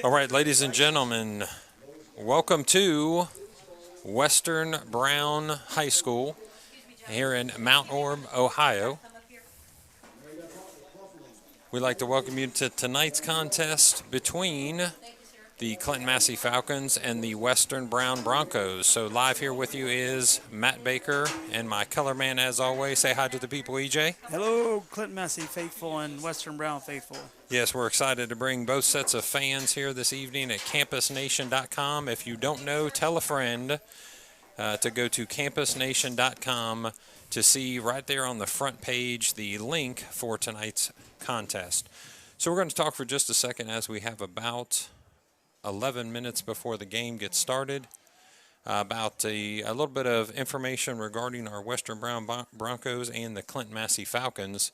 All right, ladies and gentlemen, welcome to Western Brown High School here in Mount Orab, Ohio. We'd like to welcome you to tonight's contest between the Clinton Massie Falcons and the Western Brown Broncos. So live here with you is Matt Baker and my color man, as always. Say hi to the people, EJ. Hello, Clinton Massie faithful and Western Brown faithful. Yes, we're excited to bring both sets of fans here this evening at campusnation.com. If you don't know, tell a friend to go to campusnation.com to see right there on the front page the link for tonight's contest. So we're going to talk for just a second as we have about 11 minutes before the game gets started about a little bit of information regarding our Western Brown Broncos and the Clinton Massie Falcons.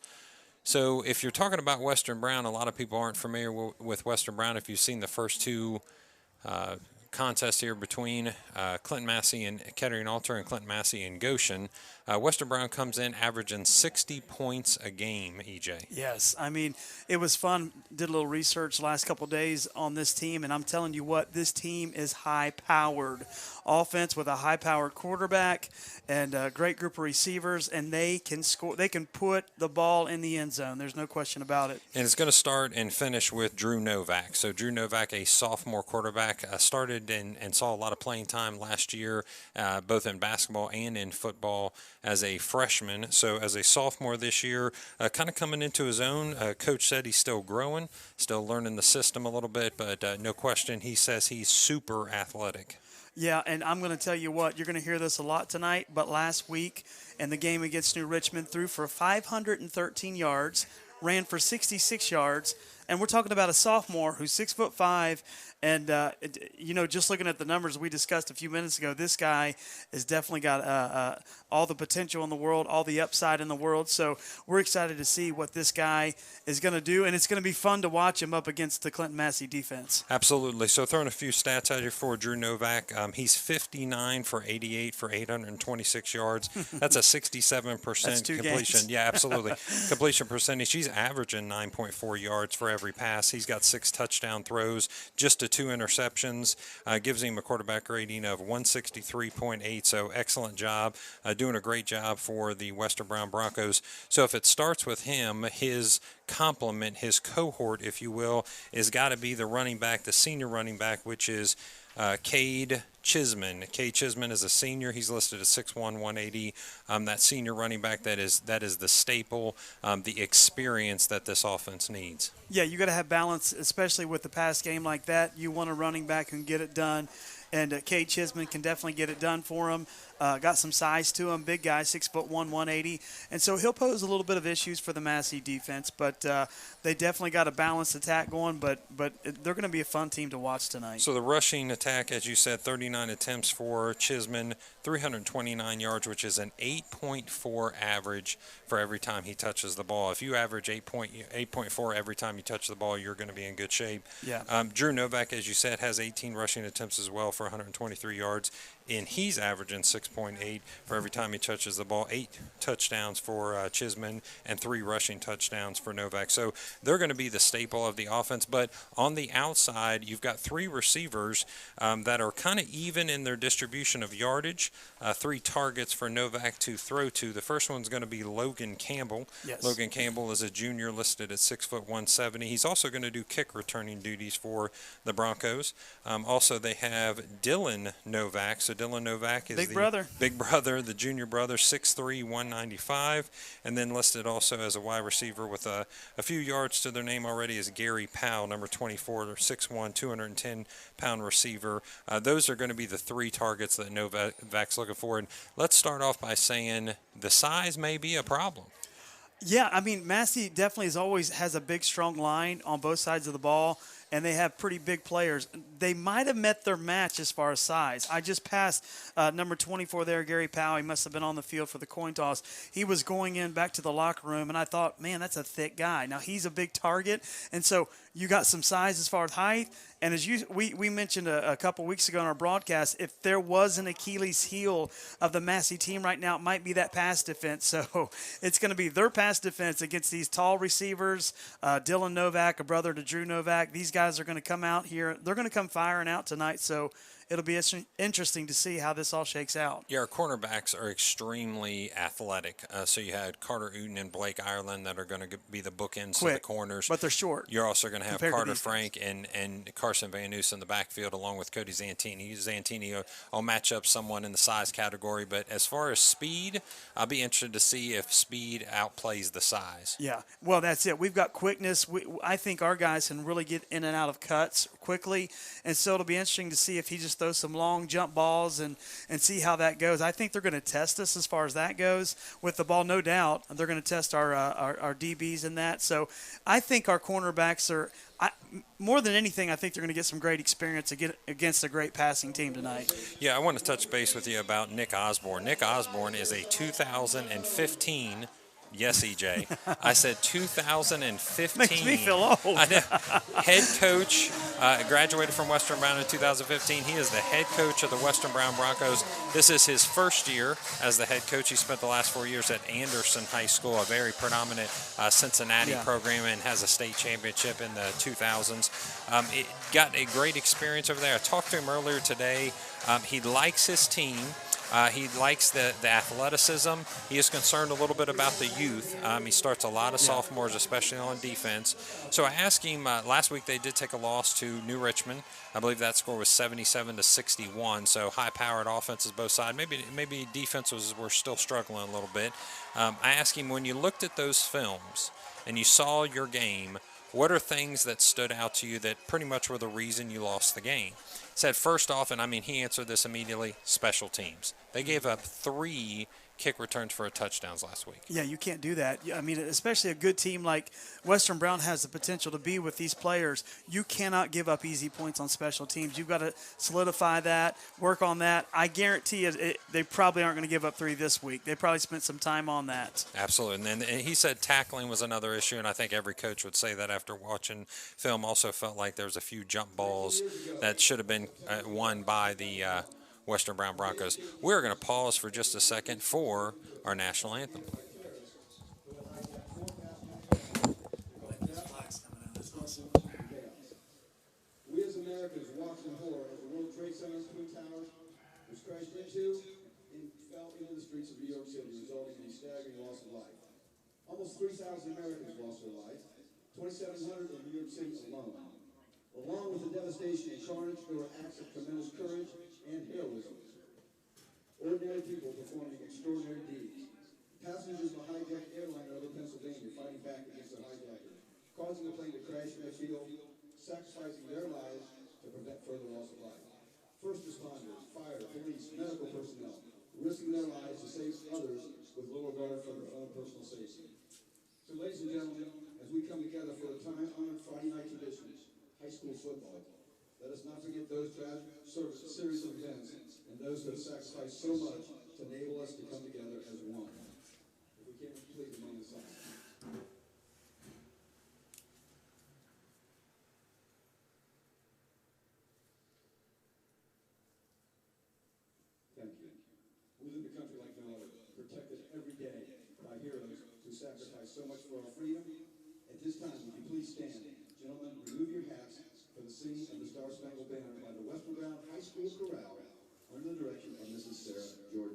So if you're talking about Western Brown, a lot of people aren't familiar with Western Brown. If you've seen the first two contests here between Clinton Massie and Kettering Alter and Clinton Massie and Goshen, Western Brown comes in averaging 60 points a game, EJ. Yes, I mean, it was fun. Did a little research the last couple of days on this team, and I'm telling you what, this team is high-powered. Offense with a high-powered quarterback and a great group of receivers, and they can score. They can put the ball in the end zone. There's no question about it. And it's going to start and finish with Drew Novak. So Drew Novak, a sophomore quarterback, started and saw a lot of playing time last year, both in basketball and in football as a freshman. So as a sophomore this year, kind of coming into his own. Coach said he's still growing, still learning the system a little bit, but no question, he says he's super athletic. Yeah, and I'm going to tell you what, you're going to hear this a lot tonight, but last week in the game against New Richmond, threw for 513 yards, ran for 66 yards, and we're talking about a sophomore who's 6'5", and just looking at the numbers we discussed a few minutes ago, this guy has definitely got all the potential in the world, all the upside in the world. So we're excited to see what this guy is going to do, and it's going to be fun to watch him up against the Clinton Massie defense. Absolutely. So throwing a few stats out here for Drew Novak, he's 59 for 88 for 826 yards. That's a 67% completion. Games. Yeah, absolutely. Completion percentage. He's averaging 9.4 yards for every pass. He's got 6 touchdown throws, just to 2 interceptions. Gives him a quarterback rating of 163.8. So excellent job. Doing a great job for the Western Brown Broncos. So if it starts with him, his complement, his cohort, if you will, is got to be the running back, the senior running back, which is Cade Chisman. Cade Chisman is a senior. He's listed at 6'1", 180. That senior running back, that is the staple, the experience that this offense needs. Yeah, you got to have balance, especially with the pass game like that. You want a running back who can get it done, and Cade Chisman can definitely get it done for him. Got some size to him, big guy, 6'1", 180, and so he'll pose a little bit of issues for the Massie defense. But they definitely got a balanced attack going. But they're going to be a fun team to watch tonight. So the rushing attack, as you said, 39 attempts for Chisman, 329 yards, which is an 8.4 average for every time he touches the ball. If you average 8.4 every time you touch the ball, you're going to be in good shape. Yeah. Drew Novak, as you said, has 18 rushing attempts as well for 123 yards. And he's averaging 6.8 for every time he touches the ball. 8 touchdowns for Chisman and 3 rushing touchdowns for Novak. So they're going to be the staple of the offense. But on the outside, you've got 3 receivers that are kind of even in their distribution of yardage. 3 targets for Novak to throw to. The first one's going to be Logan Campbell. Yes. Logan Campbell is a junior listed at 6'1", 170. He's also going to do kick returning duties for the Broncos. Also, they have Dylan Novak. So Dylan Novak is big brother, the junior brother, 6'3", 195, and then listed also as a wide receiver with a few yards to their name already is Gary Powell, number 24, 6'1", 210-pound receiver. Those are going to be the 3 targets that Novak's looking for. And let's start off by saying the size may be a problem. Yeah, I mean, Massie definitely always has a big, strong line on both sides of the ball, and they have pretty big players. They might have met their match as far as size. I just passed number 24 there, Gary Powell. He must have been on the field for the coin toss. He was going in back to the locker room, and I thought, man, that's a thick guy. Now, he's a big target, and so you got some size as far as height, And as we mentioned a couple weeks ago on our broadcast, if there was an Achilles heel of the Massie team right now, it might be that pass defense. So it's going to be their pass defense against these tall receivers. Dylan Novak, a brother to Drew Novak. These guys are going to come out here. They're going to come firing out tonight. So it'll be interesting to see how this all shakes out. Yeah, our cornerbacks are extremely athletic. So you had Carter Uten and Blake Ireland that are going to be the bookends to the corners. But they're short. You're also going to have Carter Frank and Carson Van Noos in the backfield along with Cody Zantini. Zantini will match up someone in the size category. But as far as speed, I'll be interested to see if speed outplays the size. Yeah, well, that's it. We've got quickness. I think our guys can really get in and out of cuts quickly. And so it'll be interesting to see if he just throw some long jump balls and see how that goes. I think they're going to test us as far as that goes with the ball, no doubt. They're going to test our DBs in that. So I think our cornerbacks are more than anything. I think they're going to get some great experience against a great passing team tonight. Yeah, I want to touch base with you about Nick Osborne. Nick Osborne is a 2015. Yes, EJ. I said 2015. Makes me feel old. I know. Head coach, graduated from Western Brown in 2015. He is the head coach of the Western Brown Broncos. This is his first year as the head coach. He spent the last 4 years at Anderson High School, a very predominant Cincinnati program, and has a state championship in the 2000s. It got a great experience over there. I talked to him earlier today. He likes his team. He likes the athleticism. He is concerned a little bit about the youth. He starts a lot of sophomores, especially on defense. So I asked him last week. They did take a loss to New Richmond. I believe that score was 77-61. So high-powered offenses both sides. Maybe defenses were still struggling a little bit. I asked him, when you looked at those films and you saw your game, what are things that stood out to you that pretty much were the reason you lost the game? Said first off, and I mean he answered this immediately, special teams. They gave up 3 kick returns for touchdowns last week. Yeah, you can't do that. I mean, especially a good team like Western Brown has the potential to be with these players. You cannot give up easy points on special teams. You've got to solidify that, work on that. I guarantee you they probably aren't going to give up 3 this week. They probably spent some time on that. Absolutely. And he said tackling was another issue, and I think every coach would say that after watching film. Also felt like there was a few jump balls that should have been won by the Western Brown Broncos. We're going to pause for just a second for our national anthem. We as Americans watched in horror as the World Trade Center Twin Towers was crashed into and fell into the streets of New York City, resulting in a staggering loss of life. Almost 3,000 Americans lost their lives, 2,700 in New York City alone. Along with the devastation and carnage, there were acts of tremendous courage and heroism. Ordinary people performing extraordinary deeds. Passengers of a hijacked airliner over Pennsylvania fighting back against the hijackers, causing the plane to crash in their field, sacrificing their lives to prevent further loss of life. First responders, fire, police, medical personnel, risking their lives to save others with little regard for their own personal safety. So, ladies and gentlemen, as we come together for a time-honored Friday night tradition, high school football, let us not forget those tragic series of events and those who have sacrificed so much to enable us to come together as one. If we can, please remain silent. Thank you. We live in a country like no other, protected every day by heroes who sacrifice so much for our freedom. At this time, would you please stand? Gentlemen, remove your hats for the singing of the Star-Spangled Banner by the Western Brown High School Chorale under the direction of Mrs. Sarah Jordan.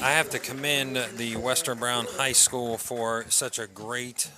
I have to commend the Western Brown High School for such a great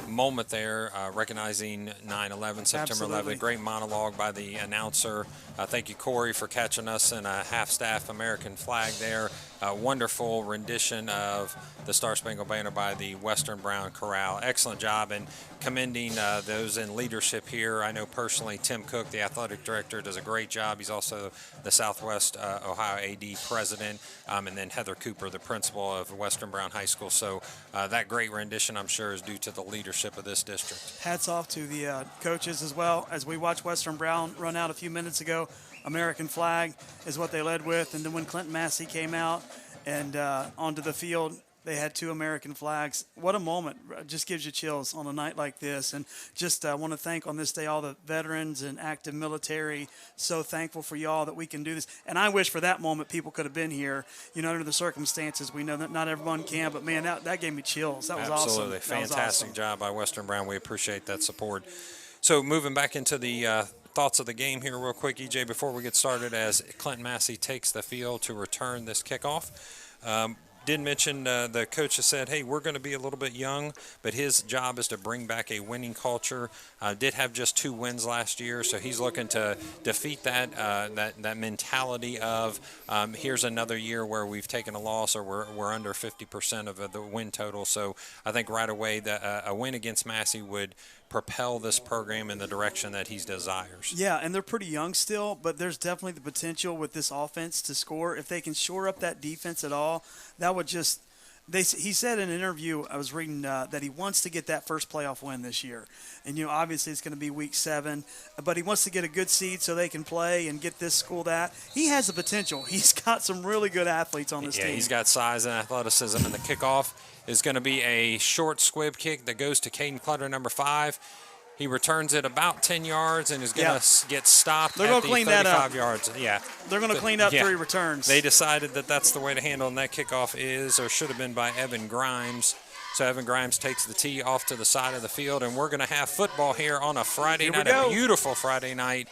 moment there, recognizing 9/11, September 11th. Great monologue by the announcer. Thank you, Corey, for catching us in a half-staff American flag there. A wonderful rendition of the Star Spangled Banner by the Western Brown Chorale. Excellent job, and commending those in leadership here. I know personally Tim Cook, the athletic director, does a great job. He's also the Southwest Ohio AD president, and then Heather Cooper, the principal of Western Brown High School. So that great rendition, I'm sure, is due to the leadership of this district. Hats off to the coaches as well. As we watched Western Brown run out a few minutes ago, American flag is what they led with. And then when Clinton Massie came out and onto the field, they had 2 American flags. What a moment. Just gives you chills on a night like this. And just want to thank on this day all the veterans and active military. So thankful for y'all that we can do this. And I wish for that moment people could have been here, under the circumstances. We know that not everyone can, but, man, that gave me chills. That was Absolutely. awesome. Fantastic job by Western Brown. We appreciate that support. So moving back into the thoughts of the game here real quick, EJ, before we get started, as Clinton Massie takes the field to return this kickoff. Did mention the coach has said, hey, we're going to be a little bit young, but his job is to bring back a winning culture. Did have just 2 wins last year, so he's looking to defeat that mentality of here's another year where we've taken a loss or we're under 50% of the win total. So I think right away a win against Massie would propel this program in the direction that he desires. Yeah, and they're pretty young still, but there's definitely the potential with this offense to score. If they can shore up that defense at all, that would just – he said in an interview I was reading that he wants to get that first playoff win this year. And, obviously it's going to be week 7, but he wants to get a good seed so they can play and get this school that. He has the potential. He's got some really good athletes on this team. Yeah, he's got size and athleticism, and the kickoff is going to be a short squib kick that goes to Caden Clutter, number 5. He returns it about 10 yards and is going to get stopped They're at gonna clean 35 that up. yards. Yeah. They're going to clean up 3 returns. They decided that that's the way to handle, and that kickoff is or should have been by Evan Grimes. So Evan Grimes takes the tee off to the side of the field, and we're going to have football here on a Friday night, a beautiful Friday night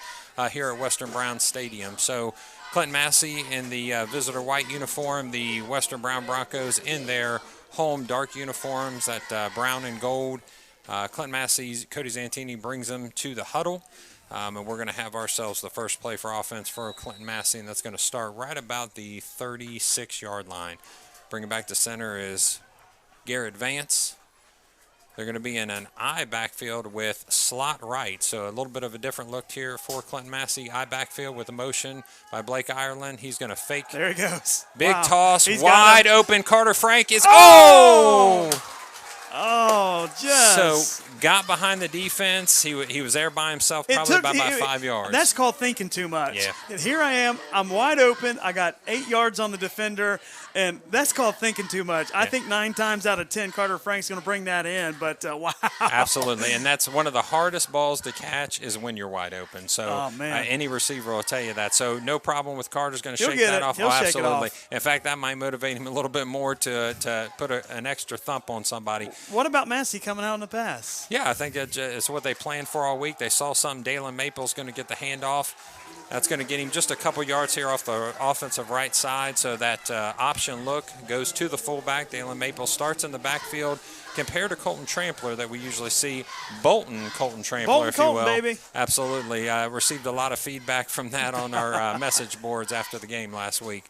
here at Western Brown Stadium. So Clinton Massie in the visitor white uniform, the Western Brown Broncos in their home dark uniforms, that brown and gold. Clinton Massie's Cody Zantini brings them to the huddle, and we're going to have ourselves the first play for offense for Clinton Massie, and that's going to start right about the 36-yard line. Bringing back to center is Garrett Vance. They're going to be in an I backfield with slot right, so a little bit of a different look here for Clinton Massie. I backfield with a motion by Blake Ireland. He's going to fake. There he goes. Big toss, wide open. Carter Frank is So got behind the defense. He was there by himself, probably by about 5 yards. That's called thinking too much. Yeah. And here I am. I'm wide open. I got 8 yards on the defender, and that's called thinking too much. I think 9 times out of 10, Carter Frank's going to bring that in, but wow. Absolutely, and that's one of the hardest balls to catch is when you're wide open. So any receiver will tell you that. So no problem with Carter's going to shake that off. He'll shake absolutely. it off. In fact, that might motivate him a little bit more to put an extra thump on somebody. What about Massie coming out in the pass? Yeah, I think it's what they planned for all week. They saw something. Dalen Maple's going to get the handoff. That's going to get him just a couple yards here off the offensive right side. So that option look goes to the fullback. Dalen Maple starts in the backfield. Compared to Colton Trampler that we usually see, Colton Trampler, if you will. Baby. Absolutely. Received a lot of feedback from that on our message boards after the game last week.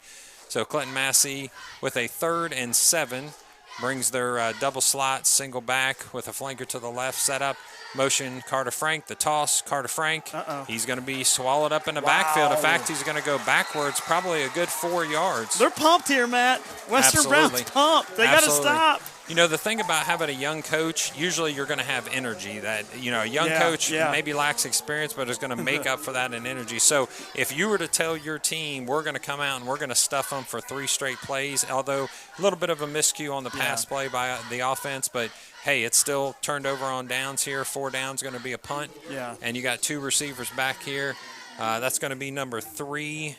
So Clinton Massie with a 3rd and 7. Brings their double slot, single back with a flanker to the left, set up, motion, Carter Frank, the toss, Carter Frank. He's going to be swallowed up in the backfield. In fact, he's going to go backwards, probably a good 4 yards. They're pumped here, Matt. Western Brown's pumped. They got to stop. You know, the thing about having a young coach, usually you're going to have energy. That, a young coach maybe lacks experience, but is going to make up for that in energy. So if you were to tell your team, we're going to come out and we're going to stuff them for 3 straight plays, although a little bit of a miscue on the pass play by the offense, but hey, it's still turned over on downs here. 4 downs going to be a punt. Yeah. And you got 2 receivers back here. That's going to be number 3,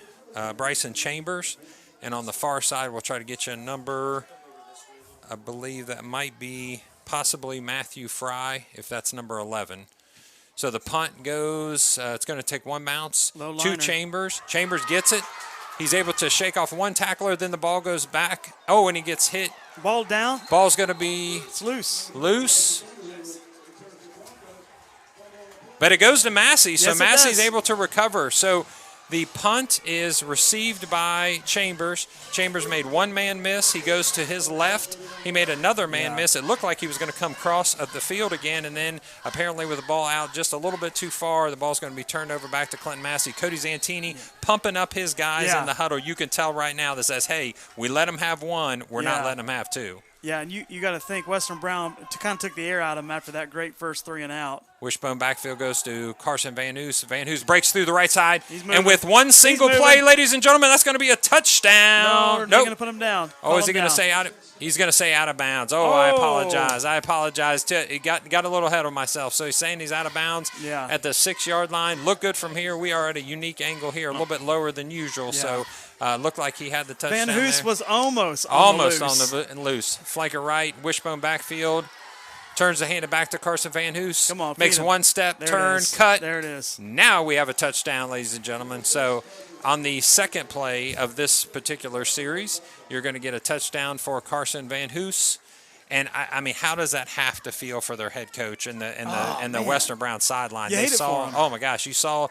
Bryson Chambers. And on the far side, we'll try to get you a number. I believe that might be possibly Matthew Fry, if that's number 11. So the punt goes, it's going to take 1 bounce. 2 Chambers. Chambers gets it. He's able to shake off one tackler, then the ball goes back. Oh, and he gets hit. Ball down. Ball's going to be It's loose. Loose. But it goes to Massie, so Yes, it Massie's does. able to recover. So the punt is received by Chambers. Chambers made one man miss. He goes to his left. He made another man miss. It looked like he was going to come across the field again, and then apparently with the ball out just a little bit too far, the ball's going to be turned over back to Clinton Massie. Cody Zantini pumping up his guys in the huddle. You can tell right now that says, hey, we let him have one. We're not letting him have two. Yeah, and you got to think Western Brown kind of took the air out of him after that great first 3 and out. Wishbone backfield goes to Carson Van Hoos. Van Hoos breaks through the right side. moving. And with one single play, ladies and gentlemen, that's going to be a touchdown. No, they're going to put him down. Oh, is he going to say out? He's going to say out of bounds. Oh, I apologize. I apologize. It got a little ahead of myself. So he's saying he's out of bounds at the 6-yard line. Look good from here. We are at a unique angle here, a little bit lower than usual. So looked like he had the touchdown. Van Hoos was almost on the loose. Flanker right, wishbone backfield. Turns the hand it back to Carson Van Hoos. Come on, makes one step, turn, cut. There it is. Now we have a touchdown, ladies and gentlemen. So on the second play of this particular series, you're going to get a touchdown for Carson Van Hoos. And I mean, how does that have to feel for their head coach and the Western Brown sideline? They saw, oh my gosh, you saw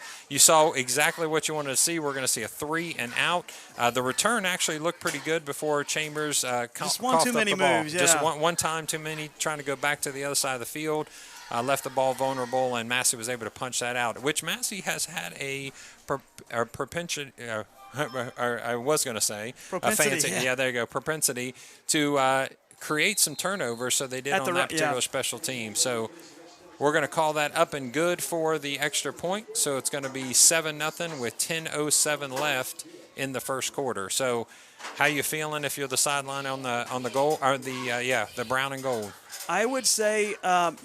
exactly what you wanted to see. We're going to see a 3 and out. The return actually looked pretty good before Chambers just one too many moves. Yeah. Just one time too many, trying to go back to the other side of the field. Left the ball vulnerable, and Massie was able to punch that out, which Massie has had a propensity. I was going to say propensity. There you go. Propensity to create some turnovers, so they did on that particular special team. So we're going to call that up and good for the extra point. So it's going to be 7-0 with 10:07 left in the first quarter. So how you feeling if you're the sideline on the goal or the brown and gold? I would say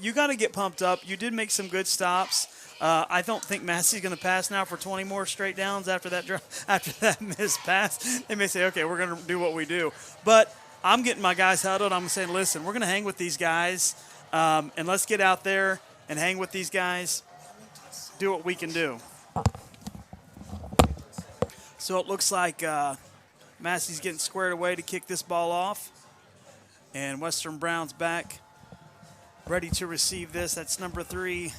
you got to get pumped up. You did make some good stops. I don't think Massie's going to pass now for 20 more straight downs after that missed pass. They may say, okay, we're going to do what we do. But I'm getting my guys huddled. I'm saying, listen, we're going to hang with these guys, and let's get out there and hang with these guys, do what we can do. So it looks like Massie's getting squared away to kick this ball off, and Western Brown's back, ready to receive this. That's number 3,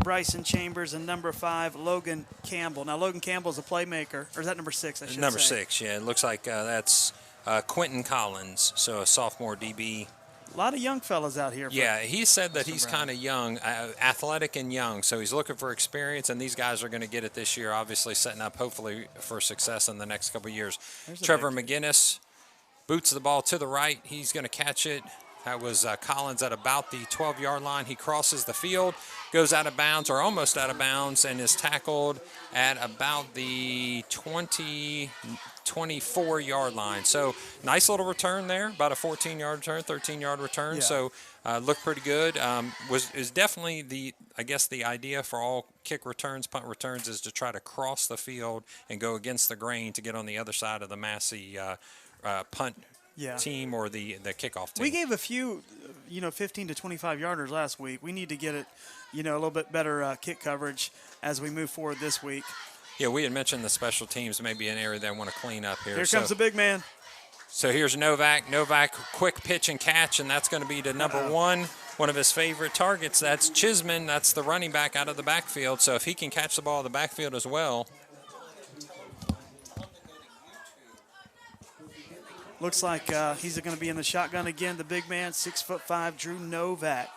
Bryson Chambers, and number 5, Logan Campbell. Now, Logan Campbell's a playmaker. Or is that number 6, I should say? Number 6, yeah. It looks like that's Quentin Collins, so a sophomore DB. A lot of young fellas out here. Yeah, he said that he's kind of young, athletic and young, so he's looking for experience, and these guys are going to get it this year, obviously setting up hopefully for success in the next couple of years. Trevor McGinnis boots the ball to the right. He's going to catch it. That was Collins at about the 12-yard line. He crosses the field, goes out of bounds or almost out of bounds, and is tackled at about the 24-yard line. So nice little return there, about a 14-yard return, 13-yard return. Yeah. So looked pretty good. Is definitely the idea for all kick returns, punt returns, is to try to cross the field and go against the grain to get on the other side of the Massie punt team or the kickoff team. We gave a few, 15 to 25 yarders last week. We need to get it, a little bit better kick coverage as we move forward this week. Yeah, we had mentioned the special teams may be an area they want to clean up here. Here comes the big man. So here's Novak. Novak, quick pitch and catch, and that's going to be to number 1, one of his favorite targets. That's Chisman. That's the running back out of the backfield. So if he can catch the ball in the backfield as well. Looks like he's going to be in the shotgun again. The big man, 6'5", Drew Novak.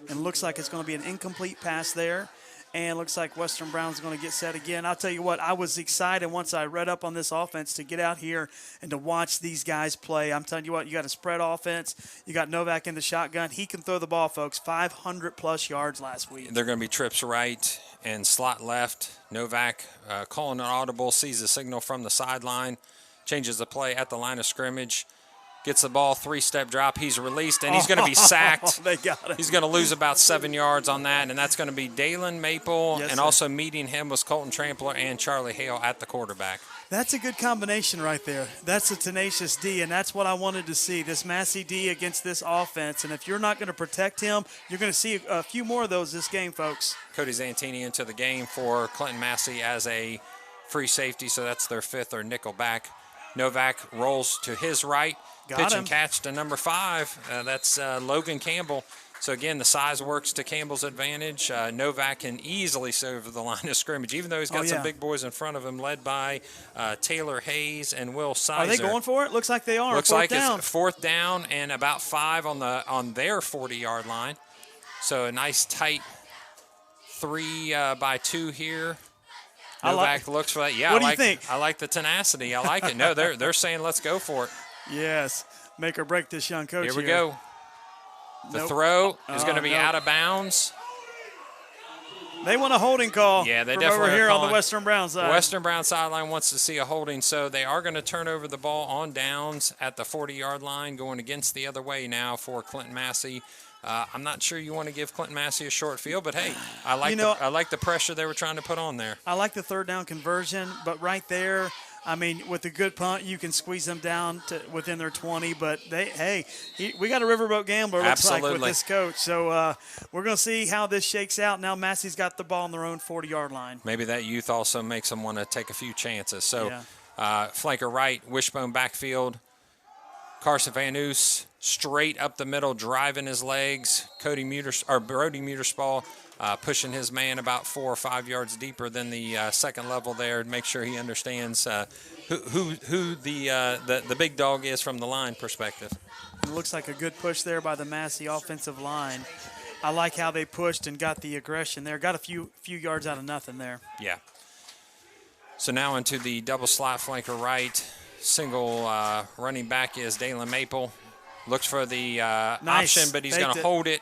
And looks like it's going to be an incomplete pass there. And looks like Western Brown's going to get set again. I'll tell you what, I was excited once I read up on this offense to get out here and to watch these guys play. I'm telling you what, you got a spread offense. You got Novak in the shotgun. He can throw the ball, folks. 500-plus yards last week. They're going to be trips right and slot left. Novak calling an audible, sees the signal from the sideline, changes the play at the line of scrimmage. Gets the ball, 3-step drop. He's released, and he's going to be sacked. They got him. He's going to lose about 7 yards on that, and that's going to be Dalen Maple. Yes, and sir. Also meeting him was Colton Trampler and Charlie Hale at the quarterback. That's a good combination right there. That's a tenacious D, and that's what I wanted to see, this Massie D against this offense. And if you're not going to protect him, you're going to see a few more of those this game, folks. Cody Zantini into the game for Clinton Massie as a free safety, so that's their fifth or nickel back. Novak rolls to his right. Pitch and catch to number 5. That's Logan Campbell. So, again, the size works to Campbell's advantage. Novak can easily serve the line of scrimmage, even though he's got some big boys in front of him, led by Taylor Hayes and Will Sizer. Are they going for it? Looks like they are. Looks like it's fourth down and about 5 on their 40-yard line. So, a nice tight 3 by 2 here. Novak looks for that. Yeah, what do you think? I like the tenacity. I like it. No, they're saying let's go for it. Yes. Make or break this young coach here. We go. The throw is going to be out of bounds. They want a holding call. Yeah, they from definitely over here on the Western Brown side. The Western Brown sideline wants to see a holding, so they are going to turn over the ball on downs at the 40-yard line, going against the other way now for Clinton Massie. I'm not sure you want to give Clinton Massie a short field, but hey, I like the pressure they were trying to put on there. I like the third down conversion, but right there, I mean, with a good punt, you can squeeze them down to within their 20. But we got a riverboat gambler, looks like, with this coach. So we're going to see how this shakes out. Now Massie's got the ball on their own 40-yard line. Maybe that youth also makes them want to take a few chances. So flanker right, wishbone backfield. Carson Van Oos straight up the middle, driving his legs. Brody Muterspaw pushing his man about 4 or 5 yards deeper than the second level there to make sure he understands who the big dog is from the line perspective. It looks like a good push there by the Massie offensive line. I like how they pushed and got the aggression there. Got a few yards out of nothing there. Yeah. So now into the double slot flanker right. Single running back is Dalen Maple. Looks for the option, but he's going to hold it.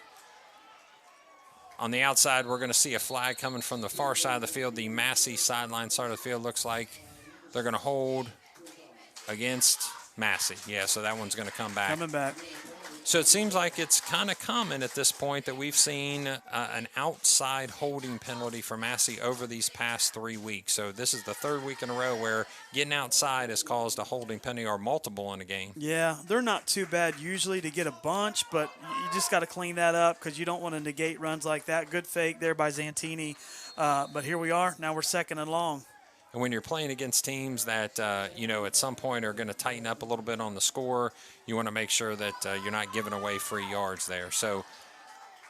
On the outside, we're going to see a flag coming from the far side of the field. The Massie sideline side of the field looks like they're going to hold against Massie. Yeah, so that one's going to come back. Coming back. So it seems like it's kind of common at this point that we've seen an outside holding penalty for Massie over these past 3 weeks. So this is the third week in a row where getting outside has caused a holding penalty or multiple in a game. Yeah, they're not too bad usually to get a bunch, but you just got to clean that up because you don't want to negate runs like that. Good fake there by Zantini. But here we are. Now we're second and long. And when you're playing against teams that, at some point are going to tighten up a little bit on the score, you want to make sure that you're not giving away free yards there. So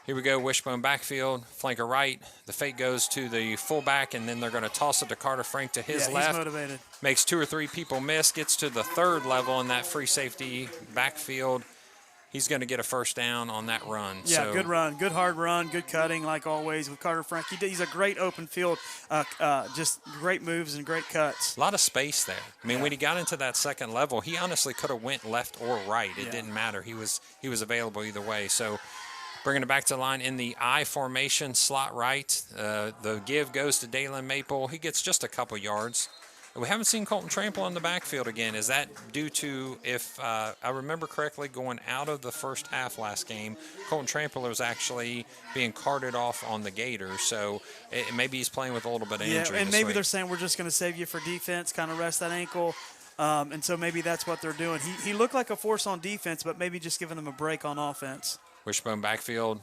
here we go, wishbone backfield, flanker right. The fake goes to the fullback, and then they're going to toss it to Carter Frank to his left. He's motivated. Makes 2 or 3 people miss, gets to the third level in that free safety backfield. He's going to get a first down on that run. Yeah, good run. Good hard run. Good cutting, like always, with Carter Frank. He's a great open field, just great moves and great cuts. A lot of space there. I mean, when he got into that second level, he honestly could have went left or right. It didn't matter. He was available either way. So bringing it back to the line in the I formation, slot right. The give goes to Dalen Maple. He gets just a couple yards. We haven't seen Colton Trample on the backfield again. Is that due to, if I remember correctly, going out of the first half last game, Colton Trample was actually being carted off on the Gators. So maybe he's playing with a little bit of injury. Yeah, and maybe they're saying we're just going to save you for defense, kind of rest that ankle. And so maybe that's what they're doing. He looked like a force on defense, but maybe just giving them a break on offense. Wishbone backfield.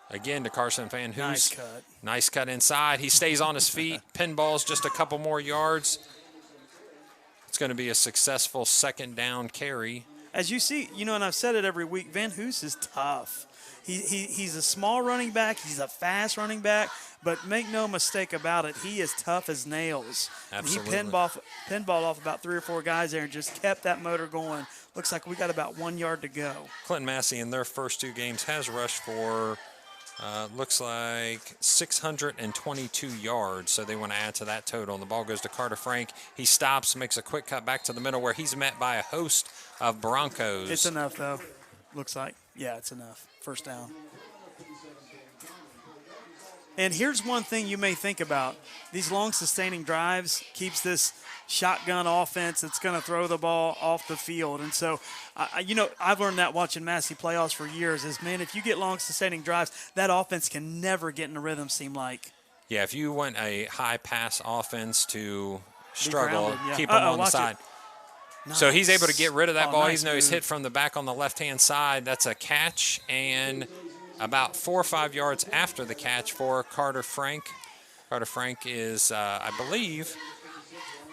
Again to Carson Van Hoos. Nice cut. Nice cut inside. He stays on his feet. Pinballs just a couple more yards. It's going to be a successful second down carry. As you see, and I've said it every week, Van Hoos is tough. He's a small running back. He's a fast running back. But make no mistake about it, he is tough as nails. Absolutely. And he pinballed off about 3 or 4 guys there and just kept that motor going. Looks like we got about 1 yard to go. Clinton Massie in their first 2 games has rushed for looks like 622 yards, so they want to add to that total. And the ball goes to Carter Frank. He stops, makes a quick cut back to the middle where he's met by a host of Broncos. It's enough, though. Looks like. Yeah, it's enough. First down. And here's one thing you may think about. These long sustaining drives keeps this shotgun offense that's going to throw the ball off the field. And so, I've learned that watching Massie playoffs for years is, man, if you get long sustaining drives, that offense can never get in a rhythm, seem like. Yeah, if you want a high pass offense to struggle, grounded, yeah. keep him on the watch side. it. So he's able to get rid of that ball. Nice Even though he's move. hit from the back on the left-hand side, that's a catch. And about 4 or 5 yards after the catch for Carter Frank. Carter Frank is, I believe.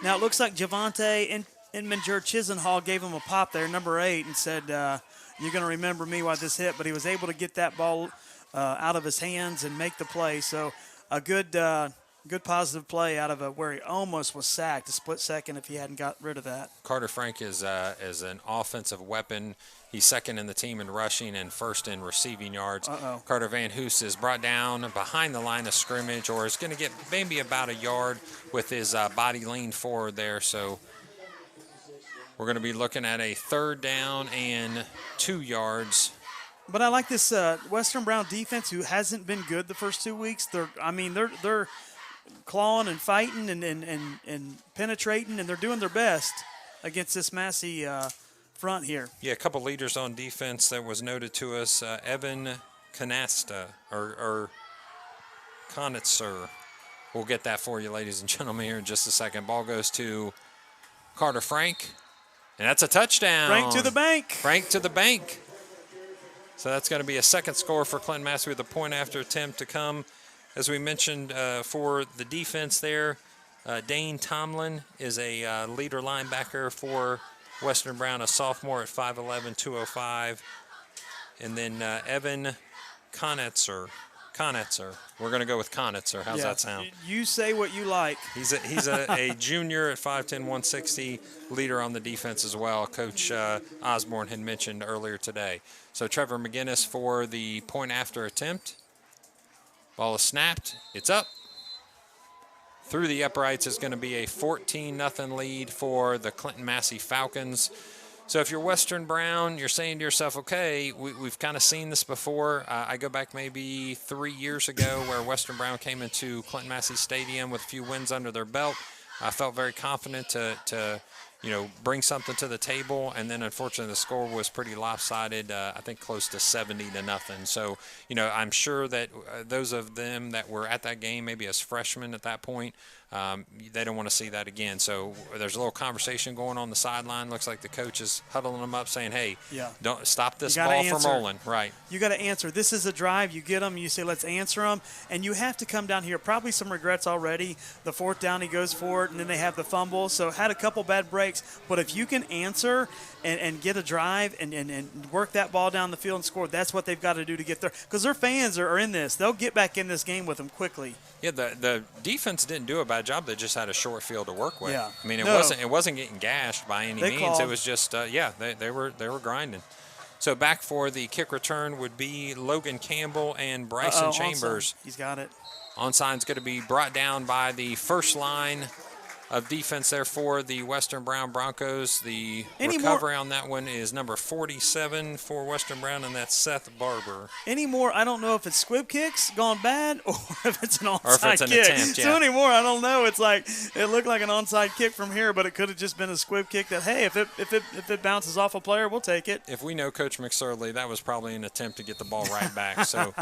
Now it looks like Javante Inmanger Chisenhall gave him a pop there, number 8, and said, "You're going to remember me while this hit." But he was able to get that ball out of his hands and make the play. So a good positive play out of where he almost was sacked, a split second if he hadn't got rid of that. Carter Frank is an offensive weapon. He's second in the team in rushing and first in receiving yards. Carter Van Hoos is brought down behind the line of scrimmage, or is going to get maybe about a yard with his body leaned forward there. So we're going to be looking at a 3rd down and 2 yards. But I like this Western Brown defense, who hasn't been good the first 2 weeks. They're clawing and fighting and penetrating, and they're doing their best against this Massie front here. Yeah, a couple leaders on defense that was noted to us. Evan Canasta or Conitzer. We'll get that for you, ladies and gentlemen, here in just a second. Ball goes to Carter Frank, and that's a touchdown. Frank to the bank. Frank to the bank. So that's going to be a second score for Clinton Massie with a point after attempt to come. As we mentioned for the defense there, Dane Tomlin is a leader linebacker for Western Brown, a sophomore at 5'11", 205. And then Evan Conitzer. We're going to go with Conitzer. How's that sound? You say what you like. He's a junior at 5'10", 160, leader on the defense as well. Coach Osborne had mentioned earlier today. So Trevor McGinnis for the point after attempt. Ball is snapped. It's up. Through the uprights is going to be a 14-0 lead for the Clinton Massie Falcons. So if you're Western Brown, you're saying to yourself, okay, we've kind of seen this before. I go back maybe 3 years ago where Western Brown came into Clinton Massie Stadium with a few wins under their belt. I felt very confident to bring something to the table, and then unfortunately the score was pretty lopsided, I think close to 70-0. So, I'm sure that those of them that were at that game, maybe as freshmen at that point, they don't want to see that again. So there's a little conversation going on the sideline. Looks like the coach is huddling them up saying, hey, don't stop this ball from rolling. Right. You got to answer. This is a drive. You get them. You say, let's answer them. And you have to come down here. Probably some regrets already. The 4th down, he goes for it, and then they have the fumble. So had a couple bad breaks. But if you can answer and get a drive and work that ball down the field and score, that's what they've got to do to get there. Because their fans are in this. They'll get back in this game with them quickly. Yeah, the defense didn't do a bad job. They just had a short field to work with. Yeah. I mean, it wasn't getting gashed by any means. Called. It was just they were grinding. So back for the kick return would be Logan Campbell and Bryson Chambers. Onside. He's got it. Onside's going to be brought down by the first line of defense there for the Western Brown Broncos. The recovery on that one is number 47 for Western Brown, and that's Seth Barber. Anymore, I don't know if it's squib kicks gone bad or if it's an onside kick. Attempt, yeah. So anymore, I don't know. It's like it looked like an onside kick from here, but it could have just been a squib kick that, hey, if it bounces off a player, we'll take it. If we know Coach McSorley, that was probably an attempt to get the ball right back. So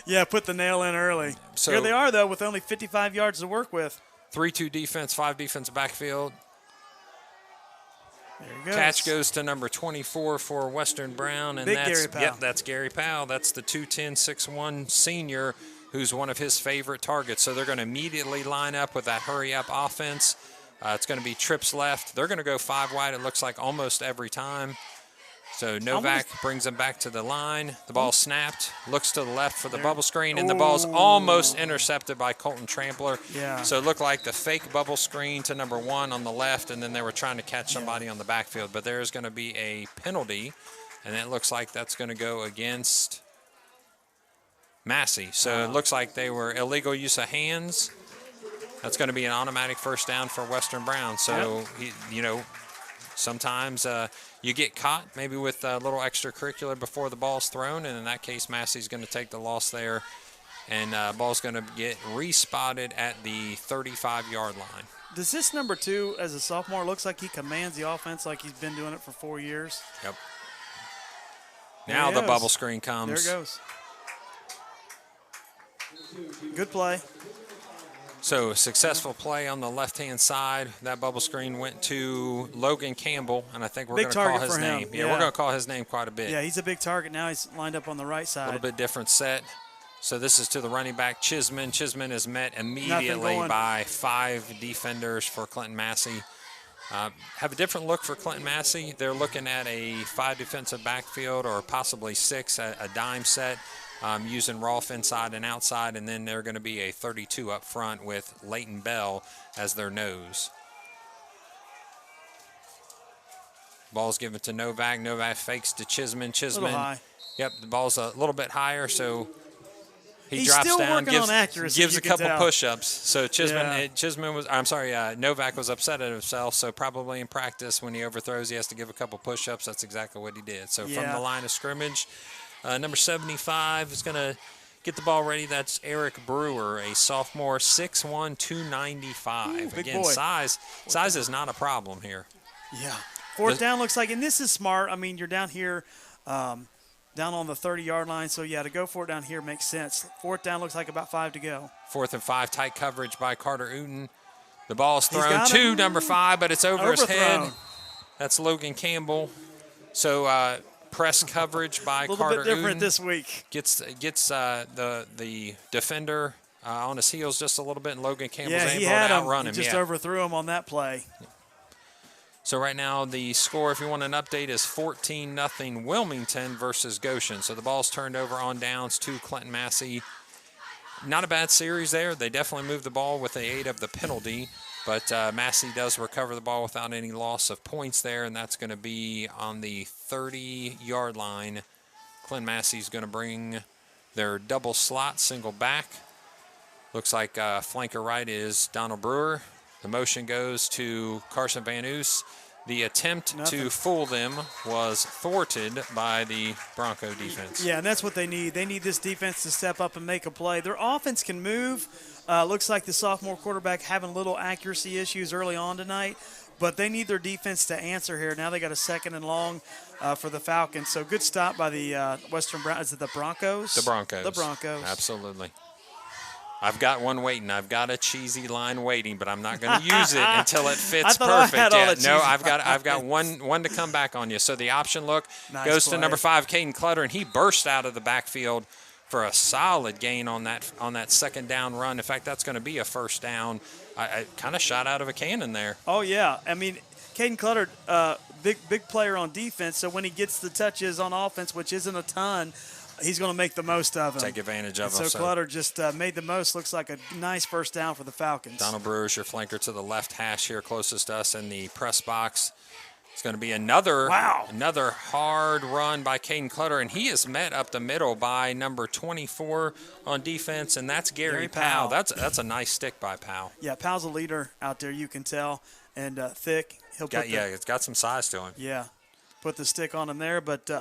yeah, put the nail in early. So here they are, though, with only 55 yards to work with. 3-2 defense, 5 defensive backfield. There he goes. Catch goes to number 24 for Western Brown. And Gary Powell. Yep, that's Gary Powell. That's the 2'10", 6'1" senior who's one of his favorite targets. So they're going to immediately line up with that hurry-up offense. It's going to be trips left. They're going to go 5 wide, it looks like, almost every time. So Novak brings them back to the line. The ball snapped, looks to the left for the bubble screen, and the ball's almost intercepted by Colton Trampler. Yeah. So it looked like the fake bubble screen to number 1 on the left, and then they were trying to catch somebody on the backfield. But there's going to be a penalty, and it looks like that's going to go against Massie. So it looks like they were illegal use of hands. That's going to be an automatic first down for Western Brown. So, sometimes you get caught maybe with a little extracurricular before the ball's thrown, and in that case, Massie's going to take the loss there, and ball's going to get respotted at the 35-yard line. Does this number 2, as a sophomore, looks like he commands the offense like he's been doing it for 4 years? Yep. Now the bubble screen comes. There it goes. Good play. So successful play on the left-hand side. That bubble screen went to Logan Campbell, and I think we're going to call his name. Yeah, we're going to call his name quite a bit. Yeah, he's a big target now. He's lined up on the right side. A little bit different set. So this is to the running back, Chisman. Chisman is met immediately by 5 defenders for Clinton Massie. Have a different look for Clinton Massie. They're looking at a 5 defensive backfield or possibly 6, a dime set. Using Rolf inside and outside, and then they're going to be a 32 up front with Leighton Bell as their nose. Ball's given to Novak. Novak fakes to Chisman. Chisman. A little high. Yep, the ball's a little bit higher, so he He's drops still down, working on accuracy, gives you a can couple tell. push-ups. So Novak was upset at himself, so probably in practice when he overthrows, he has to give a couple push-ups. That's exactly what he did. So from the line of scrimmage, number 75 is going to get the ball ready. That's Eric Brewer, a sophomore, 6'1", 295. Big Again, boy. size is not a problem here. Yeah. Fourth down looks like, and this is smart. I mean, you're down here, down on the 30-yard line, so yeah, to go for it down here makes sense. Fourth down looks like about 5 to go. 4th and 5, tight coverage by Carter Uten. The ball's thrown got to it. number 5, but it's over his head. Overthrown. That's Logan Campbell. So press coverage by A little Carter bit different Uten. this week. Gets the defender on his heels just a little bit, and Logan Campbell's Yeah, able he to had outrun him. him. He just overthrew him on that play. So right now the score, if you want an update, is 14-0 Wilmington versus Goshen. So the ball's turned over on downs to Clinton Massie. Not a bad series there. They definitely moved the ball with the aid of the penalty, but Massie does recover the ball without any loss of points there, and that's going to be on the 30-yard line. Clinton Massie's going to bring their double slot, single back. Looks like flanker right is Donald Brewer. The motion goes to Carson Van Oos. The attempt to fool them was thwarted by the Bronco defense. Yeah, and that's what they need. They need this defense to step up and make a play. Their offense can move. Looks like the sophomore quarterback having little accuracy issues early on tonight, but they need their defense to answer here. Now they got a 2nd and long for the Falcons. So good stop by the Western Browns. Is it the Broncos? The Broncos. The Broncos. Absolutely. I've got one waiting. I've got a cheesy line waiting, but I'm not going to use it until it fits perfect. No, I've got one to come back on you. So the option look goes to number 5, Caden Clutter, and he burst out of the backfield for a solid gain on that 2nd down run. In fact, that's going to be a 1st down. I kind of shot out of a cannon there. Oh yeah, I mean, Caden Clutter, big player on defense. So when he gets the touches on offense, which isn't a ton, he's going to make the most of them. Take advantage of them. So Clutter just made the most. Looks like a nice 1st down for the Falcons. Donald Brewer is your flanker to the left hash here, closest to us in the press box. It's going to be another hard run by Caden Clutter, and he is met up the middle by number 24 on defense, and that's Gary Powell. That's a nice stick by Powell. Yeah, Powell's a leader out there, you can tell, and thick. It's got some size to him. Yeah. Put the stick on him there, but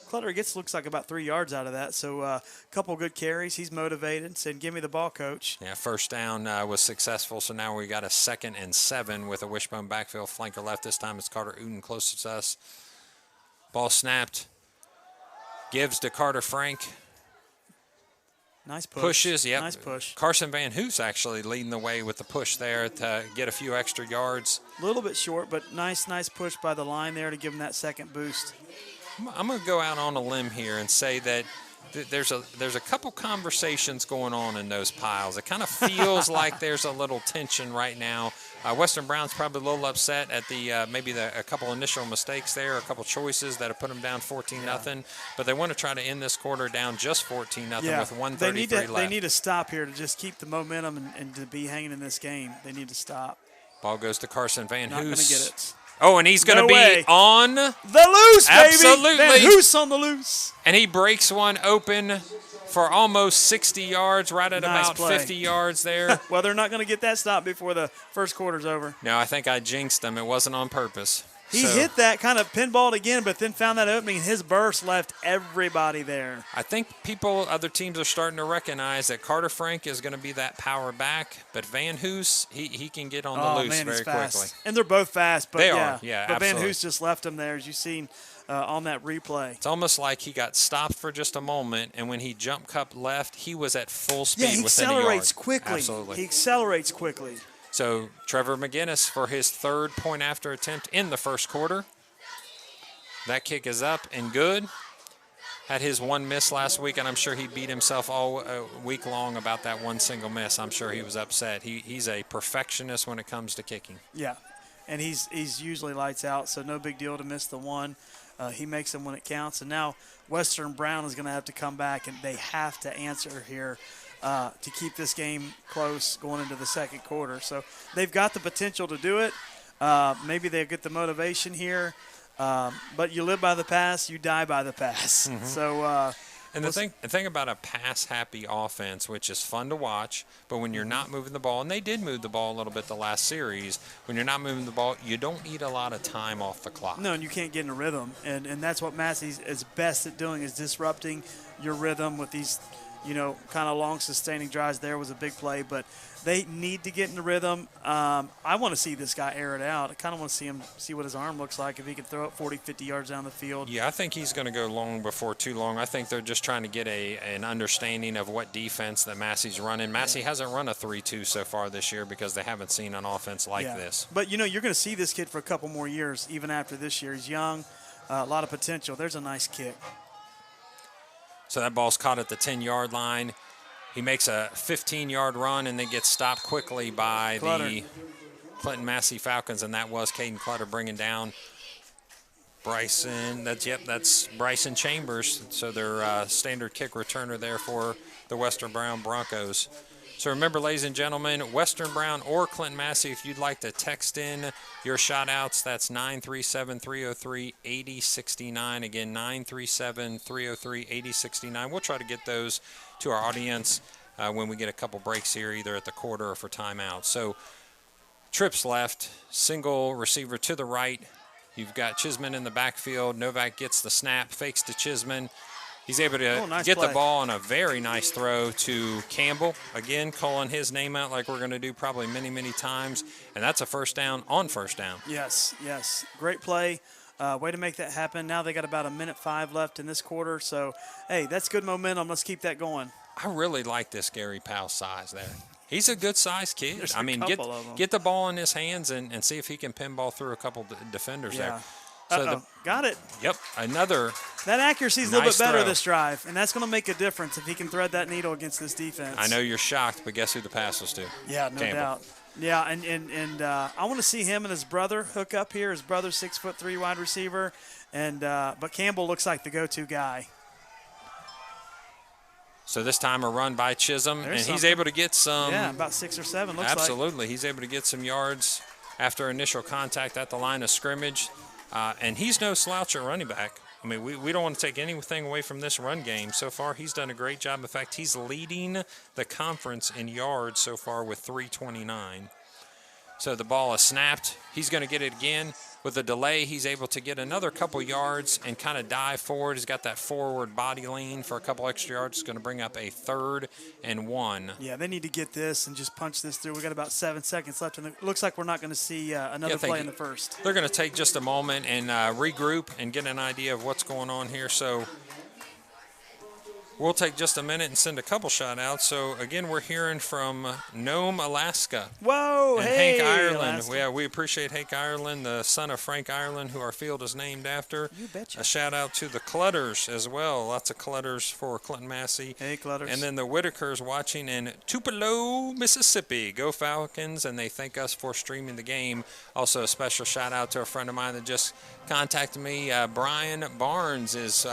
Clutter looks like about 3 yards out of that. So a couple good carries. He's motivated. Said, "Give me the ball, coach." Yeah, 1st down was successful. So now we got a 2nd and 7 with a wishbone backfield flanker left. This time it's Carter Uten closest to us. Ball snapped. Gives to Carter Frank. Nice push. Pushes, yep. Nice push. Carson Van Hoos actually leading the way with the push there to get a few extra yards. A little bit short, but nice push by the line there to give him that 2nd boost. I'm going to go out on a limb here and say that there's a couple conversations going on in those piles. It kind of feels like there's a little tension right now. Western Brown's probably a little upset at maybe a couple initial mistakes there, a couple choices that have put them down 14-0. But they want to try to end this quarter down just 14-0 with 1:33 left. They need to stop here to just keep the momentum and to be hanging in this game. They need to stop. Ball goes to Carson Van Hoos. Not going to get it. Oh, and he's going to be on the loose, baby. Absolutely. Van Hoos on the loose. And he breaks one open for almost 60 yards, right at Nice about play. 50 yards there. Well, they're not going to get that stop before the first quarter's over. No, I think I jinxed him. It wasn't on purpose. He hit that, kind of pinballed again, but then found that opening. His burst left everybody there. I think other teams are starting to recognize that Carter Frank is going to be that power back, but Van Hoos, he can get on the loose very quickly. And they're both fast. But They are, yeah, But absolutely. Van Hoos just left him there, as you've seen. on that replay. It's almost like he got stopped for just a moment, and when he jump cut left, he was at full speed Yeah, he within a yard. accelerates quickly. Absolutely. He accelerates quickly. So Trevor McGinnis for his third point after attempt in the first quarter. That kick is up and good. Had his one miss last week, and I'm sure he beat himself all week long about that one single miss. I'm sure he was upset. He's a perfectionist when it comes to kicking. Yeah, and he's usually lights out, so no big deal to miss the one. He makes them when it counts. And now Western Brown is going to have to come back, and they have to answer here to keep this game close going into the second quarter. So they've got the potential to do it. Maybe they'll get the motivation here. But you live by the pass, you die by the pass. Mm-hmm. So, and the thing about a pass-happy offense, which is fun to watch, but when you're not moving the ball, and they did move the ball a little bit the last series, when you're not moving the ball, you don't need a lot of time off the clock. No, and you can't get in a rhythm. And that's what Massie is best at doing, is disrupting your rhythm with these, kind of long sustaining drives. There was a big play, but they need to get in the rhythm. I want to see this guy air it out. I kind of want to see what his arm looks like, if he can throw it 40, 50 yards down the field. Yeah, I think he's going to go long before too long. I think they're just trying to get an understanding of what defense that Massie's running. Massie hasn't run a 3-2 so far this year because they haven't seen an offense like this. But, you're going to see this kid for a couple more years, even after this year. He's young, a lot of potential. There's a nice kick. So that ball's caught at the 10-yard line. He makes a 15-yard run and then gets stopped quickly by the Clinton Massie Falcons, and that was Caden Clutter bringing down Bryson. That's Bryson Chambers. So their standard kick returner there for the Western Brown Broncos. So remember, ladies and gentlemen, Western Brown or Clinton Massie, if you'd like to text in your shout-outs, that's 937-303-8069. Again, 937-303-8069. We'll try to get those to our audience when we get a couple breaks here, either at the quarter or for timeout. So trips left, single receiver to the right. You've got Chisman in the backfield. Novak gets the snap, fakes to Chisman. He's able to get the ball on a very nice throw to Campbell. Again, calling his name out like we're going to do probably many, many times. And that's a first down on first down. Yes. Great play. Way to make that happen. Now they got about 1:05 left in this quarter. So, hey, that's good momentum. Let's keep that going. I really like this Gary Powell size there. He's a good-sized kid. There's get the ball in his hands and see if he can pinball through a couple defenders there. So got it. Yep, another. That accuracy is a little bit better throw this drive, and that's going to make a difference if he can thread that needle against this defense. I know you're shocked, but guess who the pass was to? Yeah, no doubt. Yeah, and I want to see him and his brother hook up here. His brother's 6'3" wide receiver, and but Campbell looks like the go-to guy. So this time a run by Chisholm, he's able to get some. Yeah, about 6 or 7. Looks absolutely, he's able to get some yards after initial contact at the line of scrimmage. And he's no slouch at running back. I mean, we don't want to take anything away from this run game. So far, he's done a great job. In fact, he's leading the conference in yards so far with 329. So the ball is snapped. He's going to get it again. With a delay, he's able to get another couple yards and kind of dive forward. He's got that forward body lean for a couple extra yards. It's going to bring up a 3rd and 1. Yeah, they need to get this and just punch this through. We got about 7 seconds left, and it looks like we're not going to see another play in the first. They're going to take just a moment and regroup and get an idea of what's going on here. So we'll take just a minute and send a couple shout-outs. So, again, we're hearing from Nome, Alaska. Whoa, and hey, Hank Ireland. Alaska. Yeah, we appreciate Hank Ireland, the son of Frank Ireland, who our field is named after. You betcha. A shout-out to the Clutters as well. Lots of Clutters for Clinton Massie. Hey, Clutters. And then the Whitakers watching in Tupelo, Mississippi. Go Falcons, and they thank us for streaming the game. Also, a special shout-out to a friend of mine that just contacted me. Brian Barnes is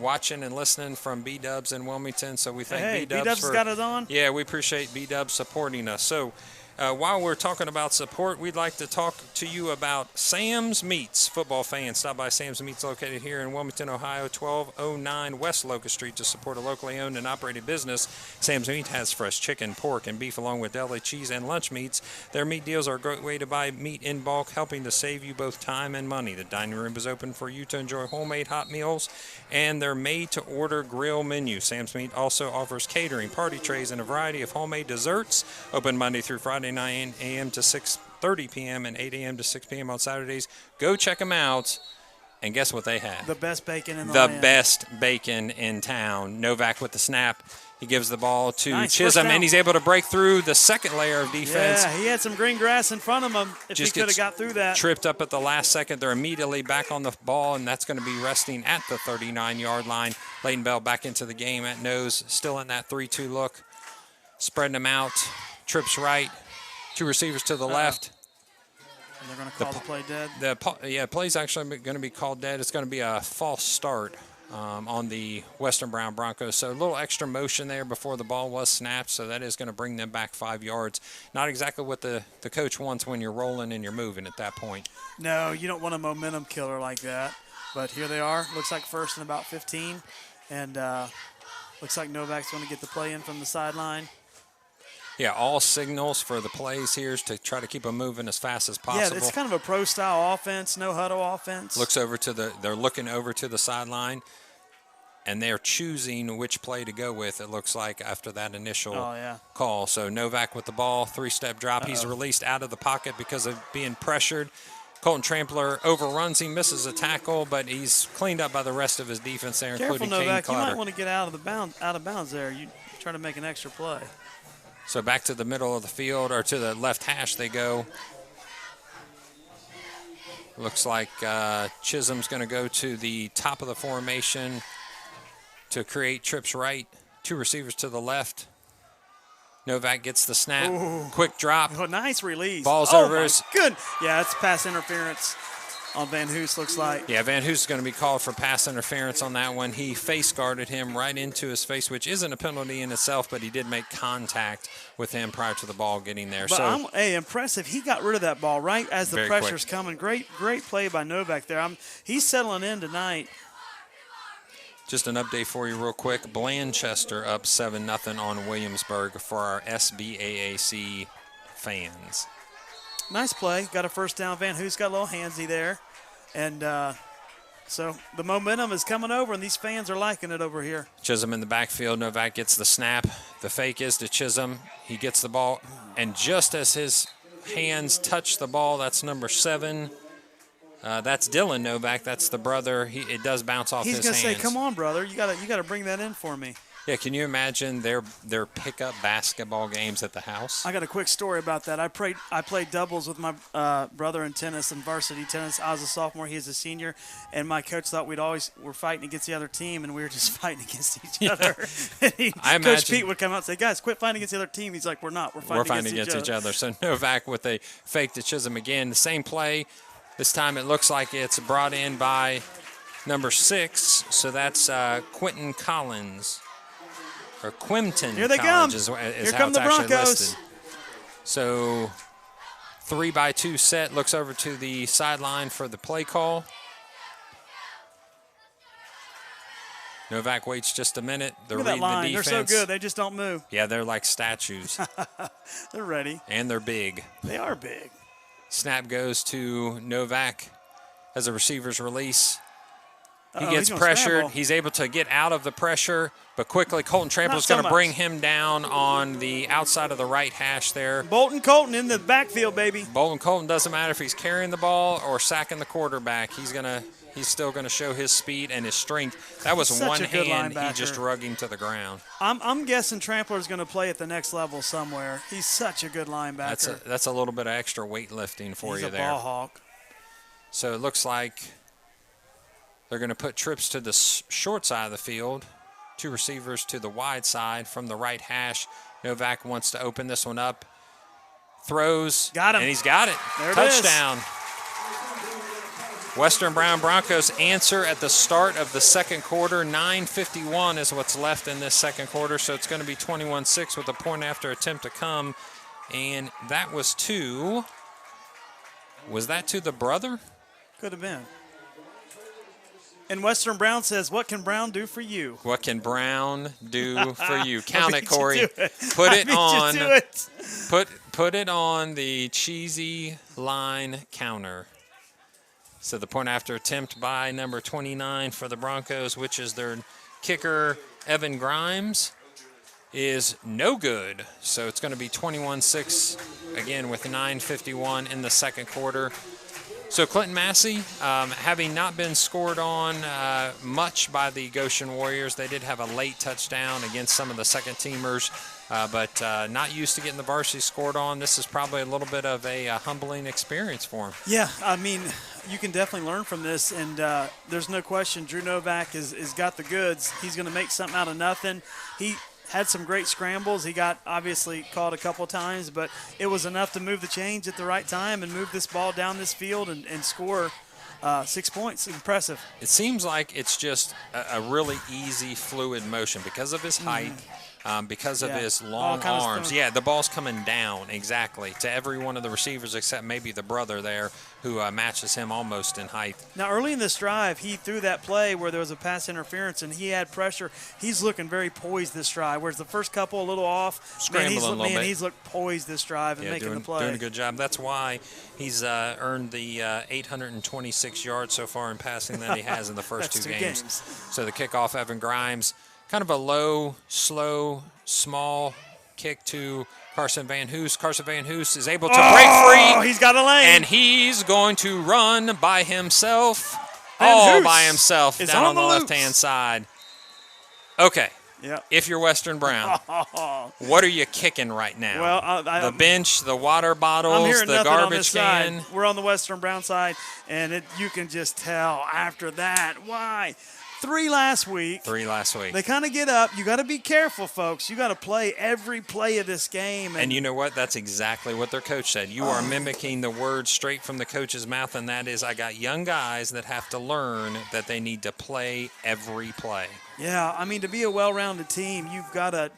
watching and listening from B-Dubs in Wilmington, so we thank B-Dubs for got it on. Yeah, we appreciate B-Dubs supporting us. So while we're talking about support, we'd like to talk to you about Sam's Meats. Football fans, stop by Sam's Meats located here in Wilmington, Ohio, 1209 West Locust Street to support a locally owned and operated business. Sam's Meat has fresh chicken, pork, and beef along with deli, cheese, and lunch meats. Their meat deals are a great way to buy meat in bulk, helping to save you both time and money. The dining room is open for you to enjoy homemade hot meals and their made-to-order grill menu. Sam's Meat also offers catering, party trays, and a variety of homemade desserts. Open Monday through Friday, 9 a.m. to 6:30 p.m. and 8 a.m. to 6 p.m. on Saturdays. Go check them out And guess what they have? The best bacon in the The land. best bacon in town. Novak with the snap. He gives the ball to Nice. Chisholm, and he's able to break through the second layer of defense. Yeah, he had some green grass in front of him. If Just he could have gets got through that. Tripped up at the last second. They're immediately back on the ball, and that's going to be resting at the 39-yard line. Leighton Bell back into the game at nose, still in that 3-2 look. Spreading them out. Trips right. 2 receivers to the left. And they're going to call the play dead. Play's actually going to be called dead. It's going to be a false start on the Western Brown Broncos. So a little extra motion there before the ball was snapped, so that is going to bring them back 5 yards. Not exactly what the coach wants when you're rolling and you're moving at that point. No, you don't want a momentum killer like that. But here they are. Looks like first and about 15. And looks like Novak's going to get the play in from the sideline. Yeah, all signals for the plays here is to try to keep them moving as fast as possible. Yeah, it's kind of a pro-style offense, no huddle offense. They're looking over to the sideline, and they're choosing which play to go with, it looks like, after that initial call. So Novak with the ball, 3-step drop. He's released out of the pocket because of being pressured. Colton Trampler overruns him, misses a tackle, but he's cleaned up by the rest of his defense there, Careful, including Novak. Kane You might Clutter. want to get out of bounds there. You try to make an extra play. So back to the middle of the field, or to the left hash they go. Looks like Chisholm's going to go to the top of the formation to create trips right. 2 receivers to the left. Novak gets the snap. Ooh. Quick drop. Oh, nice release. Ball's over my his. good. Yeah, that's pass interference on Van Hoos, looks like. Yeah, Van Hoos is going to be called for pass interference on that one. He face guarded him right into his face, which isn't a penalty in itself, but he did make contact with him prior to the ball getting there. But So impressive. He got rid of that ball right as the Very pressure's quick. coming. Great play by Novak there. He's settling in tonight. just an update for you real quick. Blanchester up 7-0 on Williamsburg for our SBAAC fans. Nice play. Got a first down. Van Hoos got a little handsy there. And so the momentum is coming over, and these fans are liking it over here. Chisholm in the backfield. Novak gets the snap. The fake is to Chisholm. He gets the ball, and just as his hands touch the ball, that's number 7. That's Dylan Novak. That's the brother. It does bounce off his hands. He's going to say, come on, brother. You gotta bring that in for me. Yeah, can you imagine their pickup basketball games at the house? I got a quick story about that. I played doubles with my brother in tennis and varsity tennis. I was a sophomore, he was a senior, and my coach thought we're fighting against the other team, and we were just fighting against each other. And Coach Pete would come out and say, "Guys, quit fighting against the other team." He's like, "We're not. We're fighting against each other." So Novak with a fake to Chisholm again. The same play. This time it looks like it's brought in by number 6. So that's Quentin Collins. Or Quentin Here they Collins come. is Here how come it's the actually Broncos. listed. So 3-by-2 set, looks over to the sideline for the play call. Novak waits just a minute. They're Look at that reading line. the defense. They're so good. They just don't move. Yeah, they're like statues. They're ready. And they're big. They are big. Snap goes to Novak as a receiver's release. He Uh-oh, gets he's gonna pressured. scramble. He's able to get out of the pressure, but quickly Colton Trampler is so going to much. bring him down on the outside of the right hash there. Bolton Colton in the backfield, baby. Bolton Colton, doesn't matter if he's carrying the ball or sacking the quarterback. He's still going to show his speed and his strength. That was Such one a good hand. He linebacker. just drug him to the ground. I'm guessing Trampler's going to play at the next level somewhere. He's such a good linebacker. That's a little bit of extra weightlifting for He's you a there. ball hawk. So it looks like they're going to put trips to the short side of the field. 2 receivers to the wide side from the right hash. Novak wants to open this one up. Throws. Got him. And he's got it. There it is. Touchdown. Western Brown Broncos answer at the start of the second quarter. 9:51 is what's left in this second quarter, so it's going to be 21-6 with a point after attempt to come. And that was that to the brother? Could have been. And Western Brown says, "What can Brown do for you?" What can Brown do for you? Count I it, beat you Corey. to it. Put I it beat you on. to it. Put it on the cheesy line counter. So the point after attempt by number 29 for the Broncos, which is their kicker, Evan Grimes, is no good. So it's going to be 21-6 again with 9:51 in the second quarter. So Clinton Massie, having not been scored on much by the Goshen Warriors, they did have a late touchdown against some of the second teamers, but not used to getting the varsity scored on. This is probably a little bit of a humbling experience for him. Yeah, I mean, you can definitely learn from this, and there's no question Drew Novak is got the goods. He's going to make something out of nothing. He had some great scrambles. He got obviously caught a couple times, but it was enough to move the chains at the right time and move this ball down this field and score 6 points. Impressive. It seems like it's just a really easy, fluid motion because of his height. Because of his long arms. Yeah, the ball's coming down, exactly, to every one of the receivers except maybe the brother there who matches him almost in height. Now, early in this drive, he threw that play where there was a pass interference, and he had pressure. He's looking very poised this drive, whereas the first couple a little off. Scrambling a little bit. He's looked poised this drive and making the play. Doing a good job. That's why he's earned the 826 yards so far in passing that he has in the first two games. So the kickoff, Evan Grimes. Kind of a low, slow, small kick to Carson Van Hoos. Carson Van Hoos is able to break free. Oh, he's got a lane. And he's going to run by himself. All by himself down on the left-hand side. Okay. Yep. If you're Western Brown, what are you kicking right now? Well, the bench, the water bottles, the garbage can. We're on the Western Brown side, and you can just tell after that why. 3 last week. They kind of get up. You got to be careful, folks. You got to play every play of this game. And you know what? That's exactly what their coach said. You are mimicking the words straight from the coach's mouth, and that is, I got young guys that have to learn that they need to play every play. Yeah, I mean, to be a well-rounded team, you got to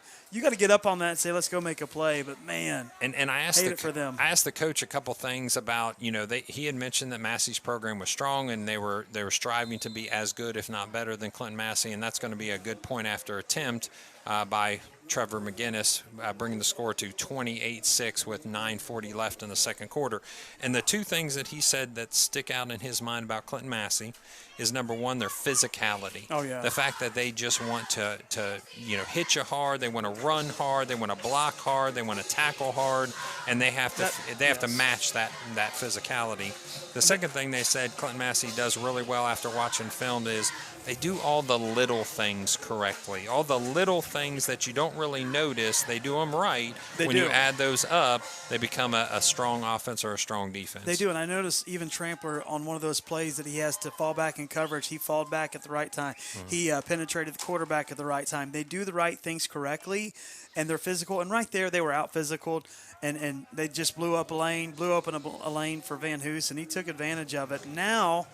get up on that and say, let's go make a play. But, man, and I asked for them. I asked the coach a couple things about, he had mentioned that Massie's program was strong and they were striving to be as good, if not better, than Clinton Massie, and that's going to be a good point after attempt by Trevor McGinnis, bringing the score to 28-6 with 9:40 left in the second quarter. And the two things that he said that stick out in his mind about Clinton Massie is, number one, their physicality. Oh, yeah. The fact that they just want to hit you hard, they want to run hard, they want to block hard, they want to tackle hard, and they have to match that physicality. The second thing they said Clinton Massie does really well after watching film is they do all the little things correctly. All the little things that you don't really notice, they do them right. When you add those up, they become a strong offense or a strong defense. They do, and I noticed even Trampler on one of those plays that he has to fall back in coverage, he falled back at the right time. Mm-hmm. He penetrated the quarterback at the right time. They do the right things correctly, and they're physical. And right there, they were out-physicaled, and they just blew open a lane for Van Hoos, and he took advantage of it. Now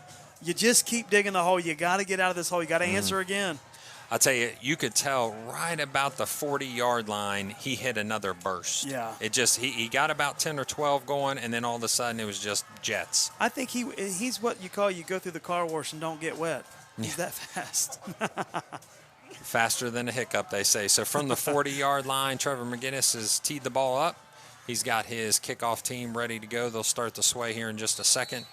you just keep digging the hole. You got to get out of this hole. You got to answer again. I'll tell you, you could tell right about the 40-yard line, he hit another burst. Yeah. It just he got about 10 or 12 going, and then all of a sudden it was just jets. I think he's what you go through the car wash and don't get wet. He's that fast. Faster than a hiccup, they say. So from the 40-yard line, Trevor McGinnis has teed the ball up. He's got his kickoff team ready to go. They'll start the sway here in just a second.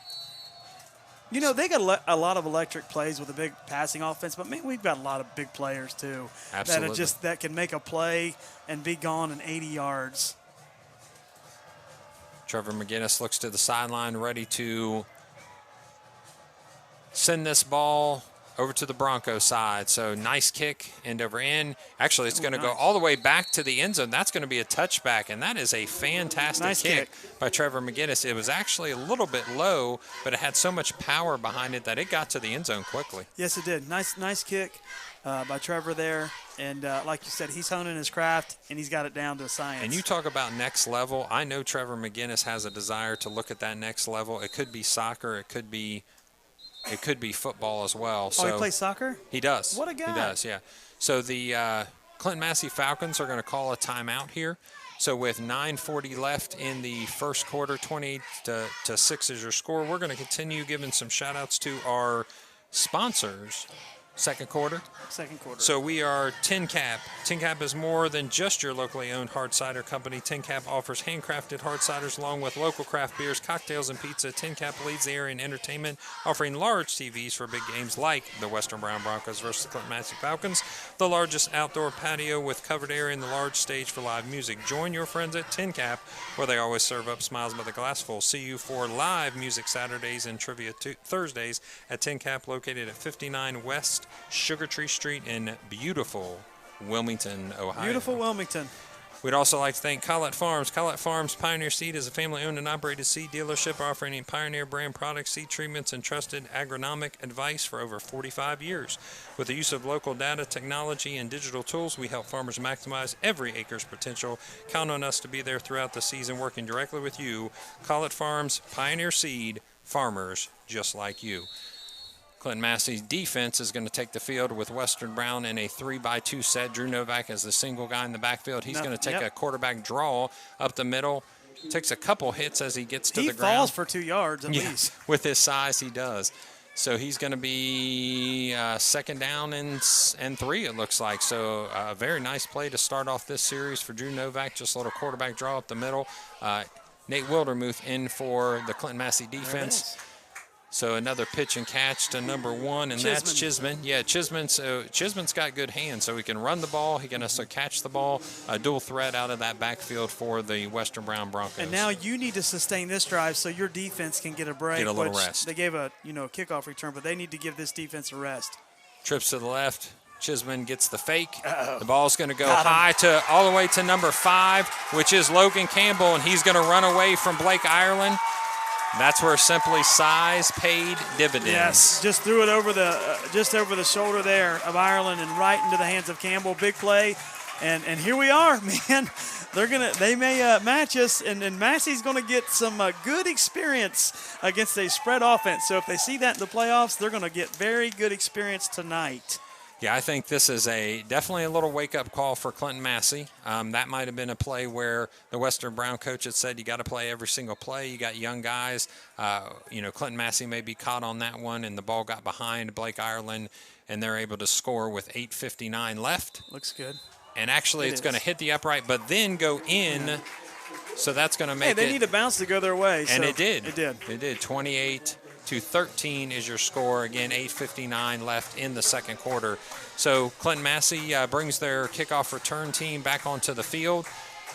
They got a lot of electric plays with a big passing offense, but, man, we've got a lot of big players, too. Absolutely. That can make a play and be gone in 80 yards. Trevor McGinnis looks to the sideline, ready to send this ball over to the Broncos side. So nice kick, end over end. Actually, it's going to go all the way back to the end zone. That's going to be a touchback, and that is a fantastic kick by Trevor McGinnis. It was actually a little bit low, but it had so much power behind it that it got to the end zone quickly. Yes, it did. Nice kick by Trevor there. And like you said, he's honing his craft, and he's got it down to a science. And you talk about next level. I know Trevor McGinnis has a desire to look at that next level. It could be soccer. It could be football as well. So he plays soccer? He does. What a guy. He does, yeah. So the Clinton Massie Falcons are going to call a timeout here. So with 9:40 left in the first quarter, 28-6 is your score. We're going to continue giving some shout-outs to our sponsors Second quarter. Second quarter. So we are Tin Cap. Tin Cap is more than just your locally owned hard cider company. Tin Cap offers handcrafted hard ciders along with local craft beers, cocktails, and pizza. Tin Cap leads the area in entertainment, offering large TVs for big games like the Western Brown Broncos versus the Clinton Massie Falcons, the largest outdoor patio with covered area, and the large stage for live music. Join your friends at Tin Cap, where they always serve up smiles by the glassful. See you for live music Saturdays and trivia Thursdays at Tin Cap, located at 59 West Sugar Tree Street in beautiful Wilmington, Ohio. Beautiful Wilmington. We'd also like to thank Collette Farms. Collette Farms Pioneer Seed is a family-owned and operated seed dealership offering Pioneer brand products, seed treatments, and trusted agronomic advice for over 45 years. With the use of local data, technology, and digital tools, we help farmers maximize every acre's potential. Count on us to be there throughout the season, working directly with you. Collette Farms Pioneer Seed, farmers just like you. Clinton Massie's defense is going to take the field with Western Brown in a 3-by-2 set. Drew Novak as the single guy in the backfield. He's going to take a quarterback draw up the middle. Takes a couple hits as he gets to the ground. He falls for 2 yards at least. With his size, he does. So he's going to be second down and 3, it looks like. So a very nice play to start off this series for Drew Novak. Just a little quarterback draw up the middle. Nate Wildermuth in for the Clinton Massie defense. So another pitch and catch to number 1, and that's Chisman. Yeah, Chisman. So Chisman's got good hands, so he can run the ball. He can also catch the ball. A dual threat out of that backfield for the Western Brown Broncos. And now you need to sustain this drive so your defense can get a break. Get a little rest. They gave a kickoff return, but they need to give this defense a rest. Trips to the left. Chisman gets the fake. The ball's going to go high to all the way to number 5, which is Logan Campbell, and he's going to run away from Blake Ireland. That's where simply size paid dividends. Yes, just threw it over the shoulder there of Ireland and right into the hands of Campbell. Big play, and here we are, man. They may match us, and Massie's going to get some good experience against a spread offense. So if they see that in the playoffs, they're going to get very good experience tonight. Yeah, I think this is definitely a little wake-up call for Clinton Massie. That might have been a play where the Western Brown coach had said you got to play every single play. You got young guys. Clinton Massie may be caught on that one, and the ball got behind Blake Ireland, and they're able to score with 8:59 left. Looks good. And actually it's going to hit the upright, but then go in. Yeah. So that's going to make they need a bounce to go their way. And so it did. It did. It did. 28-13 is your score. Again, 8:59 left in the second quarter. So Clinton Massie brings their kickoff return team back onto the field.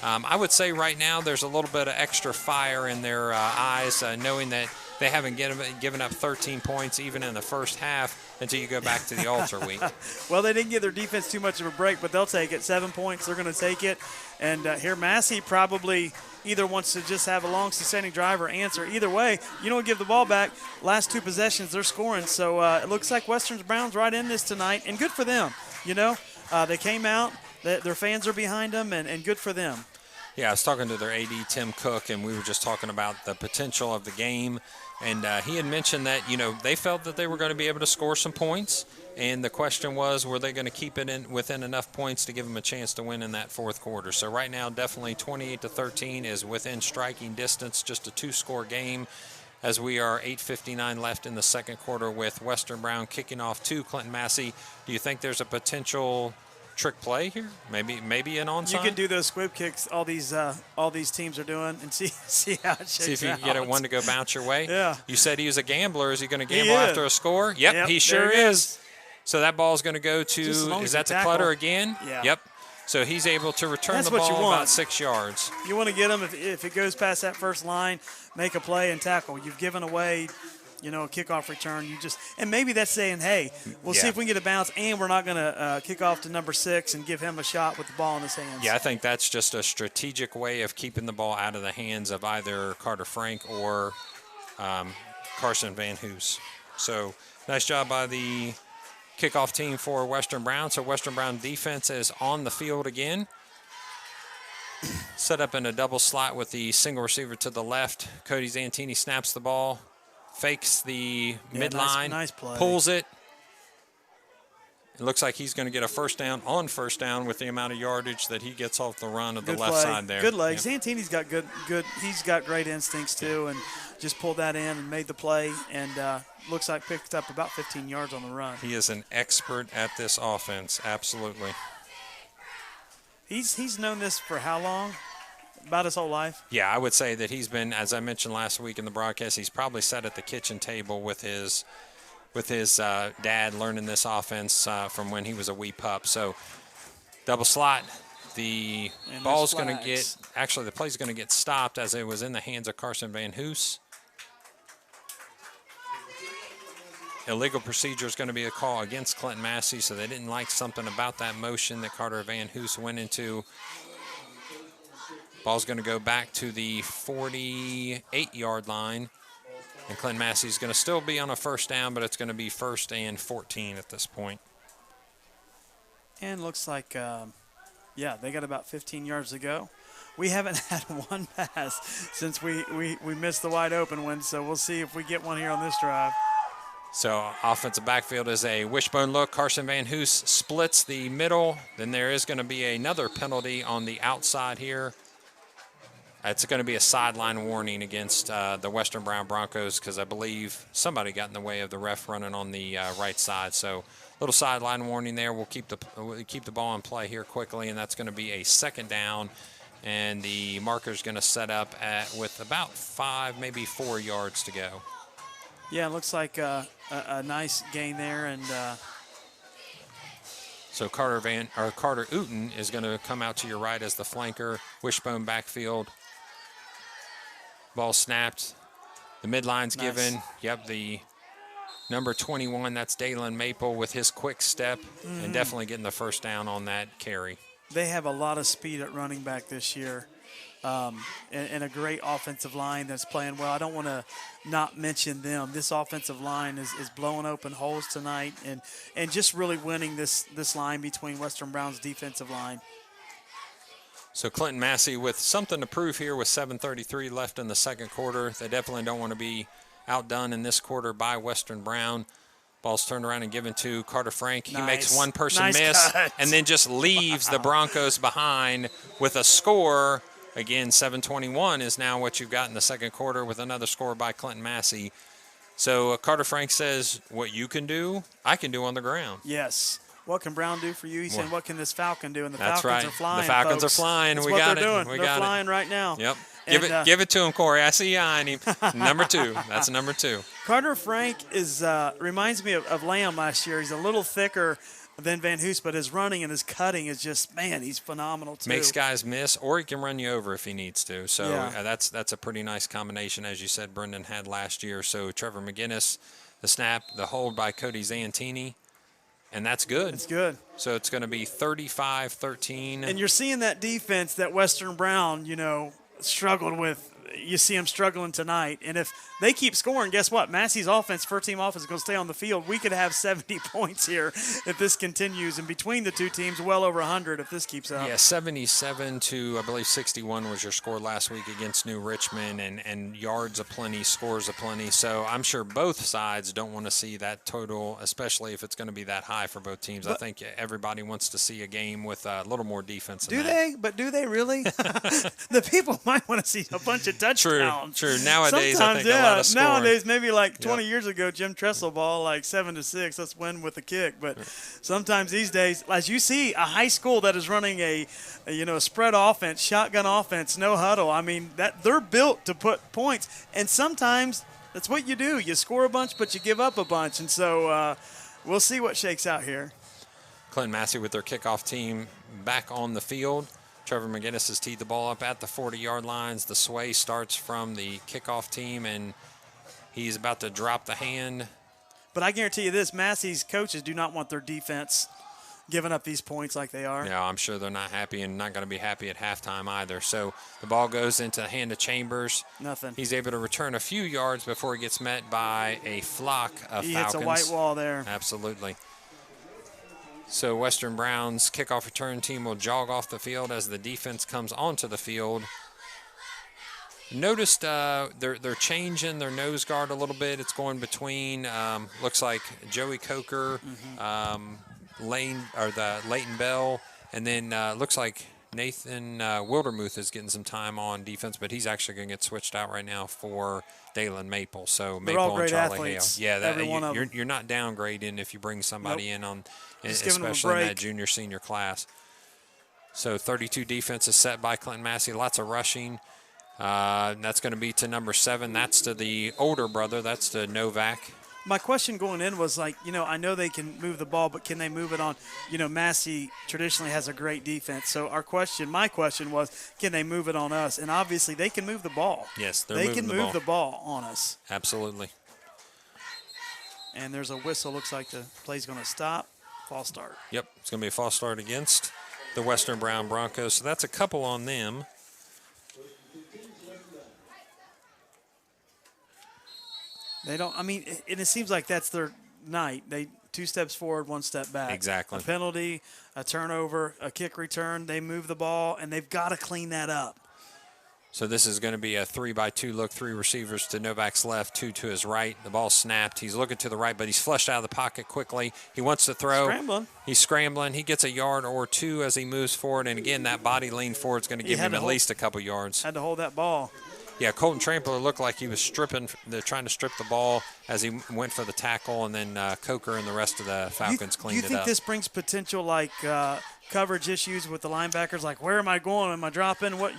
I would say right now there's a little bit of extra fire in their eyes, knowing that they haven't given up 13 points even in the first half until you go back to the Altar week. Well, they didn't give their defense too much of a break, but they'll take it. 7 points, they're going to take it. And here Massie probably either wants to just have a long sustaining drive or answer. Either way, you don't give the ball back. Last 2 possessions, they're scoring. So it looks like Western Brown's right in this tonight, and good for them. They came out. Their fans are behind them, and good for them. Yeah, I was talking to their AD, Tim Cook, and we were just talking about the potential of the game. And he had mentioned that, they felt that they were going to be able to score some points. And the question was, were they going to keep it within enough points to give them a chance to win in that fourth quarter? So right now, definitely 28-13 is within striking distance, just a 2-score game, as we are 8:59 left in the second quarter with Western Brown kicking off to Clinton Massie. Do you think there's a potential trick play here? Maybe an onside? You could do those squib kicks all these teams are doing and see how it shakes out. See if you can get one to go bounce your way. Yeah. You said he was a gambler. Is he going to gamble after a score? Yep, he sure is. So that ball is going to go to, is that to Clutter again? Yeah. Yep. So he's able to return the ball about 6 yards. You want to get him if it goes past that first line, make a play and tackle. You've given away a kickoff return. And maybe that's saying, hey, we'll see if we can get a bounce, and we're not going to kick off to number 6 and give him a shot with the ball in his hands. Yeah, I think that's just a strategic way of keeping the ball out of the hands of either Carter Frank or Carson Van Hoos. So nice job by the kickoff team for Western Brown. So Western Brown defense is on the field again. Set up in a double slot with the single receiver to the left. Cody Zantini snaps the ball. Fakes the midline, nice play. Pulls it. It looks like he's going to get a first down with the amount of yardage that he gets off the run of the left side there. Good legs. Yep. Santini's got good. He's got great instincts too, and just pulled that in and made the play, and looks like picked up about 15 yards on the run. He is an expert at this offense, absolutely. He's known this for how long? About his whole life? Yeah, I would say that he's been, as I mentioned last week in the broadcast, he's probably sat at the kitchen table with his dad learning this offense from when he was a wee pup. So double slot. The ball's going to get, actually the play's going to get stopped as it was in the hands of Carson Van Hoos. Illegal procedure is going to be a call against Clinton Massie, so they didn't like something about that motion that Carter Van Hoos went into. Ball's going to go back to the 48-yard line. And Clinton Massie is going to still be on a first down, but it's going to be 1st and 14 at this point. And looks like, yeah, they got about 15 yards to go. We haven't had one pass since we missed the wide open one, so we'll see if we get one here on this drive. So offensive backfield is a wishbone look. Carson Van Hoos splits the middle. Then there is going to be another penalty on the outside here. It's going to be a sideline warning against the Western Brown Broncos because I believe somebody got in the way of the ref running on the right side. So little sideline warning there. We'll keep the ball in play here quickly, and that's going to be a 2nd down. And the marker's going to set up with about 5, maybe 4 yards to go. Yeah, it looks like a nice gain there, and so Carter Uten is going to come out to your right as the flanker. Wishbone backfield. Ball snapped. The midline's given. Yep, the number 21, that's Dalen Maple with his quick step and definitely getting the first down on that carry. They have a lot of speed at running back this year. And a great offensive line that's playing well. I don't want to not mention them. This offensive line is blowing open holes tonight and just really winning this line between Western Brown's defensive line. So Clinton Massie with something to prove here with 7:33 left in the second quarter. They definitely don't want to be outdone in this quarter by Western Brown. Ball's turned around and given to Carter Frank. He makes one person miss cut. And then just leaves the Broncos behind with a score. Again, 7:21 is now what you've got in the second quarter with another score by Clinton Massie. So Carter Frank says, what you can do, I can do on the ground. Yes. What can Brown do for you? He's saying, what can this Falcon do? And the That's Falcons right. are flying, The Falcons folks. are flying. That's We what got they're it. doing. They're flying right now. Yep. And, Give it to him, Corey. I see you eyeing him. Number 2. That's number 2. Carter Frank is reminds me of Lamb last year. He's a little thicker than Van Hoos, but his running and his cutting is just, man, he's phenomenal too. Makes guys miss, or he can run you over if he needs to. So Yeah. That's a pretty nice combination, as you said, Brendan had last year. So Trevor McGinnis, the snap, the hold by Cody Zantini, and that's good. It's good. So it's going to be 35-13. And you're seeing that defense that Western Brown, struggled with. You see them struggling tonight. And if they keep scoring, guess what? Massey's offense, first-team offense, is going to stay on the field. We could have 70 points here if this continues. And between the two teams, well over 100 if this keeps up. Yeah, 77 to, I believe, 61 was your score last week against New Richmond, and yards aplenty, scores aplenty. So I'm sure both sides don't want to see that total, especially if it's going to be that high for both teams. I think everybody wants to see a game with a little more defense than Do they? But do they really? The people might want to see a bunch of touchdowns. True. Nowadays, Sometimes, I think a lot of scoring. Nowadays, maybe like 20 years ago, Jim Tressel ball like 7-6. Let's win with a kick. But sometimes these days, as you see, a high school that is running a spread offense, shotgun offense, no huddle. I mean, that they're built to put points. And sometimes that's what you do. You score a bunch, but you give up a bunch. And so we'll see what shakes out here. Clinton Massie with their kickoff team back on the field. Trevor McGinnis has teed the ball up at the 40-yard lines. The sway starts from the kickoff team, and he's about to drop the hand. But I guarantee you this, Massey's coaches do not want their defense giving up these points like they are. No, I'm sure they're not happy and not going to be happy at halftime either. So the ball goes into the hand of Chambers. Nothing. He's able to return a few yards before he gets met by a flock of He Falcons. hits a white wall there. Absolutely. So Western Brown's kickoff return team will jog off the field as the defense comes onto the field. Noticed they're changing their nose guard a little bit. It's going between looks like Joey Coker, Leighton Bell, and then looks like Nathan Wildermuth is getting some time on defense, but he's actually going to get switched out right now for Dalen Maple. So They're Maple all great and Charlie athletes, Hale. Yeah, every one of them. you're not downgrading if you bring somebody in on, Just giving them a especially in that break. junior senior class. So 32 defense is set by Clinton Massie. Lots of rushing. That's going to be to number 7. That's to the older brother. That's to Novak. My question going in was like, I know they can move the ball, but can they move it on? Massie traditionally has a great defense. So my question was, can they move it on us? And obviously they can move the ball. Yes, they can move the ball on us. Absolutely. And there's a whistle. Looks like the play's going to stop. False start. Yep, it's going to be a false start against the Western Brown Broncos. So that's a couple on them. They don't. I mean, it seems like that's their night. They 2 steps forward, 1 step back. Exactly. A penalty, a turnover, a kick return. They move the ball, and they've got to clean that up. So this is going to be a 3-by-2 look. 3 receivers to Novak's left, 2 to his right. The ball snapped. He's looking to the right, but he's flushed out of the pocket quickly. He wants to throw. Scrambling. He's scrambling. He gets a yard or 2 as he moves forward. And again, that body lean forward is going to give him at least a couple yards. Had to hold that ball. Yeah, Colton Trampler looked like he was trying to strip the ball as he went for the tackle, and then Coker and the rest of the Falcons cleaned it up. Do you think this brings potential coverage issues with the linebackers? Like, where am I going? Am I dropping? What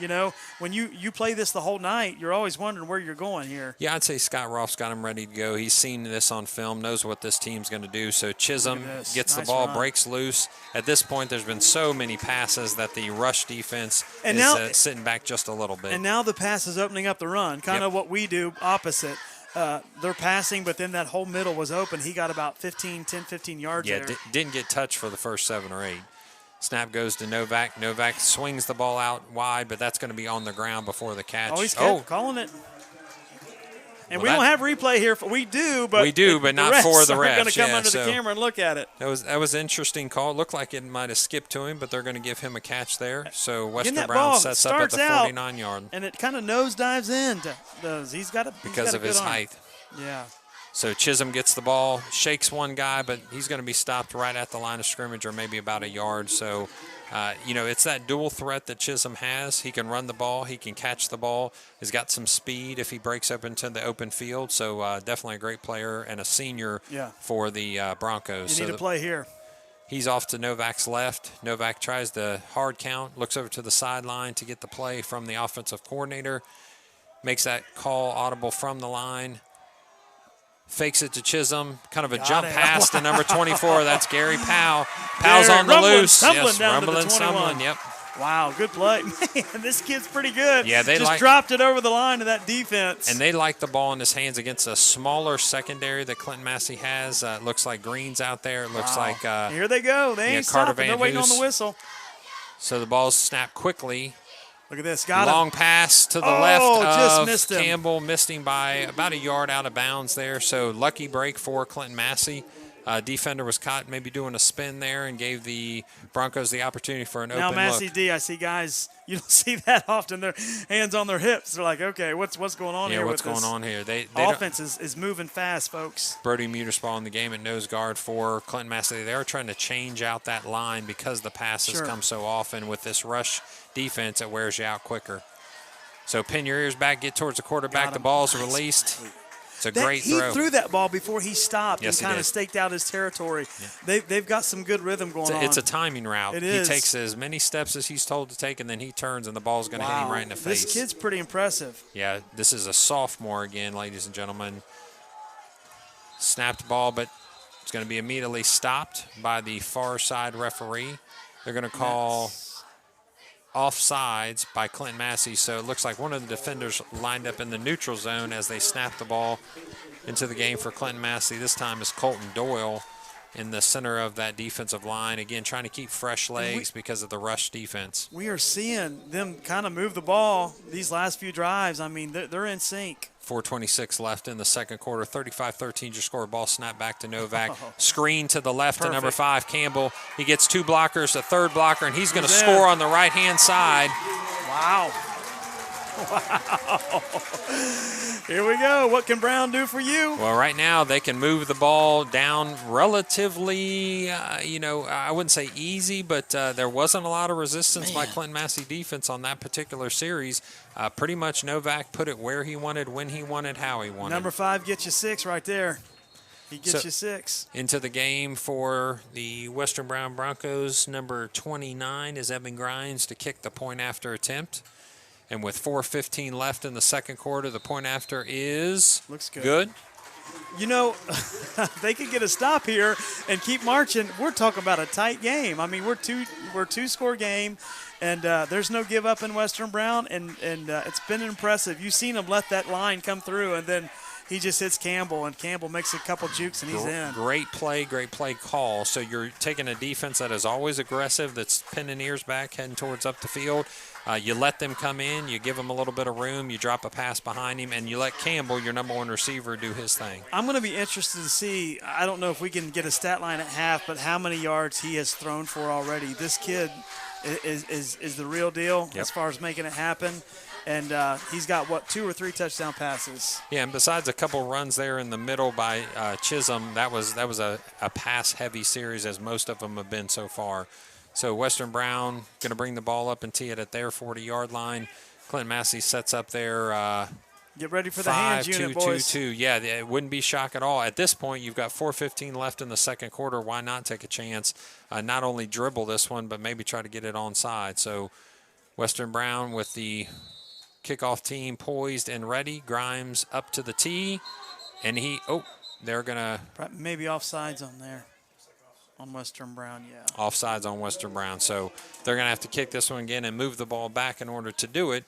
when you play this the whole night, you're always wondering where you're going here. Yeah, I'd say Scott Roth's got him ready to go. He's seen this on film, knows what this team's going to do. So Chisholm gets the ball, breaks loose. At this point, there's been so many passes that the rush defense is sitting back just a little bit. And now the pass is opening up the run, kind of what we do opposite. They're passing, but then that whole middle was open. He got about 10, 15 yards there. Yeah, didn't get touched for the first 7 or 8. Snap goes to Novak. Novak swings the ball out wide, but that's going to be on the ground before the catch. Oh, he's calling it. And we don't have replay here. We do, but not for the refs. They're going to come under the camera and look at it. That was an interesting call. It looked like it might have skipped to him, but they're going to give him a catch there. So Western Brown sets up at the 49-yard. And it kind of nosedives in. He's got a because of his height. Yeah. So Chisholm gets the ball, shakes one guy, but he's going to be stopped right at the line of scrimmage or maybe about a yard. So, it's that dual threat that Chisholm has. He can run the ball. He can catch the ball. He's got some speed if he breaks up into the open field. So, definitely a great player and a senior for the Broncos. You need to play here. He's off to Novak's left. Novak tries the hard count, looks over to the sideline to get the play from the offensive coordinator, makes that call audible from the line. Fakes it to Chisholm, kind of a jump pass to number 24. That's Gary Powell. Powell's on the loose. Stumbling down to the 21. Stumbling, yep. Wow, good play. Man, this kid's pretty good. Yeah, they just dropped it over the line to that defense. And they like the ball in his hands against a smaller secondary that Clinton Massie has. It looks like Green's out there. It looks like here they go. They ain't stopping. They're waiting on the whistle. So the ball's snapped quickly. Look at this. Got Long him. pass to the left of missed him. Campbell. Missed him by about a yard out of bounds there. So lucky break for Clinton Massie. Defender was caught maybe doing a spin there and gave the Broncos the opportunity for an open look. Now Massie D, I see guys, you don't see that often. Their hands on their hips. They're like, okay, what's going on here? Yeah, what's going on here? They offense is moving fast, folks. Brody Muterspaw in the game at nose guard for Clinton Massie. They are trying to change out that line because the passes come so often. With this rush defense, it wears you out quicker. So pin your ears back, get towards the quarterback. The ball's released. It's a great throw. He threw that ball before he stopped and kind of staked out his territory. Yeah. They've got some good rhythm going on. It's a timing route. It is. He takes as many steps as he's told to take, and then he turns, and the ball's going to hit him right in the face. This kid's pretty impressive. Yeah, this is a sophomore again, ladies and gentlemen. Snapped ball, but it's going to be immediately stopped by the far side referee. They're going to call offsides by Clinton Massie, so it looks like one of the defenders lined up in the neutral zone as they snap the ball into the game for Clinton Massie. This time is Colton Doyle in the center of that defensive line, again trying to keep fresh legs because of the rush defense. We are seeing them kind of move the ball these last few drives. I mean, they're in sync. 4:26 left in the second quarter. 35-13 your score. Ball snap back to Novak. Screen to the left to number 5, Campbell. He gets 2 blockers, a third blocker, and he's going to score on the right-hand side. Wow. Wow. Here we go. What can Brown do for you? Well, right now they can move the ball down relatively, I wouldn't say easy, but there wasn't a lot of resistance by Clinton Massie defense on that particular series. Pretty much Novak put it where he wanted, when he wanted, how he wanted. Number 5 gets you 6 right there. He gets you 6. Into the game for the Western Brown Broncos, number 29 is Evan Grimes to kick the point after attempt. And with 4:15 left in the second quarter, the point after is looks good. You know, they could get a stop here and keep marching. We're talking about a tight game. I mean, we're two-score game, and there's no give up in Western Brown, and it's been impressive. You've seen him let that line come through, and then he just hits Campbell, and Campbell makes a couple jukes, and he's in. Great play call. So you're taking a defense that is always aggressive, that's pinning ears back, heading towards up the field. You let them come in, you give them a little bit of room, you drop a pass behind him, and you let Campbell, your number 1 receiver, do his thing. I'm going to be interested to see, I don't know if we can get a stat line at half, but how many yards he has thrown for already. This kid is the real deal as far as making it happen. And he's got, 2 or 3 touchdown passes. Yeah, and besides a couple runs there in the middle by Chisholm, that was a pass-heavy series, as most of them have been so far. So Western Brown going to bring the ball up and tee it at their 40-yard line. Clinton Massie sets up their get ready for the hands unit, boys. 5-2-2-2. Yeah, it wouldn't be shock at all. At this point, you've got 4:15 left in the second quarter. Why not take a chance? Not only dribble this one, but maybe try to get it onside. So Western Brown with the kickoff team poised and ready. Grimes up to the tee, and they're going to – maybe offsides on there. On Western Brown, yeah. Offsides on Western Brown. So they're going to have to kick this one again and move the ball back in order to do it.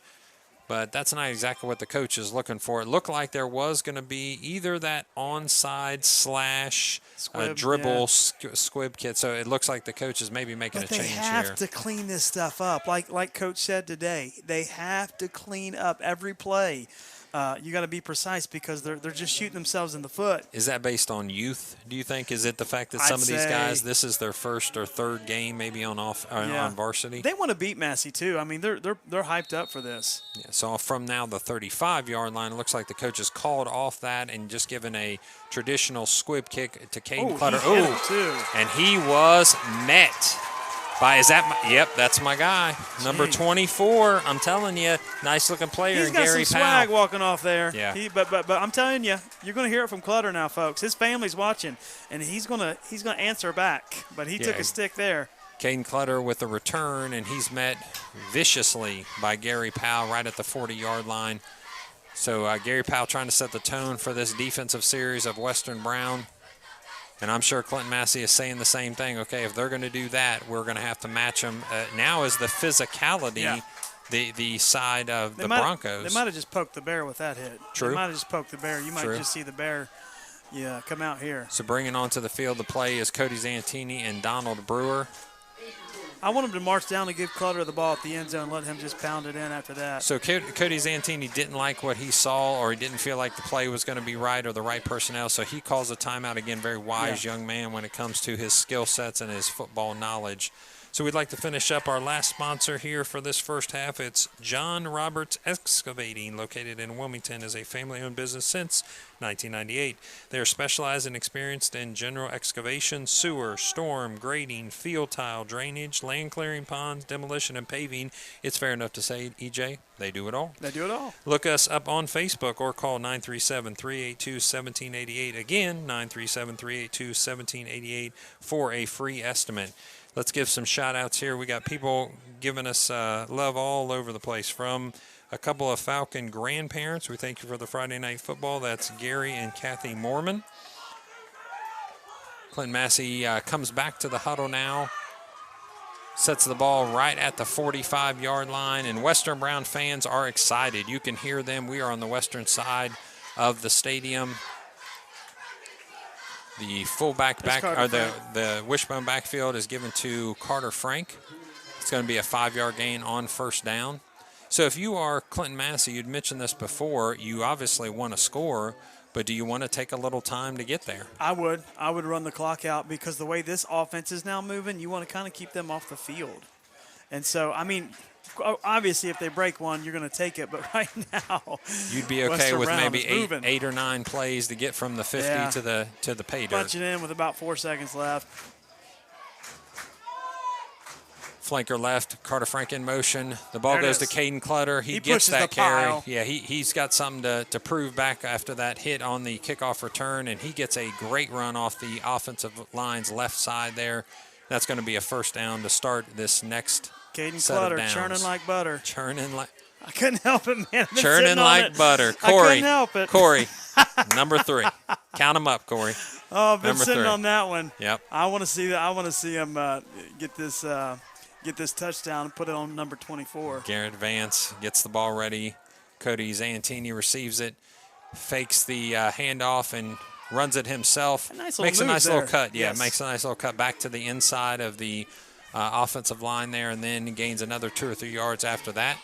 But that's not exactly what the coach is looking for. It looked like there was going to be either that onside / dribble squib kit. So it looks like the coach is maybe making a change here. They have to clean this stuff up. Like Coach said today, they have to clean up every play. You got to be precise because they're just shooting themselves in the foot. Is that based on youth, do you think? Is it the fact that some of these guys, this is their first or third game maybe on varsity? They want to beat Massie too. I mean, they're hyped up for this. Yeah, so from now the 35-yard line, it looks like the coach has called off that and just given a traditional squib kick to Caden Clutter. And he was met. Yep, that's my guy. Number 24. I'm telling you, nice looking player. He's got Gary some Powell. swag walking off there. Yeah. But I'm telling you, you're going to hear it from Clutter now, folks. His family's watching, and he's going to answer back. But he took a stick there. Caden Clutter with a return, and he's met viciously by Gary Powell right at the 40-yard line. So Gary Powell trying to set the tone for this defensive series of Western Brown. And I'm sure Clinton Massie is saying the same thing. Okay, if they're going to do that, we're going to have to match them. Now is the physicality the side of the Broncos. They might have just poked the bear with that hit. True. They might have just poked the bear. You might just see the bear come out here. So bringing onto the field the play is Cody Zantini and Donald Brewer. I want him to march down and give Clutter the ball at the end zone, let him just pound it in after that. So Cody Zantini didn't like what he saw, or he didn't feel like the play was going to be right or the right personnel, so he calls a timeout. Again, very wise young man when it comes to his skill sets and his football knowledge. So we'd like to finish up our last sponsor here for this first half. It's John Roberts Excavating, located in Wilmington, is a family-owned business since 1998. They are specialized and experienced in general excavation, sewer, storm, grading, field tile, drainage, land clearing, ponds, demolition, and paving. It's fair enough to say, EJ, they do it all. They do it all. Look us up on Facebook or call 937-382-1788. Again, 937-382-1788 for a free estimate. Let's give some shout-outs here. We got people giving us love all over the place. From a couple of Falcon grandparents, we thank you for the Friday Night Football. That's Gary and Kathy Mormon. Clinton Massie comes back to the huddle now, sets the ball right at the 45-yard line, and Western Brown fans are excited. You can hear them. We are on the western side of the stadium. The fullback the wishbone backfield is given to Carter Frank. It's going to be a 5-yard gain on first down. So if you are Clinton Massie, you'd mentioned this before, you obviously want to score, but do you want to take a little time to get there? I would run the clock out because the way this offense is now moving, you want to kind of keep them off the field. And so, I mean, Obviously, if they break one, you're going to take it. But right now, you'd be okay Western with Brown maybe is moving. eight or 9 plays to get from the 50 Yeah. to the pay dirt. Punch it in with about 4 seconds left. Flanker left, Carter Frank in motion. The ball There it goes to is. Caden Clutter. He pushes gets that the carry. pile. Yeah, he's got something to prove back after that hit on the kickoff return, and he gets a great run off the offensive line's left side there. That's going to be a first down to start this next Caden set of Clutter downs. churning like butter. Churning like I couldn't help it, man. I've been churning sitting on like it. butter. I Corey, couldn't help it. Corey, number 3. Count them up, Corey. Oh, I've been Number sitting 3. on that one. Yep. I want to see that. I want to see him get this touchdown and put it on number 24. Garrett Vance gets the ball ready. Cody Zantini receives it, fakes the handoff, and runs it himself. Nice makes a little nice move little there. cut. Yeah, Yes. makes a nice little cut back to the inside of the offensive line there, and then gains another 2 or 3 yards after that.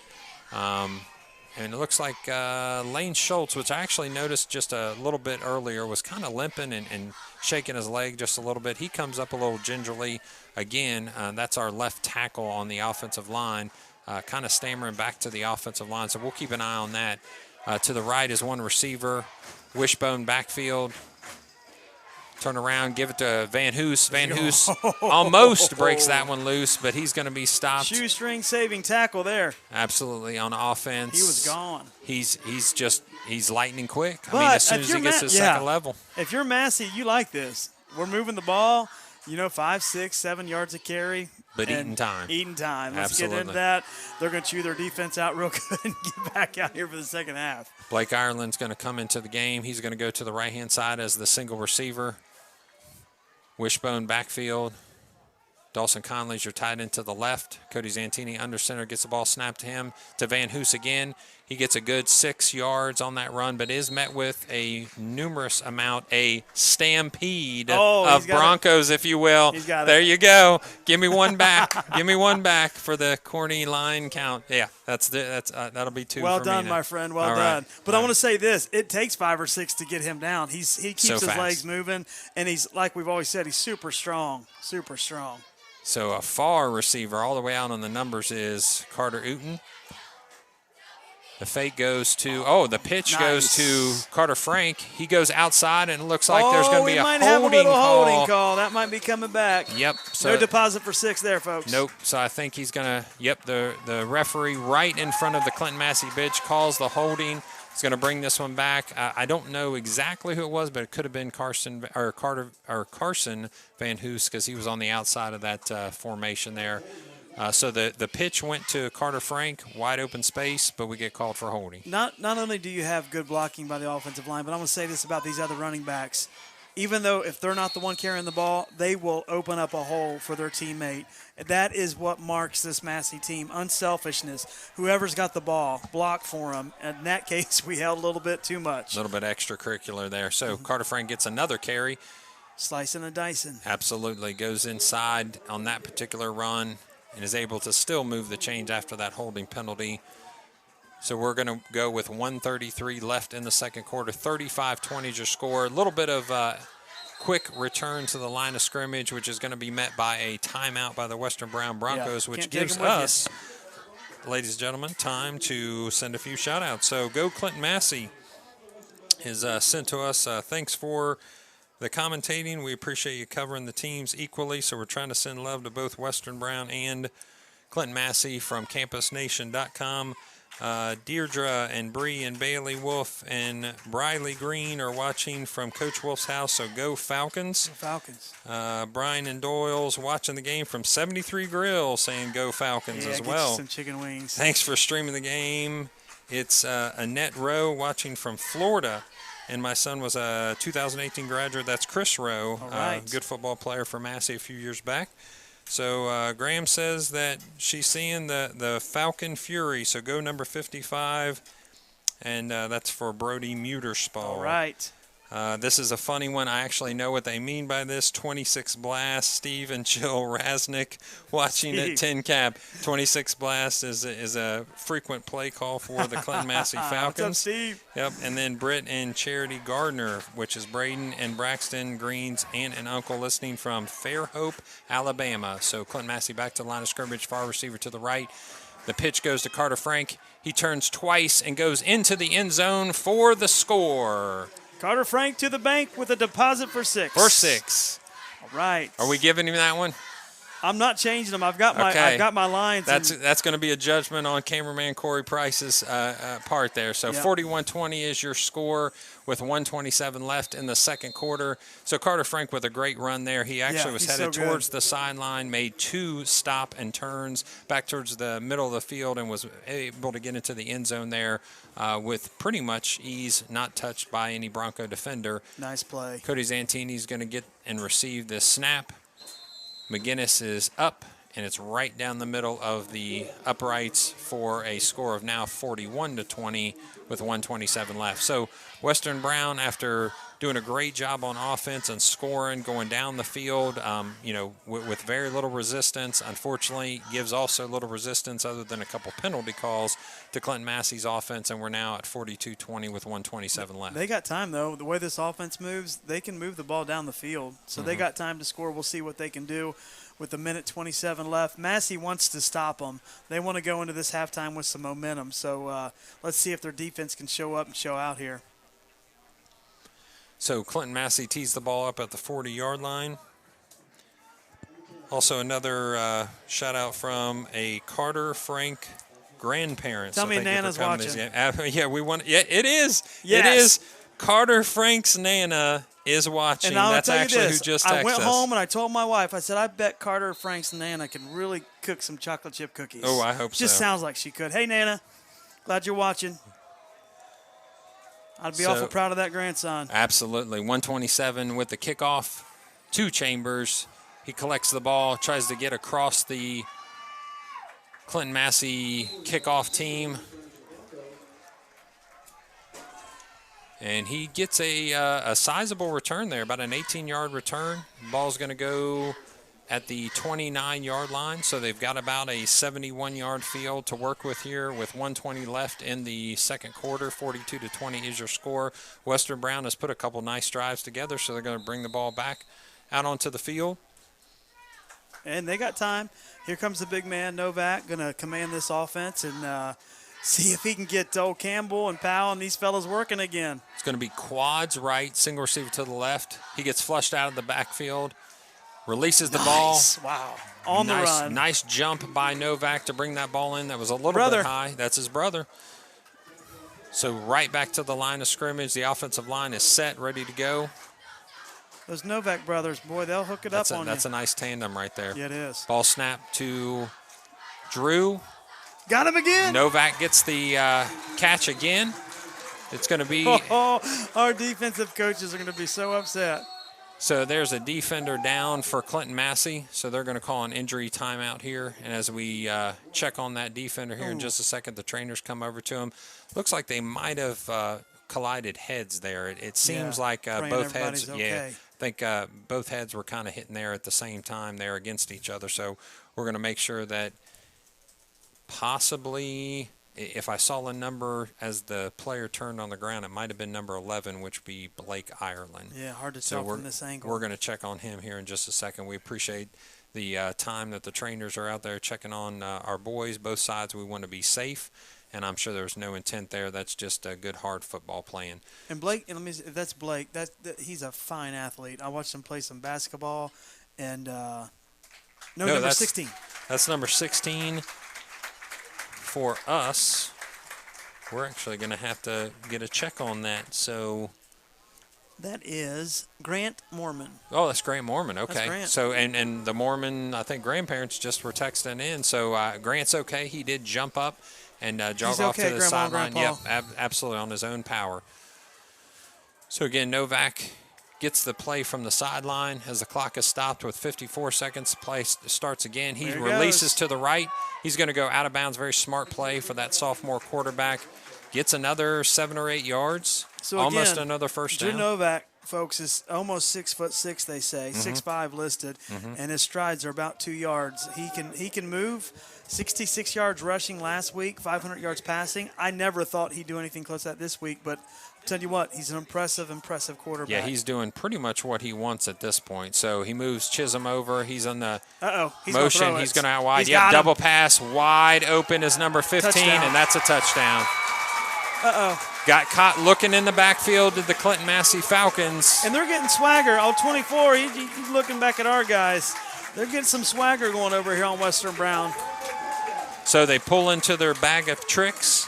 And it looks like Lane Schultz, which I actually noticed just a little bit earlier, was kind of limping and shaking his leg just a little bit. He comes up a little gingerly. Again, that's our left tackle on the offensive line, kind of stammering back to the offensive line. So we'll keep an eye on that. To the right is one receiver, wishbone backfield. Turn around, give it to Van Hoos. Van Hoos almost breaks that one loose, but he's going to be stopped. Shoestring saving tackle there. Absolutely on offense. He was gone. He's lightning quick. I But mean, as soon if as you're he gets to second level. If you're Massie, you like this. We're moving the ball, 5, 6, 7 yards of carry. But and eating time. Eating time. Let's Absolutely. get into that. They're going to chew their defense out real good and get back out here for the second half. Blake Ireland's going to come into the game. He's going to go to the right-hand side as the single receiver. Wishbone backfield. Dawson Conley's your tight end to the left. Cody Zantini under center gets the ball snapped to him. To Van Hoos again. He gets a good 6 yards on that run, but is met with a stampede of Broncos, if you will. He's got it. There you go. Give me one back. Give me one back for the corny line count. Yeah, that'll be 2 Well for done, me now. my friend. Well All done. right. But I want to say this. It takes 5 or 6 to get him down. He keeps So his fast. legs moving, and he's, like we've always said, he's super strong. Super strong. So a far receiver all the way out on the numbers is Carter Uten. The fake goes to, the pitch goes to Carter Frank. He goes outside, and it looks like there's going to be we a might have a holding little call. holding call. That might be coming back. Yep. So No deposit for 6 there, folks. Nope. So I think he's going to, the referee right in front of the Clinton Massie bench calls the holding. He's going to bring this one back. I don't know exactly who it was, but it could have been Carson Van Hoos because he was on the outside of that formation there. So the pitch went to Carter Frank, wide open space, but we get called for holding. Not only do you have good blocking by the offensive line, but I'm going to say this about these other running backs. Even though if they're not the one carrying the ball, they will open up a hole for their teammate. That is what marks this Massie team, unselfishness. Whoever's got the ball, block for them. In that case, we held a little bit too much. A little bit extracurricular there. So Carter Frank gets another carry. Slicing and dicing. Absolutely. Goes inside on that particular run and is able to still move the chains after that holding penalty. So we're going to go with 1:33 left in the second quarter. 35-20 is your score. A little bit of quick return to the line of scrimmage, which is going to be met by a timeout by the Western Brown Broncos, which gives us, ladies and gentlemen, time to send a few shout-outs. So go Clinton Massie is sent to us. Thanks for the commentating. We appreciate you covering the teams equally. So we're trying to send love to both Western Brown and Clinton Massie from CampusNation.com. Deirdre and Bree and Bailey Wolf and Briley Green are watching from Coach Wolf's house, so go Falcons. Go Falcons. Brian and Doyle's watching the game from 73 Grill, saying go Falcons as get well. you some chicken wings. Thanks for streaming the game. It's Annette Rowe watching from Florida, and my son was a 2018 graduate. That's Chris Rowe, All right. good football player for Massie a few years back. So Graham says that she's seeing the Falcon Fury. So go number 55, and that's for Brody Muterspaw. All right. This is a funny one. I actually know what they mean by this. 26 Blast, Steve and Jill Rasnick watching at 10 cap. 26 Blast is a frequent play call for the Clinton Massie Falcons. What's up, Steve? Yep, and then Britt and Charity Gardner, which is Braden and Braxton Green's aunt and uncle, listening from Fairhope, Alabama. So Clinton Massie back to the line of scrimmage, far receiver to the right. The pitch goes to Carter Frank. He turns twice and goes into the end zone for the score. Carter Frank to the bank with a deposit for 6. For 6. All right. Are we giving him that one? I'm not changing them. I've got my lines. That's going to be a judgment on cameraman Corey Price's part there. So 41-20 is your score with 1:27 left in the second quarter. So Carter Frank with a great run there. He actually was headed towards the sideline, made 2 stop and turns back towards the middle of the field, and was able to get into the end zone there with pretty much ease, not touched by any Bronco defender. Nice play. Cody Zantini's going to get and receive this snap. McGinnis is up, and it's right down the middle of the uprights for a score of now 41-20 with 1:27 left. So Western Brown, after doing a great job on offense and scoring, going down the field, with very little resistance, unfortunately gives also little resistance other than a couple penalty calls to Clinton Massey's offense, and we're now at 42-20 with 1:27 left. They got time, though. The way this offense moves, they can move the ball down the field. So they got time to score. We'll see what they can do with 1:27 left. Massie wants to stop them. They want to go into this halftime with some momentum. So let's see if their defense can show up and show out here. So Clinton Massey tees the ball up at the 40-yard line. Also another shout out from a Carter Frank grandparents. Tell me Nana's watching. Yeah, we want. Yeah, it is. Yes. It is. Carter Frank's Nana is watching. And I'll That's tell you actually this, who just texted us. I went home and I told my wife, I said, I bet Carter Frank's Nana can really cook some chocolate chip cookies. Oh, I hope so. Just sounds like she could. Hey, Nana, glad you're watching. I'd be awful proud of that grandson. Absolutely. 1:27 with the kickoff to Chambers. He collects the ball, tries to get across the Clinton Massey kickoff team. And he gets a sizable return there, about an 18-yard return. Ball's going to go at the 29-yard line, so they've got about a 71-yard field to work with here with 1:20 left in the second quarter. 42-20 is your score. Western Brown has put a couple nice drives together, so they're going to bring the ball back out onto the field. And they got time. Here comes the big man, Novak, going to command this offense and see if he can get old Campbell and Powell and these fellas working again. It's going to be quads right, single receiver to the left. He gets flushed out of the backfield, releases the ball. Wow. On the run. Nice jump by Novak to bring that ball in. That was a little bit high. That's his brother. So right back to the line of scrimmage. The offensive line is set, ready to go. Those Novak brothers, boy, they'll hook it up on you. That's a nice tandem right there. Yeah, it is. Ball snap to Drew. Got him again. Novak gets the catch again. It's going to be. Our defensive coaches are going to be so upset. So there's a defender down for Clinton Massey. So they're going to call an injury timeout here. And as we check on that defender here in just a second, the trainers come over to him. Looks like they might have collided heads there. It seems like both heads. Okay. Yeah, I think both heads were kind of hitting there at the same time there against each other. So we're going to make sure that possibly, if I saw a number as the player turned on the ground, it might have been number 11, which would be Blake Ireland. Yeah, hard to tell from this angle. We're going to check on him here in just a second. We appreciate the time that the trainers are out there checking on our boys. Both sides, we want to be safe, and I'm sure there's no intent there. That's just a good, hard football playing. And Blake, that's Blake. He's a fine athlete. I watched him play some basketball, and number 16. That's number 16. For us, we're actually going to have to get a check on that. So that is Grant Mormon. Oh, that's Grant Mormon. Okay. That's Grant. So and the Mormon, I think grandparents just were texting in. So Grant's okay. He did jump up and jog off to the sideline. Yep, absolutely on his own power. So again, Novak gets the play from the sideline as the clock is stopped with 54 seconds. Play starts again. He releases to the right. He's going to go out of bounds. Very smart play for that sophomore quarterback. Gets another 7 or 8 yards. So almost again, another first down. Drew Novak, folks, is almost 6'6", they say, 6'5" listed, and his strides are about 2 yards. He can move. 66 yards rushing last week, 500 yards passing. I never thought he'd do anything close to that this week, but tell you what, he's an impressive quarterback. Yeah, he's doing pretty much what he wants at this point. So he moves Chisholm over. He's on the motion. He's going to out wide. Yep, double pass. Wide open is number 15, touchdown. And that's a touchdown. Got caught looking in the backfield to the Clinton Massie Falcons. And they're getting swagger. 24, he's looking back at our guys. They're getting some swagger going over here on Western Brown. So they pull into their bag of tricks.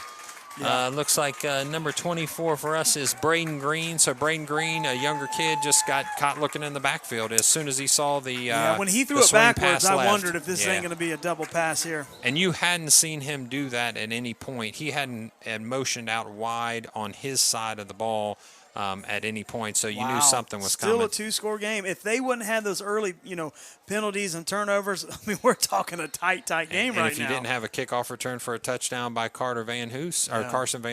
Yeah. Looks like number 24 for us is Braden Green. So Braden Green, a younger kid, just got caught looking in the backfield as soon as he saw the when he threw it backwards, I wondered if this ain't going to be a double pass here. And you hadn't seen him do that at any point. He hadn't motioned out wide on his side of the ball at any point, so you knew something was coming. Still a two-score game. If they wouldn't have those early, penalties and turnovers, I mean, we're talking a tight game right now. And if you didn't have a kickoff return for a touchdown by Carson Van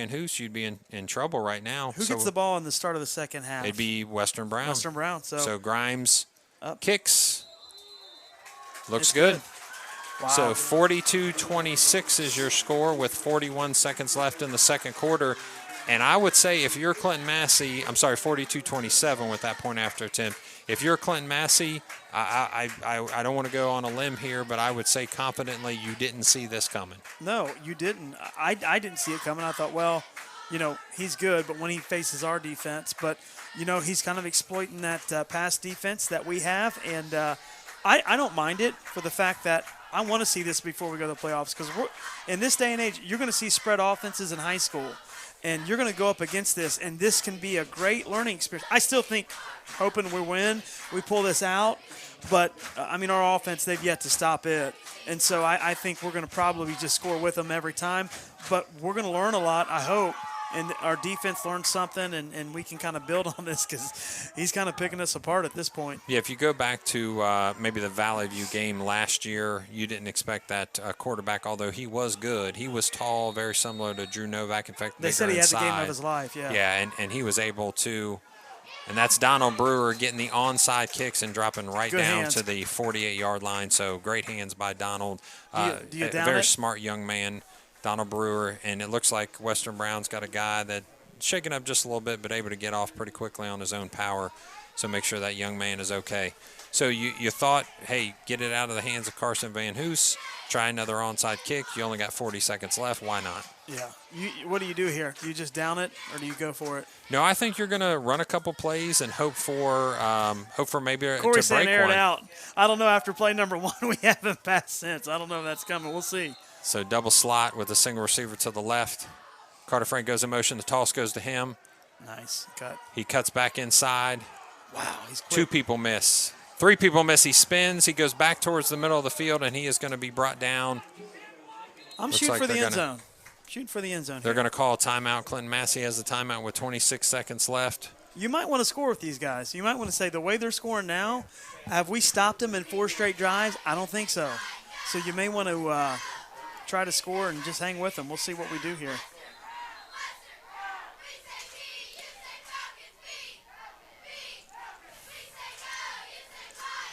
Hoos, you'd be in trouble right now. Who gets the ball in the start of the second half? It'd be Western Brown. So Grimes kicks. Looks good. Wow. So 42-26 is your score with 41 seconds left in the second quarter. And I would say if you're Clinton Massie, 42-27 with that point after attempt. If you're Clinton Massie, I don't want to go on a limb here, but I would say confidently you didn't see this coming. No, you didn't. I didn't see it coming. I thought, well, he's good, but when he faces our defense, but, he's kind of exploiting that pass defense that we have. And I don't mind it for the fact that I want to see this before we go to the playoffs because in this day and age, you're going to see spread offenses in high school. And you're going to go up against this, and this can be a great learning experience. I still think, hoping we win, we pull this out. But, our offense, they've yet to stop it. And so I think we're going to probably just score with them every time. But we're going to learn a lot, I hope. And our defense learned something, and we can kind of build on this because he's kind of picking us apart at this point. Yeah, if you go back to maybe the Valley View game last year, you didn't expect that quarterback, although he was good. He was tall, very similar to Drew Novak. In fact, they said he had the game of his life, yeah. Yeah, and he was able to – and that's Donald Brewer getting the onside kicks and dropping right down to the 48-yard line. So great hands by Donald. Do you down very it? Smart young man. Donald Brewer, and it looks like Western Brown's got a guy that shaking up just a little bit but able to get off pretty quickly on his own power, so make sure that young man is okay. So you thought, hey, get it out of the hands of Carson Van Hoos, try another onside kick. You only got 40 seconds left. Why not? Yeah. What do you do here? Do you just down it, or do you go for it? No, I think you're going to run a couple plays and hope for maybe to break one. Aired out. I don't know. After play number 1, we haven't passed since. I don't know if that's coming. We'll see. So double slot with a single receiver to the left. Carter Frank goes in motion. The toss goes to him. Nice cut. He cuts back inside. Wow, he's quick. 2 people miss. 3 people miss. He spins. He goes back towards the middle of the field, and he is going to be brought down. I'm shooting for the end zone. Shooting for the end zone. They're going to call a timeout. Clinton Massie has the timeout with 26 seconds left. You might want to score with these guys. You might want to say the way they're scoring now, have we stopped them in 4 straight drives? I don't think so. So you may want to try to score and just hang with them. We'll see what we do here.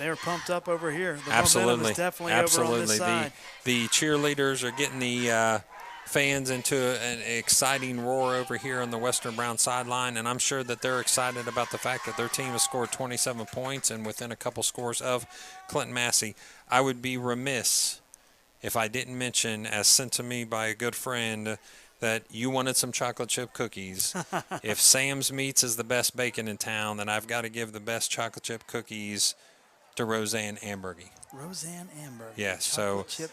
They're pumped up over here. The momentum is definitely over on this side. The cheerleaders are getting the fans into an exciting roar over here on the Western Brown sideline, and I'm sure that they're excited about the fact that their team has scored 27 points and within a couple scores of Clinton Massie. I would be remiss if I didn't mention, as sent to me by a good friend, that you wanted some chocolate chip cookies. If Sam's Meats is the best bacon in town, then I've got to give the best chocolate chip cookies to Roseanne Ambergy. Roseanne Ambergy. Yes, so chip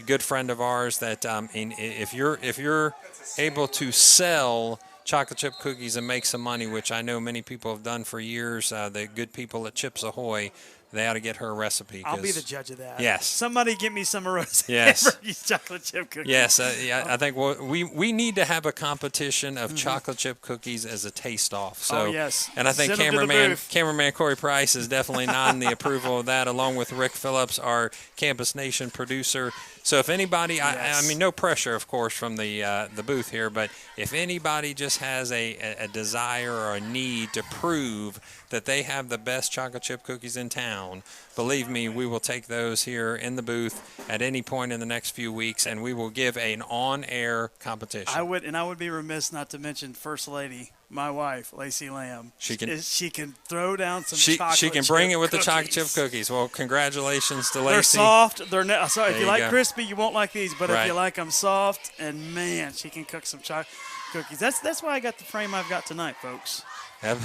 good friend of ours. That if you're able to sell chocolate chip cookies and make some money, which I know many people have done for years, the good people at Chips Ahoy, they ought to get her a recipe. I'll be the judge of that. Yes. Somebody get me some Roseanne Ambergy's chocolate chip cookies. Yes, I think we need to have a competition of chocolate chip cookies as a taste-off. So, yes. And I think cameraman Corey Price is definitely nodding the approval of that, along with Rick Phillips, our Campus Nation producer. So if anybody, Yes. I mean, no pressure, of course, from the booth here, but if anybody just has a desire or a need to prove that they have the best chocolate chip cookies in town, believe me, we will take those here in the booth at any point in the next few weeks, and we will give an on-air competition. I would be remiss not to mention First Lady, my wife, Lacey Lamb. She can throw down some chocolate She can bring chip it with cookies. the chocolate chip cookies. Well, congratulations to They're Lacey. soft. They're sorry. If you like go. crispy, you won't like these. But if Right. you like them soft, and man, she can cook some chocolate cookies. That's why I got the frame I've got tonight, folks. Yep.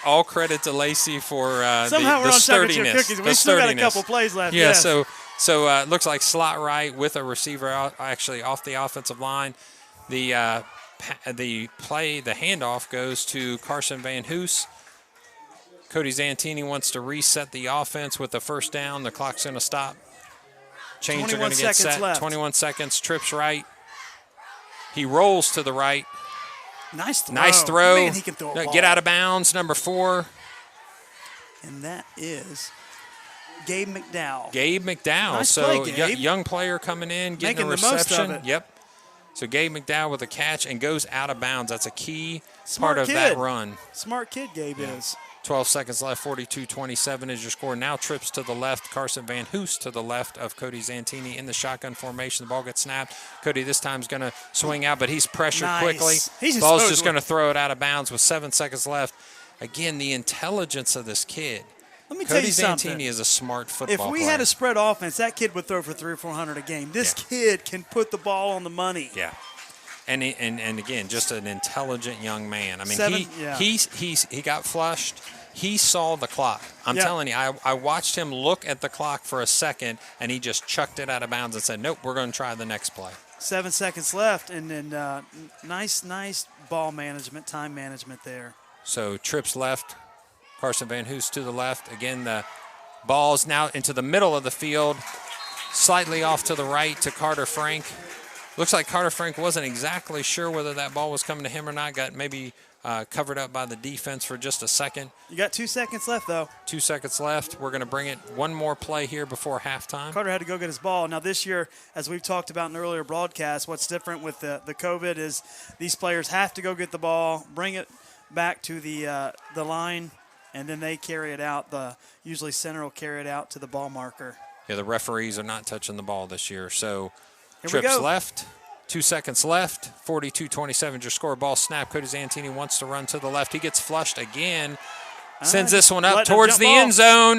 All credit to Lacey for Somehow the we're on chocolate chip sturdiness. cookies. We the still got a sturdiness. couple plays left. Yeah. Yes. So it looks like slot right with a receiver actually off the offensive line. The handoff goes to Carson Van Hoos. Cody Zantini wants to reset the offense with the first down. The clock's going to stop. Chains are going to get set. Left. 21 seconds. Trips right. He rolls to the right. Nice throw. Nice throw. Man, he can throw a ball. Get out of bounds. Number 4. And that is Gabe McDowell. Gabe McDowell. Nice So play, Gabe. young player coming in, getting Making a the most reception. of it. Yep. So Gabe McDowell with a catch and goes out of bounds. That's a key Smart part of kid. that run. Smart kid, Gabe is. 12 seconds left, 42-27 is your score. Now trips to the left, Carson Van Hoos to the left of Cody Zantini in the shotgun formation. The ball gets snapped. Cody this time is going to swing out, but he's pressured Nice. quickly. He's Ball's exposed. just going to throw it out of bounds with 7 seconds left. Again, the intelligence of this kid. Let me tell Cody you something. Zantini is a smart football If we player. had a spread offense, that kid would throw for 300 or 400 a game. This kid can put the ball on the money. Yeah. And again, just an intelligent young man. I mean, Yeah. he got flushed. He saw the clock. I'm telling you, I watched him look at the clock for a second, and he just chucked it out of bounds and said, nope, we're going to try the next play. 7 seconds left, and then nice ball management, time management there. So trips left, Carson Van Hoos to the left. Again, the ball's now into the middle of the field, slightly off to the right to Carter Frank. Looks like Carter Frank wasn't exactly sure whether that ball was coming to him or not. Got maybe covered up by the defense for just a second. You got 2 seconds left, though. 2 seconds left. We're going to bring it one more play here before halftime. Carter had to go get his ball. Now, this year, as we've talked about in earlier broadcasts, what's different with the COVID is these players have to go get the ball, bring it back to the line, and then they carry it out. Usually center will carry it out to the ball marker. Yeah, the referees are not touching the ball this year. So Here we trips go. left. 2 seconds left. 42-27 your score. Ball snap. Cody Zantini wants to run to the left. He gets flushed again. Sends this one up letting him towards jump the off. end zone.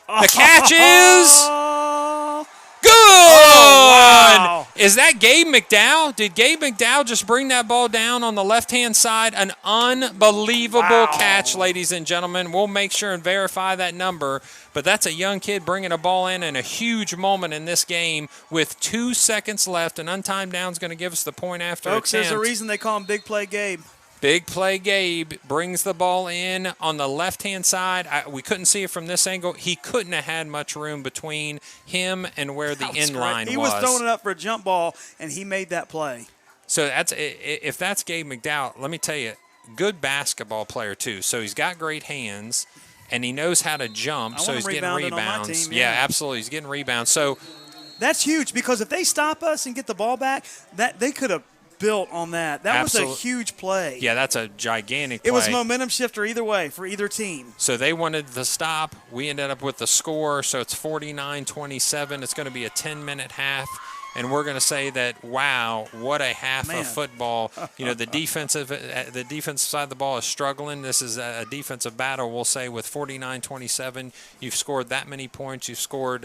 The catch is Oh, good. wow. Is that Gabe McDowell? Did Gabe McDowell just bring that ball down on the left-hand side? An unbelievable catch, ladies and gentlemen. We'll make sure and verify that number. But that's a young kid bringing a ball in and a huge moment in this game with 2 seconds left. An untimed down is going to give us the point after Folks, attempt. there's a reason they call him Big Play Gabe. Big play Gabe brings the ball in on the left-hand side. We couldn't see it from this angle. He couldn't have had much room between him and where the end line was. He was throwing it up for a jump ball, and he made that play. So if that's Gabe McDowell, let me tell you, good basketball player too. So he's got great hands, and he knows how to jump. I So want he's him getting rebounding on my rebounds. team, Yeah, yeah. absolutely. He's getting rebounds. So That's huge because if they stop us and get the ball back, that they could have built on that. That was a huge play. yeah, that's a gigantic play. It was momentum shifter either way for either team. So they wanted the stop. We ended up with the score. So it's 49-27. It's going to be a 10-minute half. And we're going to say that, wow, what a half Man. of football. You know, the defensive side of the ball is struggling. This is a defensive battle, we'll say, with 49-27. You've scored that many points. You've scored,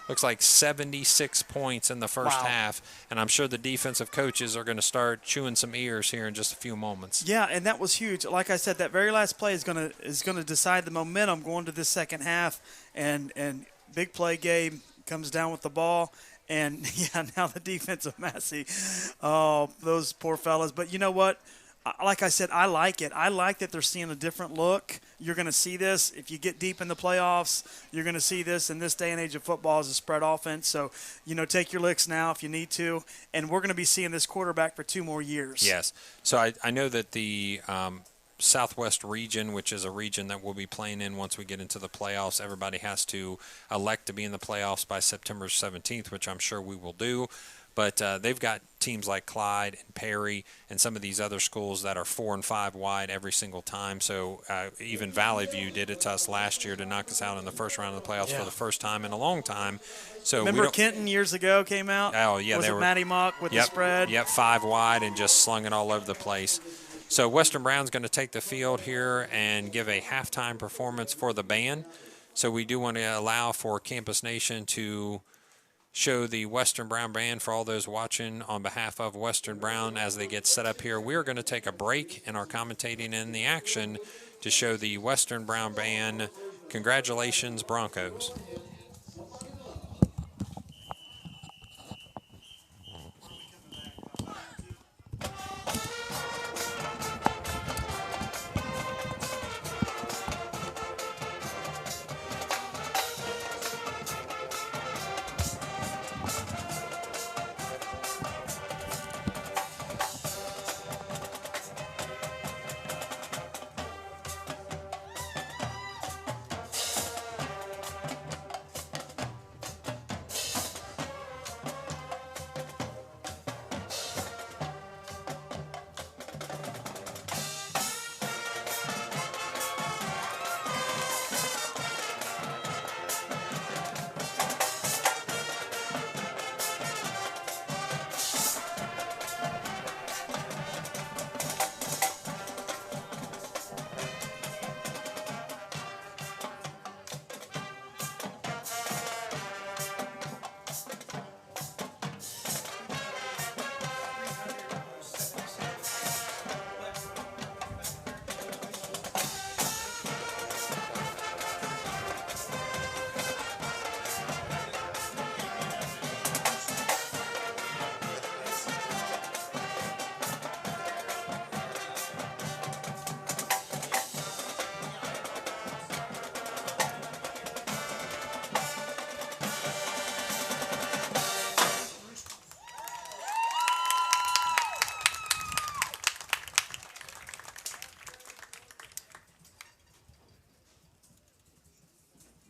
looks like 76 points in the first half. And I'm sure the defensive coaches are going to start chewing some ears here in just a few moments. Yeah, and that was huge. Like I said, that very last play is going to decide the momentum going to this second half. And Big Play Gabe comes down with the ball. And, yeah, now the defensive Massie. Oh, those poor fellas. But you know what? Like I said, I like it. I like that they're seeing a different look. You're going to see this. If you get deep in the playoffs, you're going to see this in this day and age of football as a spread offense. So, you know, take your licks now if you need to. And we're going to be seeing this quarterback for 2 more years. Yes. So I know that the Southwest region, which is a region that we'll be playing in once we get into the playoffs. Everybody has to elect to be in the playoffs by September 17th, which I'm sure we will do. But they've got teams like Clyde and Perry and some of these other schools that are 4 and 5 wide every single time. So even Valley View did it to us last year to knock us out in the first round of the playoffs for the first time in a long time. So remember Kenton years ago came out? Oh, yeah. Was they it were, Matty Mock with the spread? Yep, 5 wide and just slung it all over the place. So Western Brown's going to take the field here and give a halftime performance for the band. So we do want to allow for Campus Nation to show the Western Brown Band for all those watching on behalf of Western Brown as they get set up here. We're going to take a break in our commentating in the action to show the Western Brown Band. Congratulations, Broncos.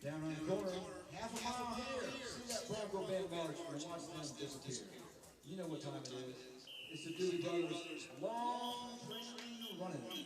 Down on the corner, half a mile here. See that Bronco band march and watch them disappear. You know what time it is. It's the Doobie Brothers' long train running.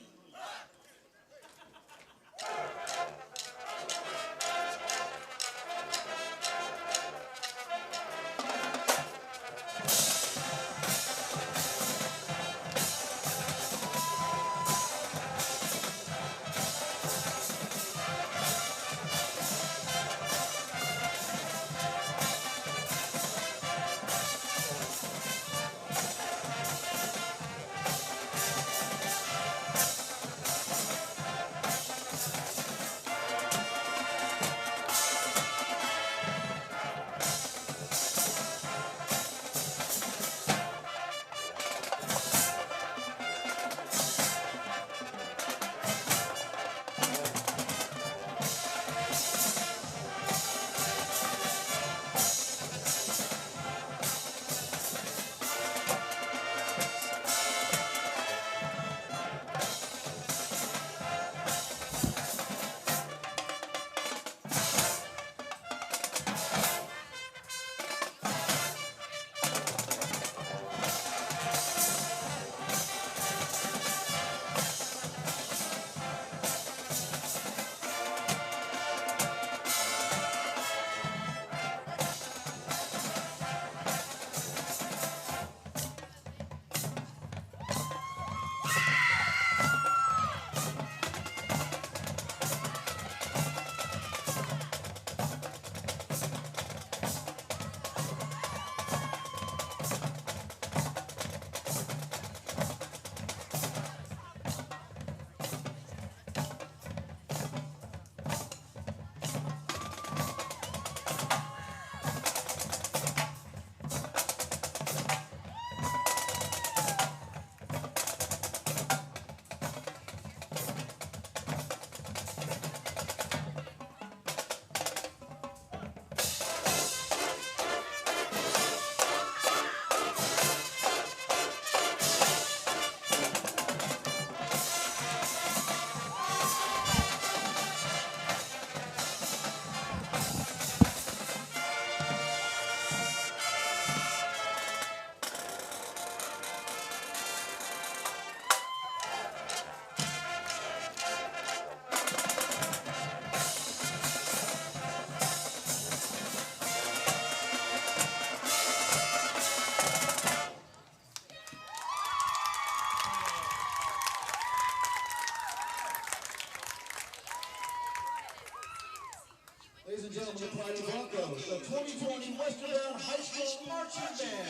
and gentlemen, the Pride of Broncos, the 2020 Western Maryland High School Marching Band.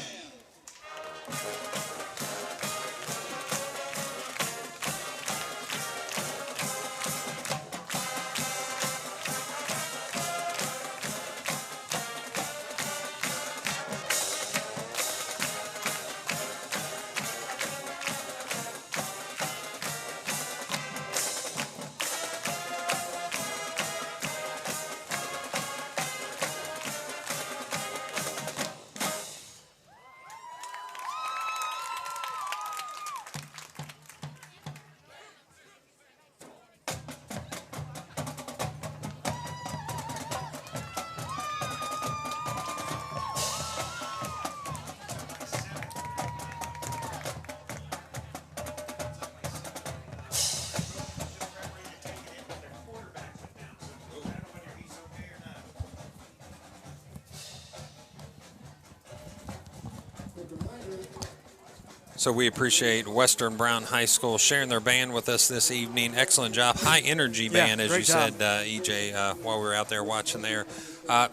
So we appreciate Western Brown High School sharing their band with us this evening. Excellent job. High energy band, as you said, EJ, while we were out there watching there.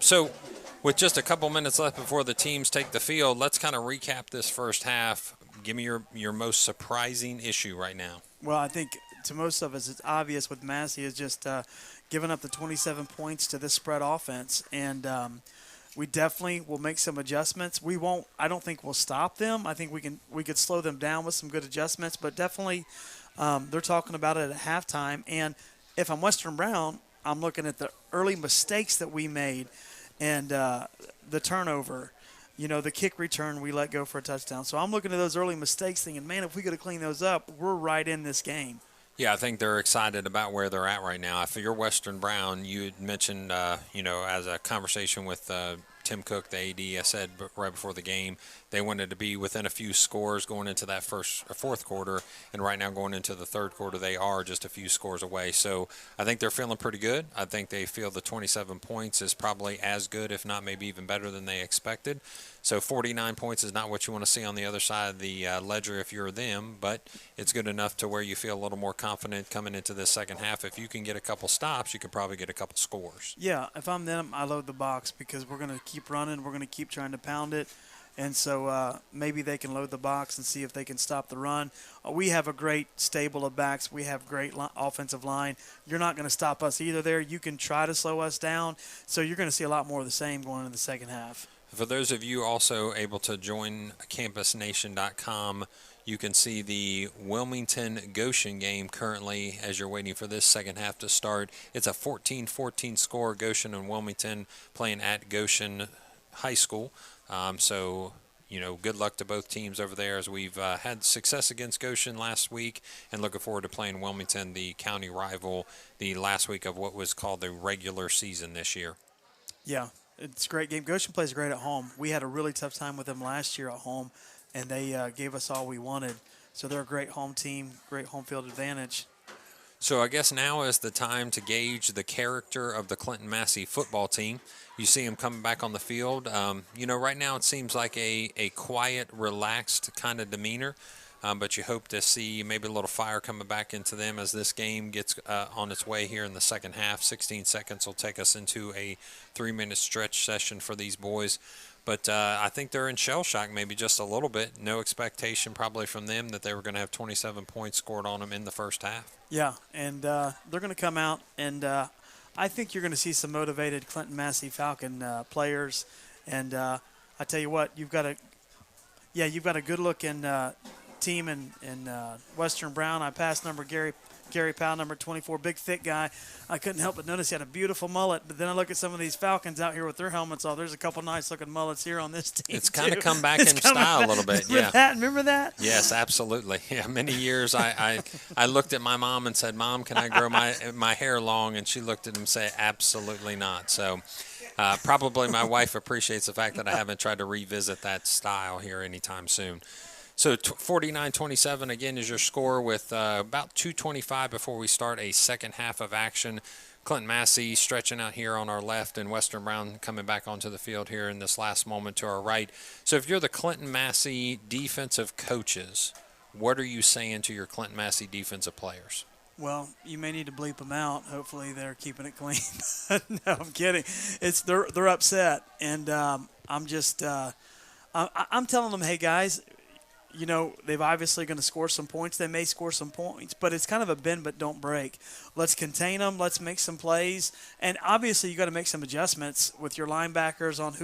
So with just a couple minutes left before the teams take the field, let's kind of recap this first half. Give me your most surprising issue right now. Well, I think to most of us it's obvious with Massie is just giving up the 27 points to this spread offense. And we definitely will make some adjustments. We won't. I don't think we'll stop them. I think we could slow them down with some good adjustments. But definitely, they're talking about it at halftime. And if I'm Western Brown, I'm looking at the early mistakes that we made, and the turnover. You know, the kick return we let go for a touchdown. So I'm looking at those early mistakes, thinking, man, if we could have cleaned those up, we're right in this game. Yeah, I think they're excited about where they're at right now. If you're Western Brown, you had mentioned, as a conversation with Tim Cook, the AD, I said right before the game, they wanted to be within a few scores going into that fourth quarter, and right now going into the third quarter, they are just a few scores away. So I think they're feeling pretty good. I think they feel the 27 points is probably as good, if not maybe even better than they expected. So 49 points is not what you want to see on the other side of the ledger if you're them, but it's good enough to where you feel a little more confident coming into this second half. If you can get a couple stops, you could probably get a couple scores. Yeah, if I'm them, I load the box because we're going to keep running. We're going to keep trying to pound it. And so maybe they can load the box and see if they can stop the run. We have a great stable of backs. We have great offensive line. You're not going to stop us either there. You can try to slow us down. So you're going to see a lot more of the same going into the second half. For those of you also able to join campusnation.com, you can see the Wilmington-Goshen game currently as you're waiting for this second half to start. It's a 14-14 score, Goshen and Wilmington playing at Goshen High School. So, good luck to both teams over there as we've had success against Goshen last week and looking forward to playing Wilmington, the county rival, the last week of what was called the regular season this year. Yeah. It's a great game. Goshen plays great at home. We had a really tough time with them last year at home, and they gave us all we wanted. So they're a great home team, great home field advantage. So I guess now is the time to gauge the character of the Clinton Massie football team. You see them coming back on the field. Right now it seems like a quiet, relaxed kind of demeanor. But you hope to see maybe a little fire coming back into them as this game gets on its way here in the second half. 16 seconds will take us into a 3-minute stretch session for these boys. But I think they're in shell shock maybe just a little bit. No expectation probably from them that they were going to have 27 points scored on them in the first half. Yeah, and they're going to come out, and I think you're going to see some motivated Clinton Massie Falcon players. And I tell you what, you've got a good-looking team in Western Brown. I passed number Gary Powell, number 24, big, thick guy. I couldn't help but notice he had a beautiful mullet. But then I look at some of these Falcons out here with their helmets on. There's a couple nice-looking mullets here on this team, It's kind of come back in style a little bit. Remember that? Yes, absolutely. Yeah, many years I looked at my mom and said, Mom, can I grow my hair long? And she looked at him and said, absolutely not. So probably my wife appreciates the fact that I haven't tried to revisit that style here anytime soon. So 49-27, again, is your score with about 2:25 before we start a second half of action. Clinton Massie stretching out here on our left and Western Brown coming back onto the field here in this last moment to our right. So if you're the Clinton Massie defensive coaches, what are you saying to your Clinton Massie defensive players? Well, you may need to bleep them out. Hopefully, they're keeping it clean. No, I'm kidding. They're upset, and I'm just I'm telling them, hey guys, they've obviously going to score some points. They may score some points, but it's kind of a bend but don't break. Let's contain them. Let's make some plays. And obviously you got to make some adjustments with your linebackers on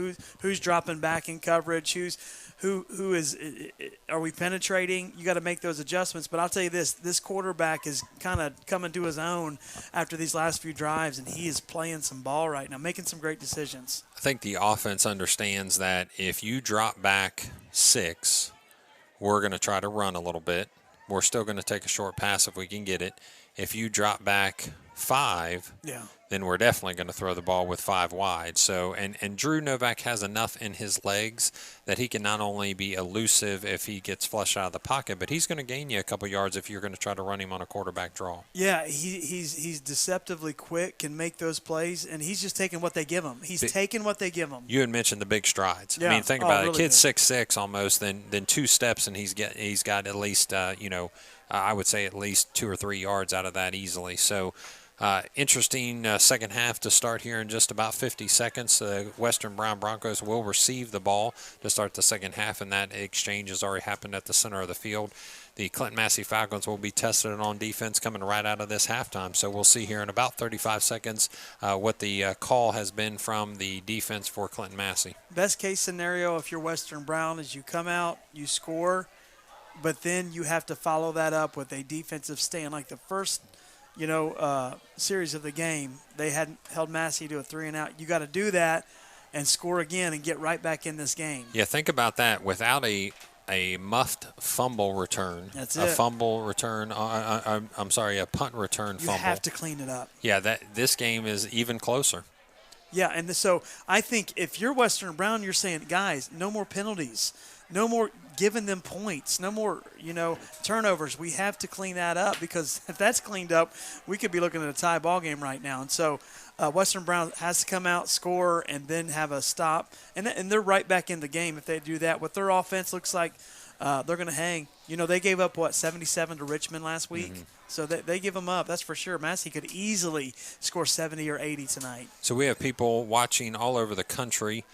who's dropping back in coverage, who is are we penetrating? You got to make those adjustments. But I'll tell you this quarterback is kind of coming to his own after these last few drives, and he is playing some ball right now, making some great decisions. I think the offense understands that if you drop back 6, we're going to try to run a little bit. We're still going to take a short pass if we can get it. If you drop back 5, then we're definitely going to throw the ball with 5 wide. So, and Drew Novak has enough in his legs that he can not only be elusive if he gets flushed out of the pocket, but he's going to gain you a couple yards if you're going to try to run him on a quarterback draw. Yeah, he's deceptively quick, can make those plays, and he's just taking what they give him. He's taking what they give him. You had mentioned the big strides. Yeah. I mean, think about it. Really A kid's 6'6" almost, then 2 steps, and he's got at least I would say at least 2 or 3 yards out of that easily. So. Interesting second half to start here in just about 50 seconds. The Western Brown Broncos will receive the ball to start the second half, and that exchange has already happened at the center of the field. The Clinton Massie Falcons will be tested on defense coming right out of this halftime. So we'll see here in about 35 seconds what the call has been from the defense for Clinton Massie. Best case scenario if you're Western Brown is you come out, you score, but then you have to follow that up with a defensive stand. Like the first series of the game, they had held Massie to a 3-and-out. You got to do that and score again and get right back in this game. Yeah, think about that. Without a muffed fumble return, That's a it. fumble return. I'm sorry, a punt return fumble. You have to clean it up. Yeah, this game is even closer. Yeah, and so I think if you're Western Brown, you're saying, guys, no more penalties. No more giving them points. No more, turnovers. We have to clean that up because if that's cleaned up, we could be looking at a tie ball game right now. And so Western Brown has to come out, score, and then have a stop. And they're right back in the game if they do that. What their offense looks like, they're going to hang. They gave up, 77 to Richmond last week? Mm-hmm. So they give them up, that's for sure. Massie could easily score 70 or 80 tonight. So we have people watching all over the country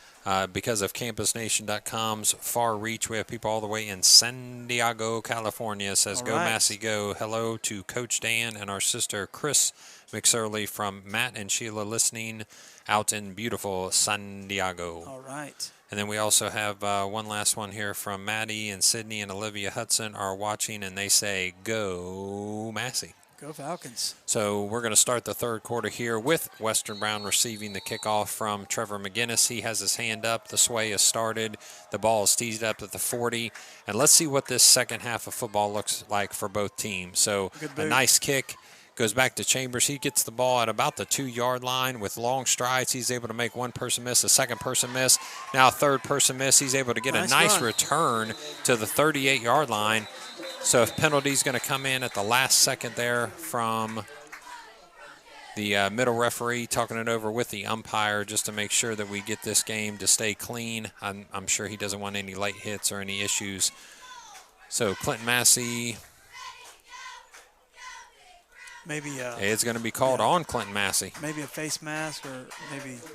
because of CampusNation.com's far reach. We have people all the way in San Diego, California. It says, Go Massie, go. Hello to Coach Dan and our sister Chris McSorley from Matt and Sheila listening out in beautiful San Diego. All right. And then we also have one last one here from Maddie and Sydney and Olivia Hudson are watching, and they say, Go Massie. Go Falcons. So we're going to start the third quarter here with Western Brown receiving the kickoff from Trevor McGinnis. He has his hand up. The sway has started. The ball is teased up at the 40. And let's see what this second half of football looks like for both teams. So a nice kick. Goes back to Chambers. He gets the ball at about the 2-yard line with long strides. He's able to make one person miss, a second person miss, now a third person miss. He's able to get a nice return to the 38-yard line. So if penalty's going to come in at the last second there from the middle referee, talking it over with the umpire just to make sure that we get this game to stay clean. I'm sure he doesn't want any late hits or any issues. So Clinton Massie... Maybe it's going to be called on Clinton Massie. Maybe a face mask or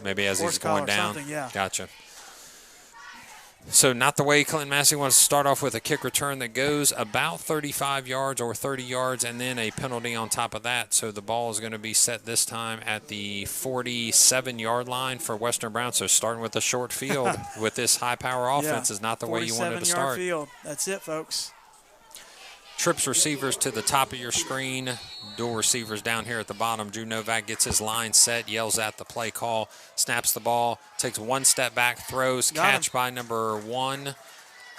maybe as he's going down. Yeah. Gotcha. So not the way Clinton Massie wants to start off with a kick return that goes about 35 yards or 30 yards and then a penalty on top of that. So the ball is going to be set this time at the 47-yard line for Western Brown. So starting with a short field with this high-power offense is not the way you wanted to start. 47-yard field. That's it, folks. Trips receivers to the top of your screen. Dual receivers down here at the bottom. Drew Novak gets his line set, yells at the play call, snaps the ball, takes one step back, throws, catch by number 1.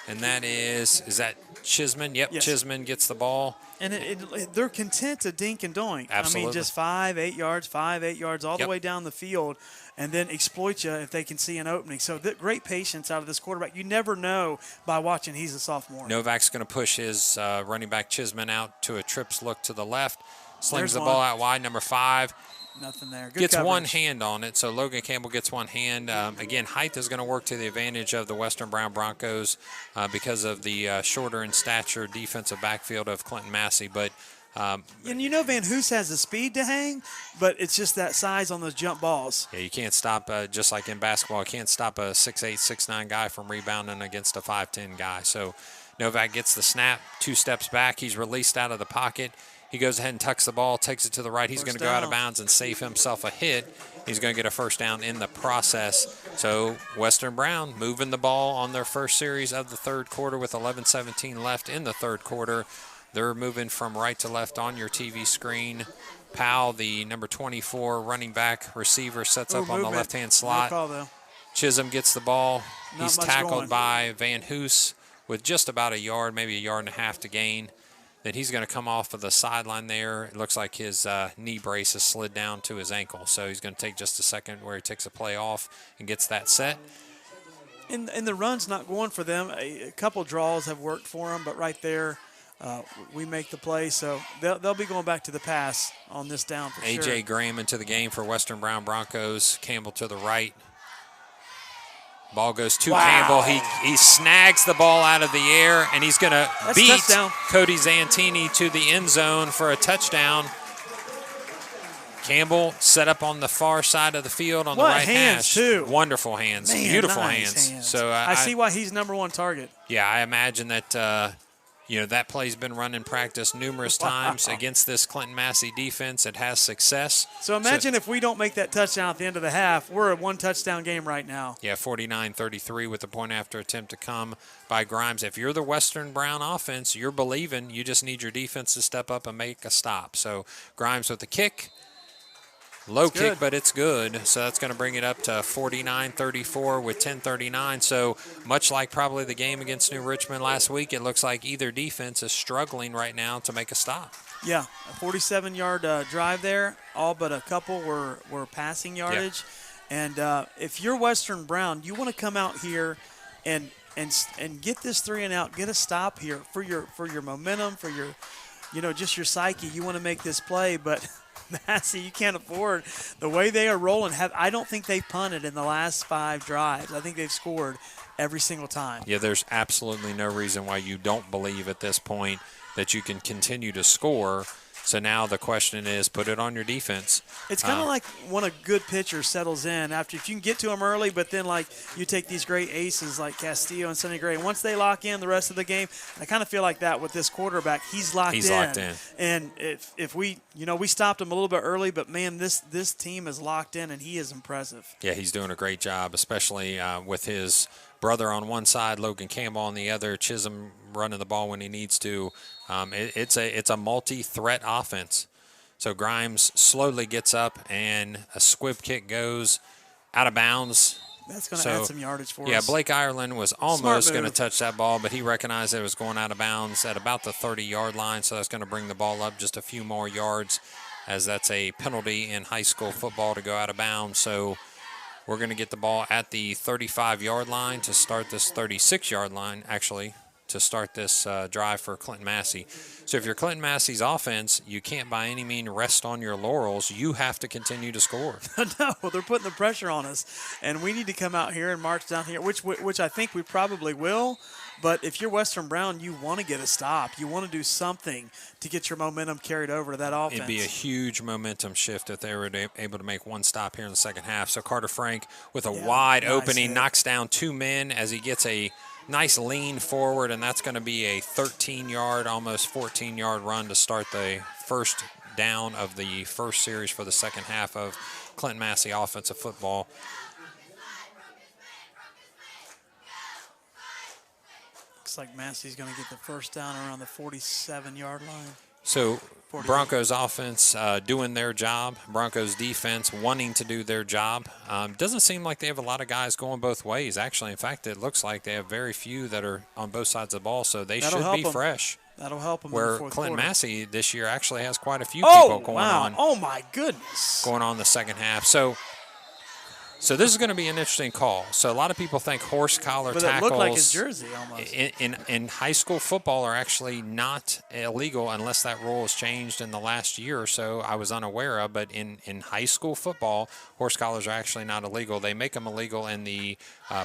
And that is that Chisman? Yep, yes. Chisman gets the ball. And they're content to dink and doink. Absolutely. I mean, just 5-8 yards, all the way down the field, and then exploit you if they can see an opening. So great patience out of this quarterback. You never know by watching. He's a sophomore. Novak's going to push his running back Chisman out to a trips look to the left. Slings the ball out wide, number 5. Nothing there. Good gets coverage. One hand on it, so Logan Campbell gets one hand. Again, height is going to work to the advantage of the Western Brown Broncos because of the shorter in stature defensive backfield of Clinton Massie. But And Van Hoos has the speed to hang, but it's just that size on those jump balls. Yeah, you can't stop, just like in basketball, you can't stop a 6'8", 6'9" guy from rebounding against a 5'10" guy. So Novak gets the snap, 2 steps back. He's released out of the pocket. He goes ahead and tucks the ball, takes it to the right. He's going to go out of bounds and save himself a hit. He's going to get a first down in the process. So Western Brown moving the ball on their first series of the third quarter with 11:17 left in the third quarter. They're moving from right to left on your TV screen. Powell, the number 24 running back receiver, sets up on the left-hand slot. Chisholm gets the ball. He's tackled by Van Hoos with just about a yard, maybe a yard and a half to gain. Then he's going to come off of the sideline there. It looks like his knee brace has slid down to his ankle. So he's going to take just a second where he takes a play off and gets that set. And the run's not going for them. A couple draws have worked for them, but right there, we make the play. So they'll be going back to the pass on this down for sure. A.J. Graham into the game for Western Brown Broncos. Campbell to the right. Ball goes to Campbell. He snags the ball out of the air, and he's going to beat Cody Zantini to the end zone for a touchdown. Campbell set up on the far side of the field on the right hash. Too. Wonderful hands. Man, beautiful nice hands. So I see why he's #1 target. Yeah, I imagine that that play's been run in practice numerous times against this Clinton Massie defense. It has success. So imagine if we don't make that touchdown at the end of the half. We're a 1-touchdown game right now. Yeah, 49-33 with the point after attempt to come by Grimes. If you're the Western Brown offense, you're believing. You just need your defense to step up and make a stop. So Grimes with the kick. Low kick, but it's good. So that's going to bring it up to 49-34 with 10:39. So much like probably the game against New Richmond last week, it looks like either defense is struggling right now to make a stop. Yeah, a 47-yard drive there. All but a couple were passing yardage. Yeah. And if you're Western Brown, you want to come out here and get this 3 and out, get a stop here for your momentum, for your just your psyche. You want to make this play, but Massie, you can't afford the way they are rolling. I don't think they've punted in the last 5 drives. I think they've scored every single time. Yeah, there's absolutely no reason why you don't believe at this point that you can continue to score. So now the question is, put it on your defense. It's kind of like when a good pitcher settles in after, if you can get to them early, but then like you take these great aces like Castillo and Sonny Gray, and once they lock in the rest of the game, I kind of feel like that with this quarterback. He's locked in. And if we stopped him a little bit early, but man, this team is locked in and he is impressive. Yeah, he's doing a great job, especially with his brother on one side, Logan Campbell on the other, Chisholm running the ball when he needs to. It's a multi-threat offense. So Grimes slowly gets up, and a squib kick goes out of bounds. That's going to add some yardage for us. Yeah, Blake Ireland was almost going to touch that ball, but he recognized it was going out of bounds at about the 30-yard line, so that's going to bring the ball up just a few more yards, as that's a penalty in high school football to go out of bounds. So we're going to get the ball at the 35-yard line to start this 36-yard line, actually, to start this drive for Clinton Massie. So if you're Clinton Massie's offense, you can't by any means rest on your laurels. You have to continue to score. No, they're putting the pressure on us, and we need to come out here and march down here, which I think we probably will. But if you're Western Brown, you want to get a stop. You want to do something to get your momentum carried over to that offense. It'd be a huge momentum shift if they were able to make one stop here in the second half. So Carter Frank with a wide opening knocks down 2 men as he gets a nice lean forward, and that's going to be a 13-yard, almost 14-yard run to start the first down of the first series for the second half of Clinton Massie offensive football. Looks like Massie's going to get the first down around the 47-yard line. So Broncos offense doing their job. Broncos defense wanting to do their job. Doesn't seem like they have a lot of guys going both ways, actually. In fact, it looks like they have very few that are on both sides of the ball, so they should be fresh. That'll help them. Where in the fourth Clinton quarter. Massie this year actually has quite a few people going on. Oh, my goodness. Going on the second half. So So this is going to be an interesting call. So a lot of people think horse collar But tackles it looked like his jersey almost. in high school football are actually not illegal unless that rule has changed in the last year or so. I was unaware of, but in high school football, horse collars are actually not illegal. They make them illegal in the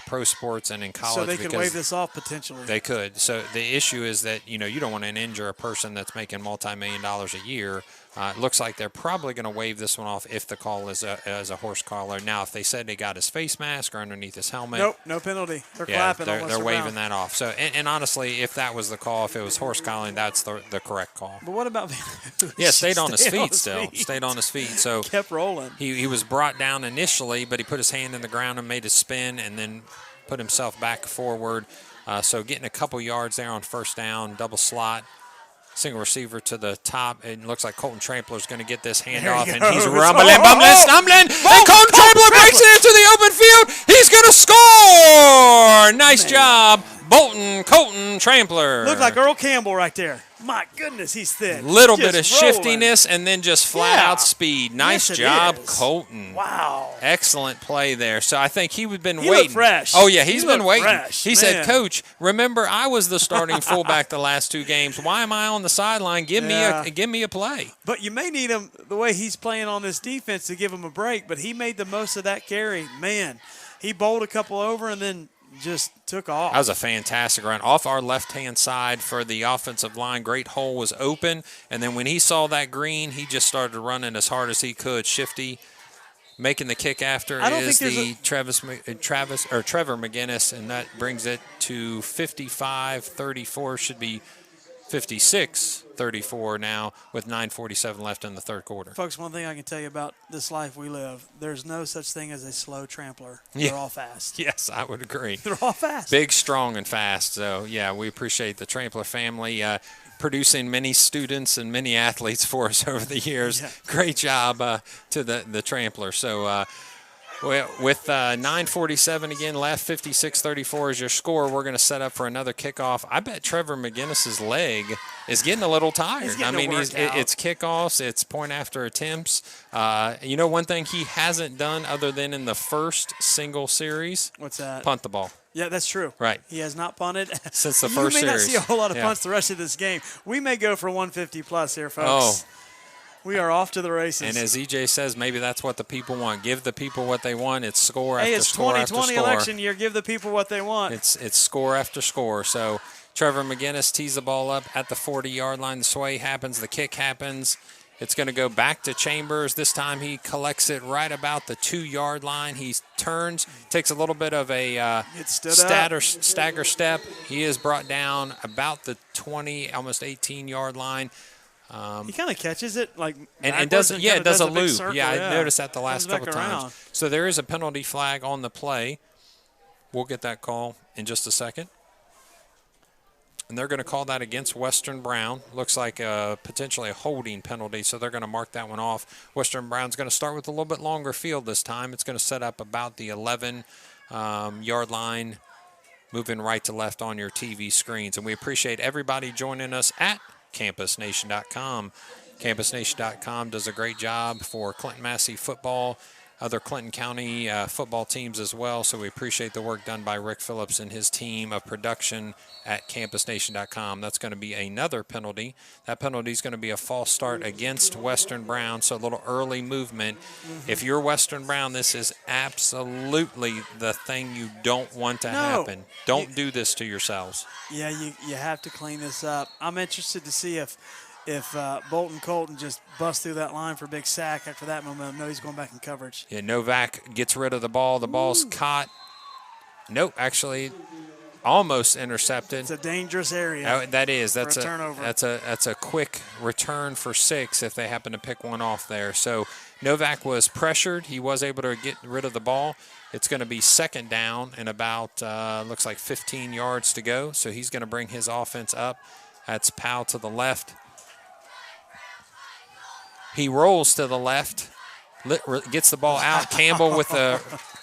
pro sports and in college. So they could waive this off potentially. They could. So the issue is that, you don't want to injure a person that's making multi-million dollars a year. It looks like they're probably going to waive this one off if the call is a horse collar. Now, if they said they got his face mask or underneath his helmet. Nope, no penalty. They're clapping. They're waving that off. So, and honestly, if that was the call, if it was horse collaring, that's the correct call. But what about Yeah, stayed on his feet still. Stayed on his feet. So kept rolling. He was brought down initially, but he put his hand in the ground and made a spin and then put himself back forward. So getting a couple yards there on first down, double slot. Single receiver to the top. It looks like Colton Trampler's going to get this handoff, and he's rumbling, stumbling. And Colton Trampler breaks it into the open field. He's going to score. Nice job, Colton Trampler. Looked like Earl Campbell right there. My goodness, he's thin. Little bit of shiftiness and then just flat-out speed. Nice Yes, job, is. Colton. Wow. Excellent play there. So I think he would have been He waiting. looked fresh. Oh, yeah, he's been looked waiting. fresh, He said, man. Coach, remember I was the starting fullback the last 2 games. Why am I on the sideline? Give me a play. But you may need him the way he's playing on this defense to give him a break, but he made the most of that carry. Man, he bowled a couple over and then just took off. That was a fantastic run. Off our left-hand side for the offensive line, great hole was open, and then when he saw that green, he just started running as hard as he could. Shifty making the kick after is the Trevor McGinnis, and that brings it to 55-34. Should be 56-34 now with 9:47 left in the third quarter. Folks, one thing I can tell you about this life we live, there's no such thing as a slow trampler. Yeah. They're all fast. Yes, I would agree. They're all fast. Big, strong, and fast. So, yeah, we appreciate the Trampler family producing many students and many athletes for us over the years. Yeah. Great job to the Trampler. So, with 9:47 again left, 56-34 is your score. We're going to set up for another kickoff. I bet Trevor McGinnis's leg is getting a little tired. It's kickoffs, it's point after attempts. One thing he hasn't done other than in the first single series. What's that? Punt the ball. Yeah, that's true. Right. He has not punted since the first series. You may not see a whole lot of punts the rest of this game. We may go for 150 plus here, folks. Oh. We are off to the races. And as EJ says, maybe that's what the people want. Give the people what they want. It's score after it's score after score. Hey, it's 2020 election year. Give the people what they want. It's score after score. So Trevor McGinnis tees the ball up at the 40-yard line. The sway happens. The kick happens. It's going to go back to Chambers. This time he collects it right about the 2-yard line. He turns, takes a little bit of a stagger step. He is brought down about the 20, almost 18-yard line. He kind of catches it and does a loop. Circle, I noticed that the last couple around. times. So there is a penalty flag on the play. We'll get that call in just a second. And they're going to call that against Western Brown. Looks like potentially a holding penalty, so they're going to mark that one off. Western Brown's going to start with a little bit longer field this time. It's going to set up about the 11-yard line, moving right to left on your TV screens. And we appreciate everybody joining us at CampusNation.com. CampusNation.com does a great job for Clinton Massie football, other Clinton County football teams as well. So we appreciate the work done by Rick Phillips and his team of production at CampusNation.com. That's going to be another penalty. That penalty is going to be a false start against Western Brown, so a little early movement. Mm-hmm. If you're Western Brown, this is absolutely the thing you don't want to happen. Don't do this to yourselves. Yeah, you have to clean this up. I'm interested to see if Bolton Colton just busts through that line for a big sack after that momentum. No, he's going back in coverage. Yeah, Novak gets rid of the ball. The ball's caught. Nope, actually almost intercepted. It's a dangerous area. That is. That's a turnover. That's a quick return for 6 if they happen to pick one off there. So Novak was pressured. He was able to get rid of the ball. It's going to be second down and about looks like 15 yards to go. So he's going to bring his offense up. That's Powell to the left. He rolls to the left, gets the ball out. Campbell with a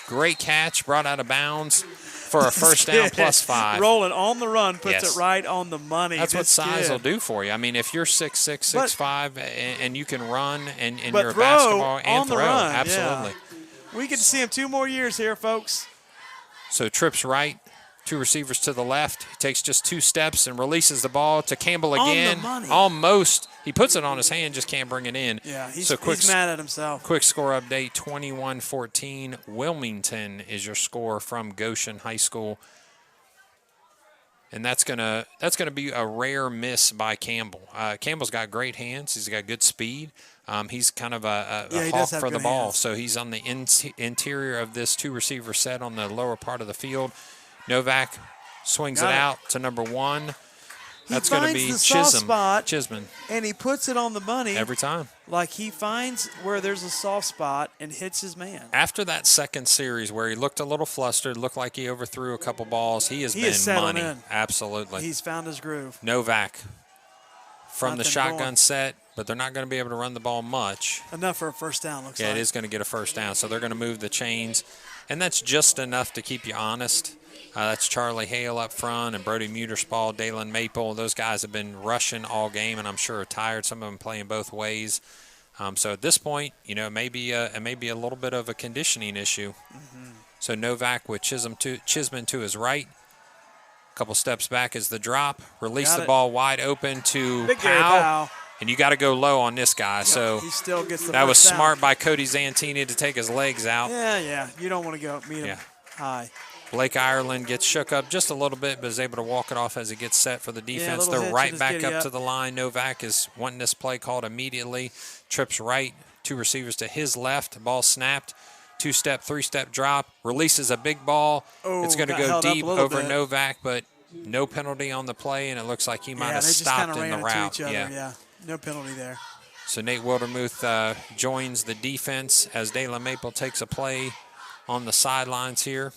great catch, brought out of bounds for a first down +5. Rolling on the run, puts it right on the money. That's what size will do for you. I mean, if you're 6'6", 6'5", and you can run and you're a basketball and on throw, the run, absolutely. Yeah. We get to see him 2 more years here, folks. So trips right, 2 receivers to the left. He takes just 2 steps and releases the ball to Campbell again. On the money. Almost. He puts it on his hand, just can't bring it in. Yeah, he's So mad at himself. Quick score update, 21-14. Wilmington is your score from Goshen High School. And that's gonna be a rare miss by Campbell. Campbell's got great hands. He's got good speed. He's kind of a hawk for the ball. Hands. So he's on the interior of this 2-receiver set on the lower part of the field. Novak swings it out to number 1. That's going to be Chisholm. And he puts it on the money. Every time. Like he finds where there's a soft spot and hits his man. After that second series where he looked a little flustered, looked like he overthrew a couple balls, he has been money. In. Absolutely. He's found his groove. Novak from Nothing the shotgun going. set, but they're not going to be able to run the ball much. Enough for a first down, looks like. Yeah, it is going to get a first down, so they're going to move the chains. And that's just enough to keep you honest. That's Charlie Hale up front and Brody Muterspaw, Dalen Maple. Those guys have been rushing all game, and I'm sure are tired. Some of them playing both ways. So at this point, it may be a little bit of a conditioning issue. So Novak with Chisholm to his right. A couple steps back is the drop. Release the ball wide open to Powell. And you got to go low on this guy. So he still gets the that was first down. smart by Cody Zantini to take his legs out. Yeah. You don't want to go meet him high. Blake Ireland gets shook up just a little bit, but is able to walk it off as he gets set for the defense. They're right back up to the line. Novak is wanting this play called immediately. Trips right, 2 receivers to his left. Ball snapped. 2-step, 3-step drop. Releases a big ball. It's going to go deep over Novak, but no penalty on the play, and it looks like he might have stopped in the route. Yeah, no penalty there. So Nate Wildermuth joins the defense as Dalen Maple takes a play on the sidelines here.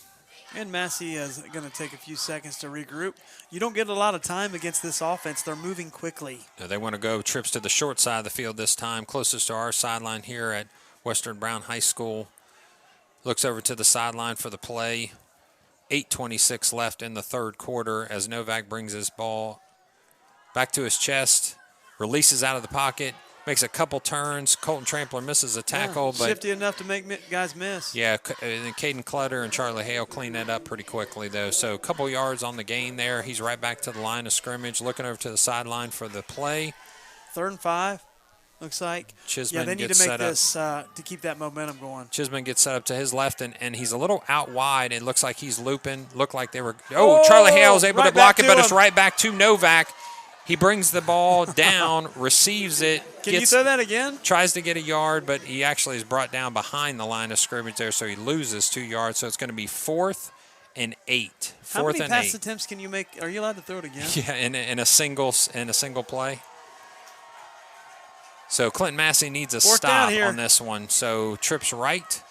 And Massie is going to take a few seconds to regroup. You don't get a lot of time against this offense. They're moving quickly. Now they want to go trips to the short side of the field this time, closest to our sideline here at Western Brown High School. Looks over to the sideline for the play. 8:26 left in the third quarter as Novak brings his ball back to his chest, releases out of the pocket, makes a couple turns. Colton Trampler misses a tackle. But shifty enough to make guys miss. Yeah, Caden Clutter and Charlie Hale clean that up pretty quickly, though. So a couple yards on the gain there. He's right back to the line of scrimmage, looking over to the sideline for the play. 3rd and 5, looks like. Chisholm they need gets to make set this to keep that momentum going. Chisholm gets set up to his left, and he's a little out wide. It looks like he's looping. Looked like they were – Charlie Hale was able to block it, but it's right back to Novak. He brings the ball down, receives it. Can you throw that again? Tries to get a yard, but he actually is brought down behind the line of scrimmage there, so he loses 2 yards. So it's going to be 4th and 8. How many pass attempts can you make? Are you allowed to throw it again? Yeah, in a single play. So Clinton Massie needs a stop on this one. So trips right.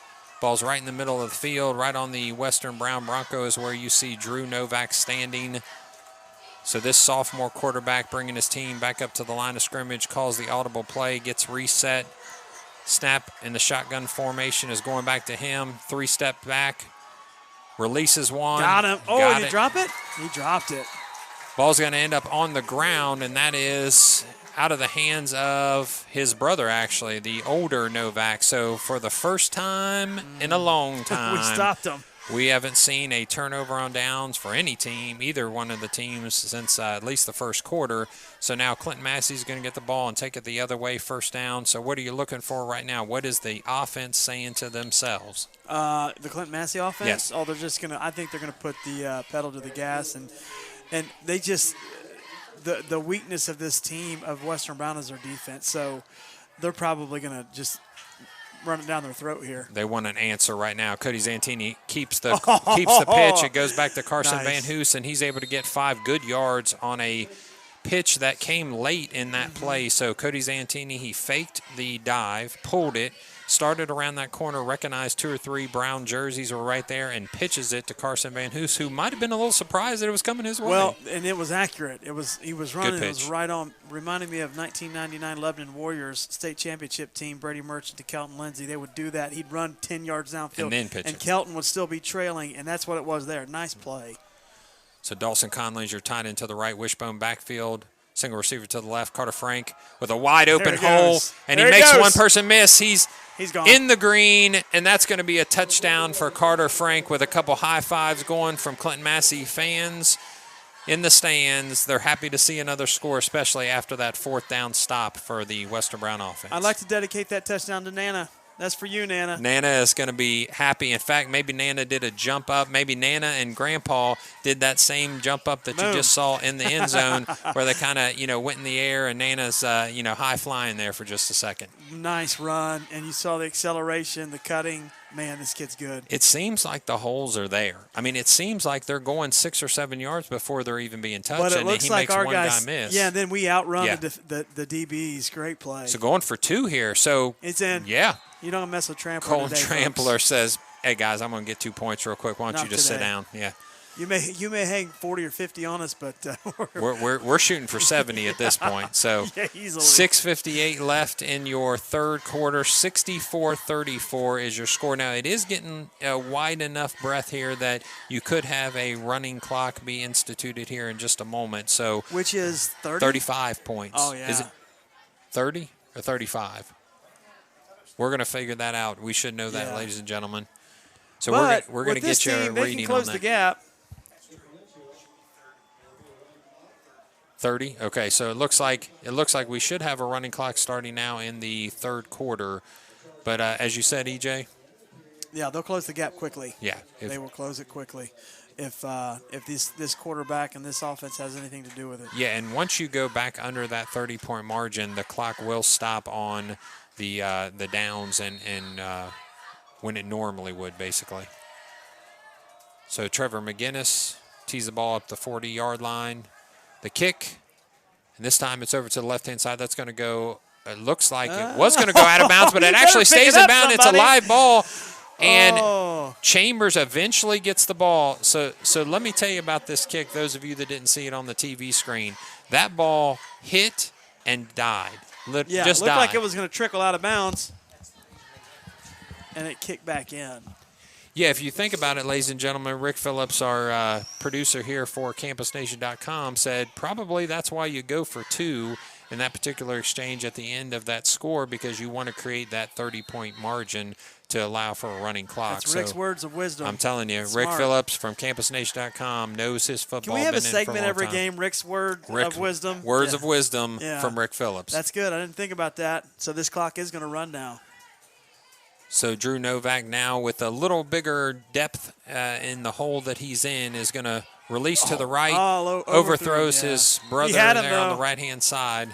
Ball's right in the middle of the field, right on the Western Brown Broncos where you see Drew Novak standing. So this sophomore quarterback bringing his team back up to the line of scrimmage, calls the audible play, gets reset. Snap in the shotgun formation is going back to him. 3-step back. Releases one. Got him. Oh, did he drop it? He dropped it. Ball's going to end up on the ground, and that is out of the hands of his brother, actually, the older Novak. So for the first time in a long time, we stopped him. We haven't seen a turnover on downs for any team, either one of the teams, since at least the first quarter. So now Clinton Massey's going to get the ball and take it the other way, first down. So what are you looking for right now? What is the offense saying to themselves? The Clinton Massey offense? Yes. Oh, they're just going to – I think they're going to put the pedal to the gas. And they just – the weakness of this team of Western Brown is their defense. So they're probably going to just – run it down their throat here. They want an answer right now. Cody Zantini keeps the pitch. It goes back to Carson Van Hoos, and he's able to get 5 good yards on a pitch that came late in that play. So Cody Zantini, he faked the dive, pulled it, started around that corner, recognized 2 or 3 brown jerseys were right there, and pitches it to Carson Van Hoos, who might have been a little surprised that it was coming his way. Well, and it was accurate. He was running. Good it was pitch. right on. Reminded me of 1999 Lebanon Warriors state championship team, Brady Merchant to Kelton Lindsay. They would do that. He'd run 10 yards downfield, and then pitch and it. Kelton would still be trailing, and that's what it was there. Nice play. So Dawson Conley's your tight end to the right, wishbone backfield. Single receiver to the left, Carter Frank with a wide open hole, and he makes one person miss. He's gone. in the green, and that's going to be a touchdown for Carter Frank with a couple high fives going from Clinton Massie fans in the stands. They're happy to see another score, especially after that 4th down stop for the Western Brown offense. I'd like to dedicate that touchdown to Nana. That's for you, Nana. Nana is going to be happy. In fact, maybe Nana did a jump up. Maybe Nana and Grandpa did that same jump up that you just saw in the end zone where they kind of, went in the air, and Nana's, high flying there for just a second. Nice run, and you saw the acceleration, the cutting. Man, this kid's good. It seems like the holes are there. I mean, it seems like they're going 6 or 7 yards before they're even being touched, but it and looks he like makes our one guys, guy miss. Yeah, then we outrun the DBs. Great play. So going for 2 here. So it's in. Yeah. You don't mess with Trampler Colin today, Trampler folks. says, hey, guys, I'm going to get 2 points real quick. Why don't Not you just sit today. down? Yeah. You may hang 40 or 50 on us, but We're shooting for 70 at this point. So yeah, easily. 6:58 left in your third quarter. 64-34 is your score. Now, it is getting a wide enough breath here that you could have a running clock be instituted here in just a moment. So which is 30? 35 points. Oh, yeah. Is it 30 or 35? We're going to figure that out. We should know that, ladies and gentlemen. So but we're going to get you a team, they reading can close on that. the gap. 30. Okay, so it looks like we should have a running clock starting now in the third quarter. But as you said, EJ. Yeah, they'll close the gap quickly. Yeah, they will close it quickly. If this quarterback and this offense has anything to do with it. Yeah, and once you go back under that 30-point margin, the clock will stop on the downs and when it normally would, basically. So Trevor McGinnis tees the ball up the 40-yard line. The kick, and this time it's over to the left-hand side. That's going to go, it looks like it was going to go out of bounds, but it actually stays in bounds. It's a live ball, and Chambers eventually gets the ball. So let me tell you about this kick, those of you that didn't see it on the TV screen. That ball hit and died. Yeah, just it looked died. like it was going to trickle out of bounds, and it kicked back in. Yeah, if you think about it, ladies and gentlemen, Rick Phillips, our producer here for CampusNation.com, said probably that's why you go for 2 in that particular exchange at the end of that score, because you want to create that 30-point margin to allow for a running clock. That's Rick's words of wisdom. I'm telling you, Smart. Rick Phillips from CampusNation.com knows his football. Can we have a been in for segment long every time. game, Rick's word of wisdom? Words of wisdom Yeah. from Rick Phillips. That's good. I didn't think about that. So this clock is going to run now. So Drew Novak now with a little bigger depth in the hole that he's in is going to release to the right, overthrows his brother there on the right-hand side.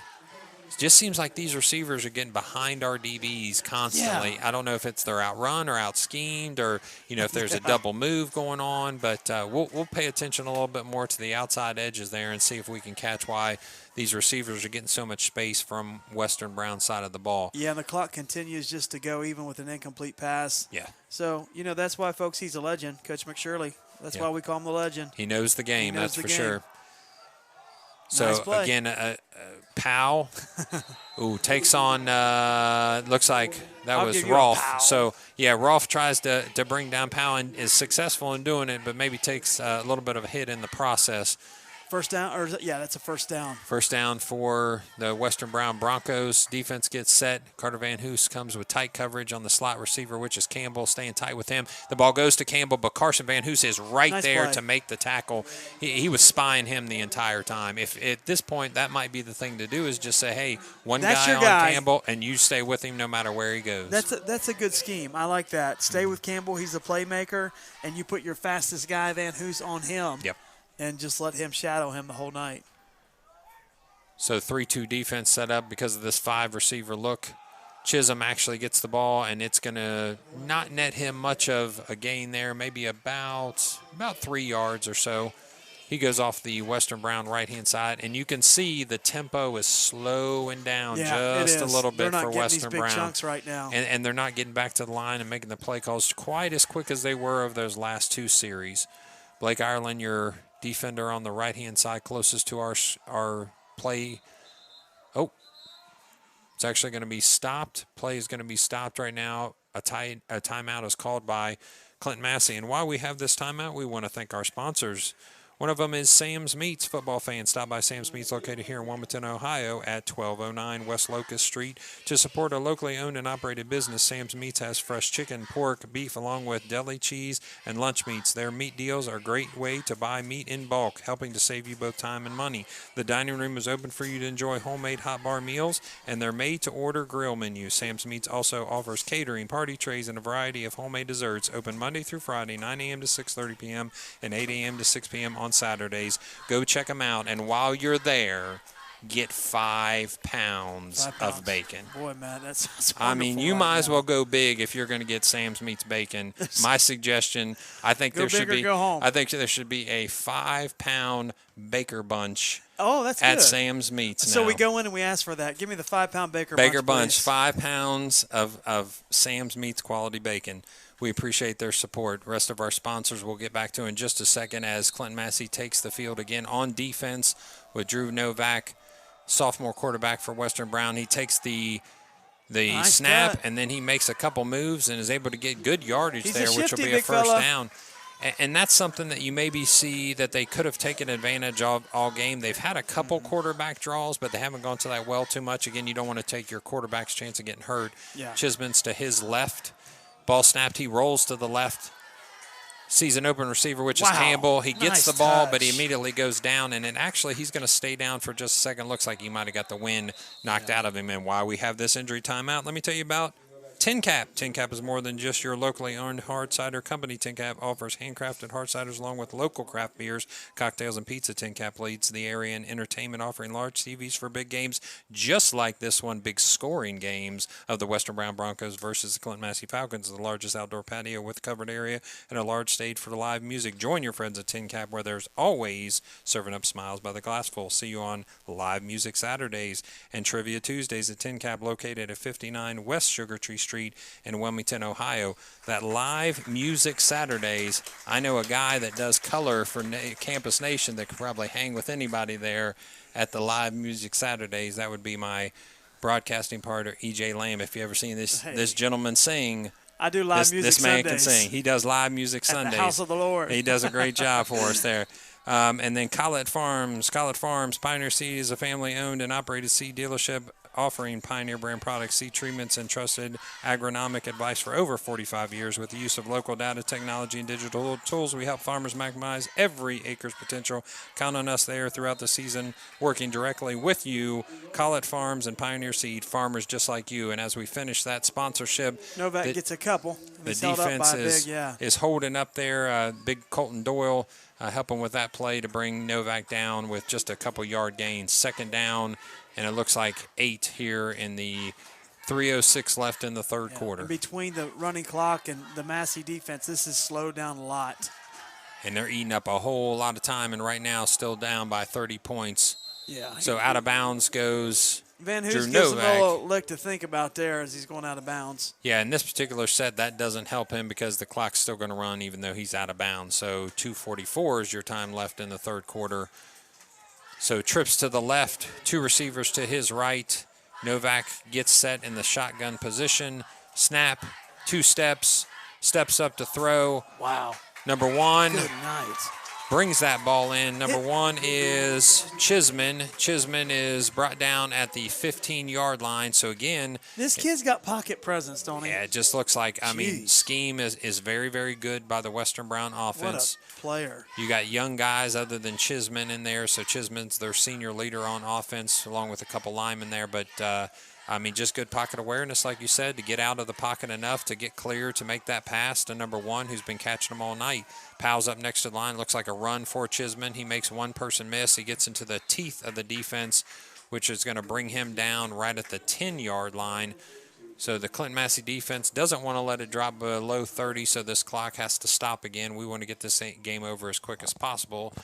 It just seems like these receivers are getting behind our DBs constantly. Yeah. I don't know if it's they're outrun or out-schemed or, if there's a double move going on, but we'll pay attention a little bit more to the outside edges there and see if we can catch why these receivers are getting so much space from Western Brown's side of the ball. Yeah, and the clock continues just to go even with an incomplete pass. Yeah. So, that's why, folks, he's a legend, Coach McShirley. That's why we call him the legend. He knows the game, that's for sure. So, Nice play. again, Powell takes on, looks like that was Rolfe. So, yeah, Rolfe tries to bring down Powell and is successful in doing it, but maybe takes a little bit of a hit in the process. First down, that's a first down. First down for the Western Brown Broncos. Defense gets set. Carter Van Hoos comes with tight coverage on the slot receiver, which is Campbell, staying tight with him. The ball goes to Campbell, but Carson Van Hoos is right there to make the tackle. He was spying him the entire time. If at this point, that might be the thing to do is just say, hey, That's guy your on guy. Campbell, and you stay with him no matter where he goes. That's a good scheme. I like that. Stay with Campbell. He's a playmaker, and you put your fastest guy, Van Hoos, on him. Yep. And just let him shadow him the whole night. So 3-2 defense set up because of this 5-receiver look. Chisholm actually gets the ball, and it's going to not net him much of a gain there, maybe about 3 yards or so. He goes off the Western Brown right-hand side, and you can see the tempo is slowing down just a little bit for Western Brown. They're not getting these big chunks right now. And they're not getting back to the line and making the play calls quite as quick as they were of those last 2 series. Blake Ireland, your defender on the right-hand side closest to our play. Oh, it's actually going to be stopped. Play is going to be stopped right now. A timeout is called by Clinton Massie. And while we have this timeout, we want to thank our sponsors. One of them is Sam's Meats. Football fans, stop by Sam's Meats located here in Wilmington, Ohio at 1209 West Locust Street. To support a locally owned and operated business, Sam's Meats has fresh chicken, pork, beef, along with deli cheese and lunch meats. Their meat deals are a great way to buy meat in bulk, helping to save you both time and money. The dining room is open for you to enjoy homemade hot bar meals and their made-to-order grill menu. Sam's Meats also offers catering, party trays, and a variety of homemade desserts. Open Monday through Friday, 9 a.m. to 6:30 p.m. and 8 a.m. to 6 p.m. on Saturdays. Go check them out, and while you're there, get 5 pounds of bacon. Boy, man, that sounds wonderful. I mean, you right might as now. well go big if you're going to get Sam's Meats bacon. My suggestion, I think Go there should big or be. go home. I think there should be a 5-pound Baker Bunch Oh, that's at good. Sam's Meats. So now. we go in and we ask for that. Give me the 5-pound Baker Bunch, please. 5 pounds of Sam's Meats quality bacon. We appreciate their support. Rest of our sponsors we'll get back to in just a second as Clinton Massie takes the field again on defense with Drew Novak, sophomore quarterback for Western Brown. He takes the Nice snap, cut. and then he makes a couple moves and is able to get good yardage He's a there, which will shifty be a big first fella. down. And that's something that you maybe see that they could have taken advantage of all game. They've had a couple quarterback draws, but they haven't gone to that well too much. Again, you don't want to take your quarterback's chance of getting hurt. Yeah. Chisman's to his left. Ball snapped. He rolls to the left. Sees an open receiver, which is Wow. Campbell. He gets Nice the ball, but he touch. immediately goes down. And actually, he's going to stay down for just a second. Looks like he might have got the wind knocked out of him. And why we have this injury timeout, let me tell you about TinCap. TinCap is more than just your locally owned hard cider company. TinCap offers handcrafted hard ciders along with local craft beers, cocktails, and pizza. TinCap leads the area in entertainment, offering large TVs for big games, just like this one, big scoring games of the Western Brown Broncos versus the Clinton Massie Falcons, the largest outdoor patio with covered area and a large stage for live music. Join your friends at TinCap, where there's always serving up smiles by the glassful. See you on live music Saturdays and Trivia Tuesdays at TinCap, located at 59 West Sugar Tree Street in Wilmington, Ohio. That live music Saturdays, I know a guy that does color for Campus Nation that could probably hang with anybody there at the live music Saturdays. That would be my broadcasting partner, E.J. Lamb. If you ever seen this gentleman sing, I do live music this man Sundays can sing. He does live music at Sundays. the house of the Lord. He does a great job for us there. And then Collett Farms. Collett Farms, Pioneer Seed is a family-owned and operated seed dealership offering Pioneer brand products, seed treatments, and trusted agronomic advice for over 45 years. With the use of local data technology and digital tools, we help farmers maximize every acre's potential. Count on us there throughout the season, working directly with you. Collett Farms and Pioneer Seed, farmers just like you. And as we finish that sponsorship, Novak gets a couple. the He's held up defense by a big, yeah. is holding up there. Big Colton Doyle helping with that play to bring Novak down with just a couple yard gains. Second down, and it looks like 8 here in the 3:06 left in the third quarter. And between the running clock and the Massie defense, this has slowed down a lot. And they're eating up a whole lot of time, and right now still down by 30 points. Yeah. So out of bounds goes Van Drew Hoos gives him a Novak. little lick to think about there as he's going out of bounds. Yeah, in this particular set, that doesn't help him because the clock's still going to run even though he's out of bounds. So 2:44 is your time left in the third quarter. So trips to the left, 2 receivers to his right. Novak gets set in the shotgun position. Snap, 2 steps, steps up to throw. Wow. Number 1 Good night. brings that ball in. Number 1 is Chisman. Chisman is brought down at the 15-yard line. So again, This kid's got pocket presence, don't he? yeah, it just looks like, I mean, Jeez. scheme is very, very good by the Western Brown What offense. a player. You got young guys other than Chisman in there, so Chisman's their senior leader on offense, along with a couple linemen there. But, I mean, just good pocket awareness, like you said, to get out of the pocket enough to get clear to make that pass to number 1, who's been catching them all night. Powell's up next to the line. Looks like a run for Chisman. He makes one person miss. He gets into the teeth of the defense, which is going to bring him down right at the 10-yard line. So the Clinton Massie defense doesn't want to let it drop below 30, so this clock has to stop again. We want to get this game over as quick as possible.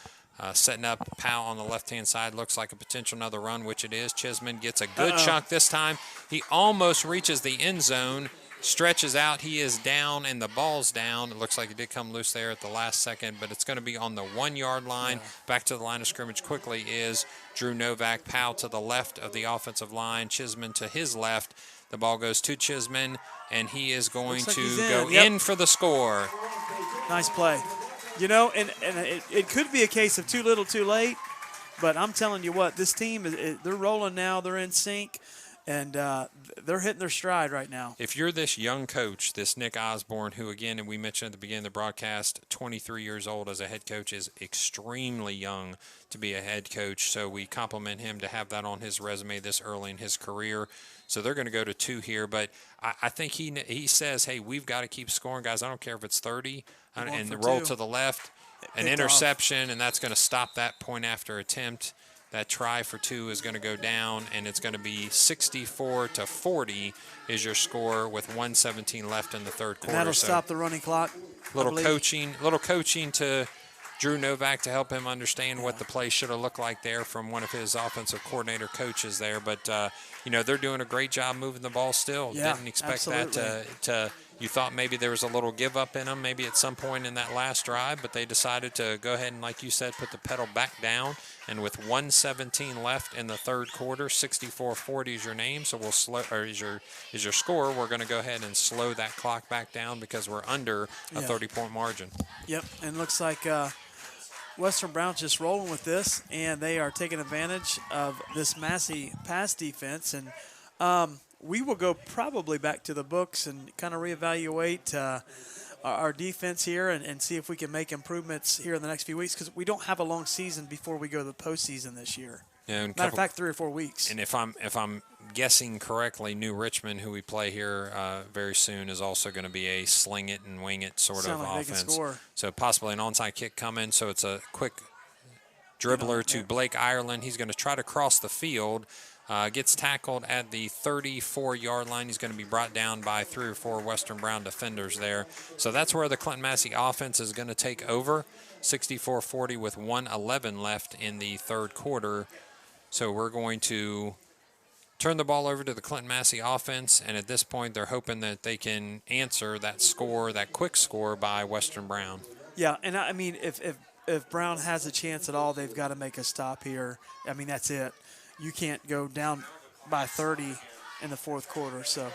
Setting up Powell on the left-hand side. Looks like a potential another run, which it is. Chisman gets a good chunk this time. He almost reaches the end zone, stretches out. He is down, and the ball's down. It looks like it did come loose there at the last second, but it's going to be on the 1-yard line. Yeah. Back to the line of scrimmage quickly is Drew Novak. Powell to the left of the offensive line. Chisman to his left. The ball goes to Chisman, and he is going to go in for the score. Nice play. You know, and it could be a case of too little, too late. But I'm telling you what, this team they're rolling now. They're in sync, and they're hitting their stride right now. If you're this young coach, this Nick Osborne, who again, and we mentioned at the beginning of the broadcast, 23 years old as a head coach, is extremely young to be a head coach. So we compliment him to have that on his resume this early in his career. So they're going to go to 2 here, but I think he says, hey, we've got to keep scoring, guys. I don't care if it's 30 and roll to the left. An interception, and that's going to stop that point after attempt. That try for 2 is going to go down, and it's going to be 64-40 is your score with 1:17 left in the third quarter. And that'll stop the running clock. Little coaching to Drew Novak to help him understand what the play should have looked like there from one of his offensive coordinator coaches there. But, they're doing a great job moving the ball still. Yeah, Didn't expect absolutely. that to you thought maybe there was a little give up in them maybe at some point in that last drive, but they decided to go ahead and, like you said, put the pedal back down. And with 1:17 left in the third quarter, 64-40 is your name. So we'll slow, or is your score. We're going to go ahead and slow that clock back down because we're under a 30-point margin. Yep, and looks like Western Brown's just rolling with this, and they are taking advantage of this Massie pass defense. And we will go probably back to the books and kind of reevaluate our defense here and see if we can make improvements here in the next few weeks, because we don't have a long season before we go to the postseason this year. Yeah, Matter of fact, 3 or 4 weeks. And if I'm guessing correctly, New Richmond, who we play here very soon, is also going to be a sling it and wing it sort of like they can offense. score. So possibly an onside kick coming. So it's a quick dribbler to Blake Ireland. He's going to try to cross the field. Gets tackled at the 34-yard line. He's going to be brought down by 3 or 4 Western Brown defenders there. So that's where the Clinton Massie offense is going to take over, 64-40 with 1:11 left in the third quarter. So we're going to turn the ball over to the Clinton Massie offense, and at this point they're hoping that they can answer that score, that quick score by Western Brown. Yeah, and I mean, if Brown has a chance at all, they've got to make a stop here. I mean, that's it. You can't go down by 30 in the fourth quarter. So,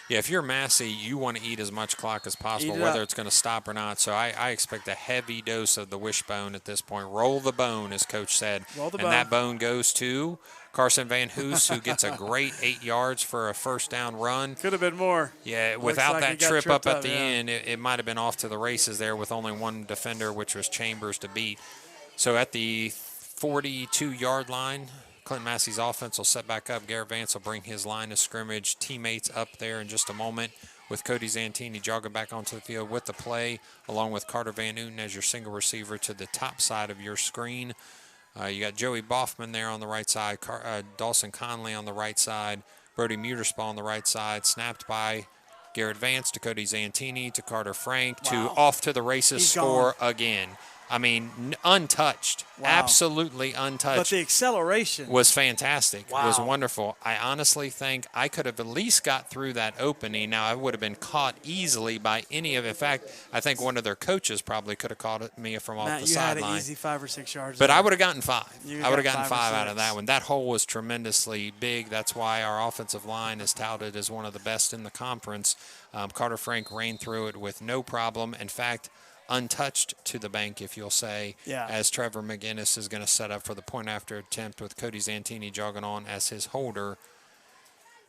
yeah, if you're Massie, you want to eat as much clock as possible, whether it's going to stop or not. So I expect a heavy dose of the wishbone at this point. Roll the bone, as Coach said. Roll the and bone. That bone goes to Carson Van Hoos, who gets a great 8 yards for a first down run. Could have been more. Yeah, without that trip up at the end, it might have been off to the races there with only one defender, which was Chambers, to beat. So at the 42-yard line, Clinton Massie's offense will set back up. Garrett Vance will bring his line of scrimmage teammates up there in just a moment, with Cody Zantini jogging back onto the field with the play, along with Carter Van Newton as your single receiver to the top side of your screen. You got Joey Boffman there on the right side, Dawson Conley on the right side, Brody Muterspaw on the right side, snapped by Garrett Vance to Cody Zantini to Carter Frank to off to the races. He's score gone. Again. I mean, untouched, absolutely untouched. But the acceleration was fantastic. Wow. It was wonderful. I honestly think I could have at least got through that opening. Now, I would have been caught easily by any of it. In fact, I think one of their coaches probably could have caught me from off the sideline. You had an easy 5 or 6 yards. But I would have gotten 5. I would have gotten 5 5 out of that one. That hole was tremendously big. That's why our offensive line is touted as one of the best in the conference. Carter Frank ran through it with no problem. In fact, untouched to the bank, if you'll say, as Trevor McGinnis is going to set up for the point after attempt with Cody Zantini jogging on as his holder.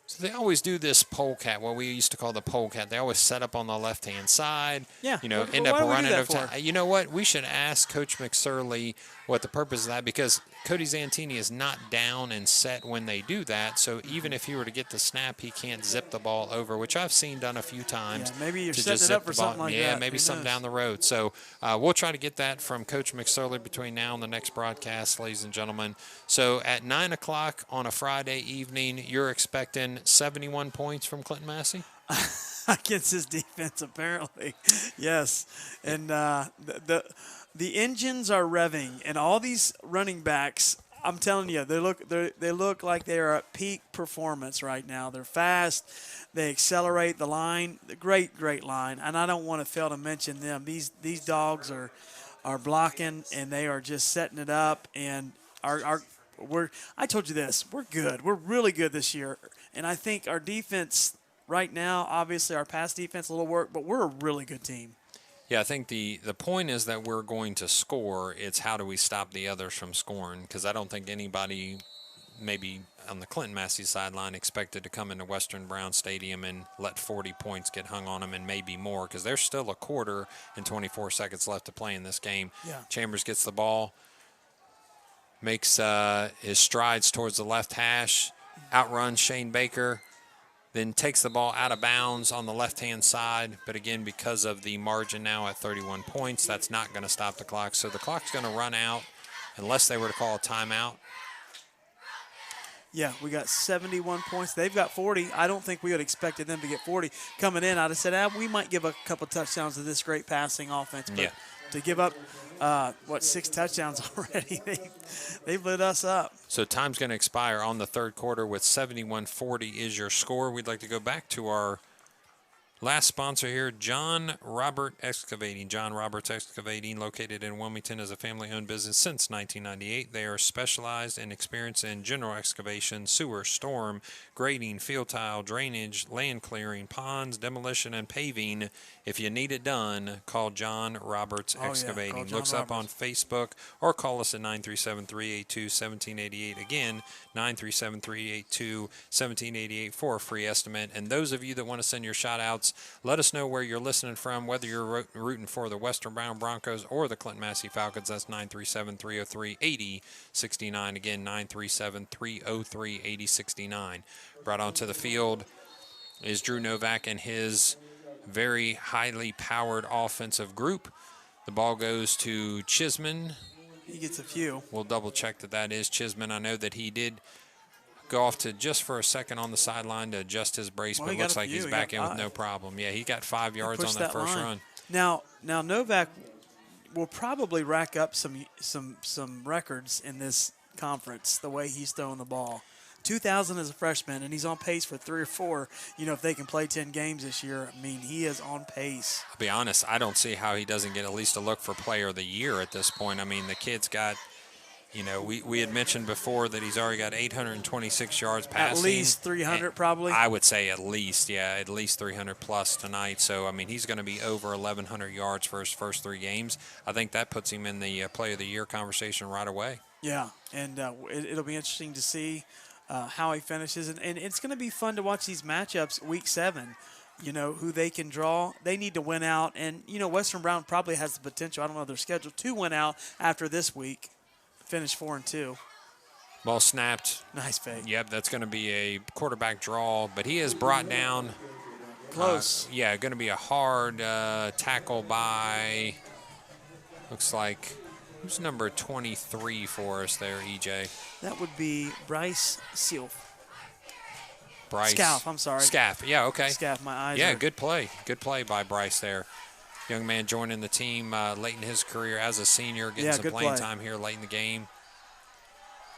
So they always do this polecat, what we used to call the polecat. They always set up on the left-hand side. Yeah. End up running over time. You know what? We should ask Coach McSorley what the purpose of that, because Cody Zantini is not down and set when they do that. So even if he were to get the snap, he can't zip the ball over, which I've seen done a few times. Yeah, maybe you're to setting just it up zip for the ball. something like that. Yeah, maybe something down the road. So we'll try to get that from Coach McSorley between now and the next broadcast, ladies and gentlemen. So at 9 o'clock on a Friday evening, you're expecting 71 points from Clinton Massie? Against his defense, apparently. Yes. And the engines are revving, and all these running backs, I'm telling you, they look like they are at peak performance right now. They're fast. They accelerate the line. Great line. And I don't want to fail to mention them. These dogs are blocking, and they are just setting it up. And I told you this. We're good. We're really good this year. And I think our defense right now, obviously our pass defense, a little work, but we're a really good team. Yeah, I think the point is that we're going to score. It's how do we stop the others from scoring? Because I don't think anybody, maybe on the Clinton Massie sideline, expected to come into Western Brown Stadium and let 40 points get hung on them and maybe more, because there's still a quarter and 24 seconds left to play in this game. Yeah. Chambers gets the ball, makes his strides towards the left hash, outruns Shane Baker, then takes the ball out of bounds on the left-hand side. But again, because of the margin now at 31 points, that's not going to stop the clock. So the clock's going to run out unless they were to call a timeout. Yeah, we got 71 points. They've got 40. I don't think we would have expected them to get 40. Coming in, I'd have said, we might give a couple touchdowns to this great passing offense. But to give up, 6 touchdowns already, they've lit us up. So time's going to expire on the third quarter with 71-40 is your score. We'd like to go back to our last sponsor here, John Robert Excavating. John Roberts Excavating, located in Wilmington, is a family-owned business since 1998. They are specialized and experienced in general excavation, sewer, storm, grading, field tile, drainage, land clearing, ponds, demolition, and paving. If you need it done, call John Roberts Excavating. Call John Look us up on Roberts. Facebook or call us at 937-382-1788. Again, 937-382-1788 for a free estimate. And those of you that want to send your shout-outs, let us know where you're listening from, whether you're rooting for the Western Brown Broncos or the Clinton Massie Falcons. That's 937-303-8069. Again, 937-303-8069. Brought onto the field is Drew Novak and his very highly powered offensive group. The ball goes to Chisman. He gets a few. We'll double-check that is Chisman. I know that he did go off to just for a second on the sideline to adjust his brace, but it looks like he's back in with no problem. Yeah, he got 5 yards on that first run. Now Novak will probably rack up some records in this conference the way he's throwing the ball. 2,000 as a freshman, and he's on pace for 3 or 4. If they can play 10 games this year, I mean, he is on pace. I'll be honest, I don't see how he doesn't get at least a look for Player of the Year at this point. I mean, the kid's got, we had mentioned before that he's already got 826 yards passing. At least 300 probably. I would say at least 300 plus tonight. So, I mean, he's going to be over 1,100 yards for his first 3 games. I think that puts him in the Player of the Year conversation right away. Yeah, and it'll be interesting to see how he finishes. And it's going to be fun to watch these matchups week 7, who they can draw. They need to win out. And, Western Brown probably has the potential, I don't know their schedule, to win out after this week, finish 4-2. Ball snapped. Nice fake. Yep, that's going to be a quarterback draw. But he is brought down. Close. Going to be a hard tackle by, looks like, who's number 23 for us there, EJ? That would be Bryce Seal. Bryce. Scaff, I'm sorry. Scaff, yeah, okay. Scaff, my eyes Yeah, are... good play. Good play by Bryce there. Young man joining the team late in his career as a senior, getting some playing time here late in the game.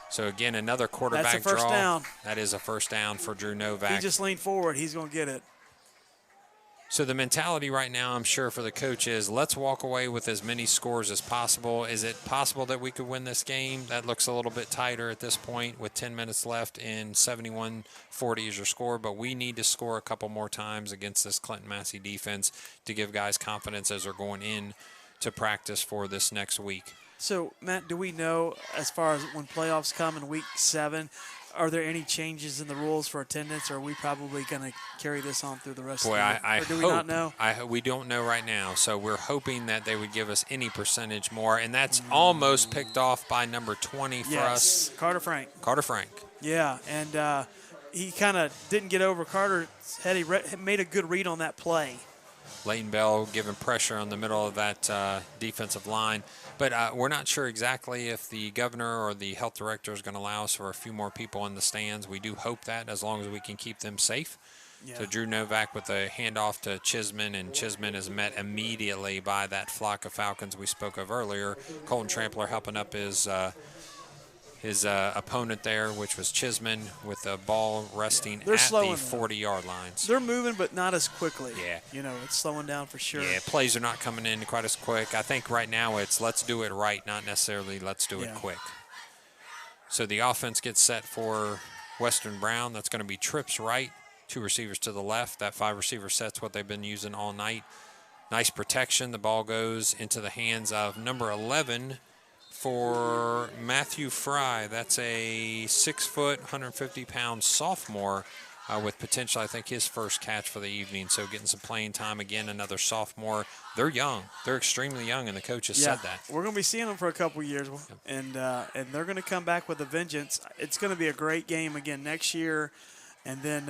So, again, another quarterback That's a first draw. Down. That is a first down for Drew Novak. He just leaned forward. He's going to get it. So the mentality right now, I'm sure, for the coach is let's walk away with as many scores as possible. Is it possible that we could win this game? That looks a little bit tighter at this point with 10 minutes left, and 71-40 is your score. But we need to score a couple more times against this Clinton Massie defense to give guys confidence as they're going in to practice for this next week. So, Matt, do we know as far as when playoffs come in week 7, are there any changes in the rules for attendance, or are we probably going to carry this on through the rest of the year? I or do hope, we not know? We don't know right now, so we're hoping that they would give us any percentage more, and that's almost picked off by number 20 for us. Carter Frank. Carter Frank. Yeah, and he kind of didn't get over Carter's head. He made a good read on that play. Leighton Bell giving pressure on the middle of that defensive line. But we're not sure exactly if the governor or the health director is going to allow us for a few more people in the stands. We do hope that, as long as we can keep them safe. Yeah. So Drew Novak with a handoff to Chisman, and Chisman is met immediately by that flock of Falcons we spoke of earlier. Colton Trampler helping up his opponent there, which was Chisman, with the ball resting at the 40-yard lines. They're moving, but not as quickly. Yeah. It's slowing down for sure. Yeah, plays are not coming in quite as quick. I think right now it's let's do it right, not necessarily let's do it quick. So the offense gets set for Western Brown. That's going to be trips right, 2 receivers to the left. That 5-receiver set's what they've been using all night. Nice protection. The ball goes into the hands of number 11 for Matthew Fry. That's a 6 foot, 150-pound sophomore with potential, I think, his first catch for the evening. So getting some playing time again, another sophomore. They're young. They're extremely young, and the coach has said that. We're going to be seeing them for a couple years, and they're going to come back with a vengeance. It's going to be a great game again next year, and then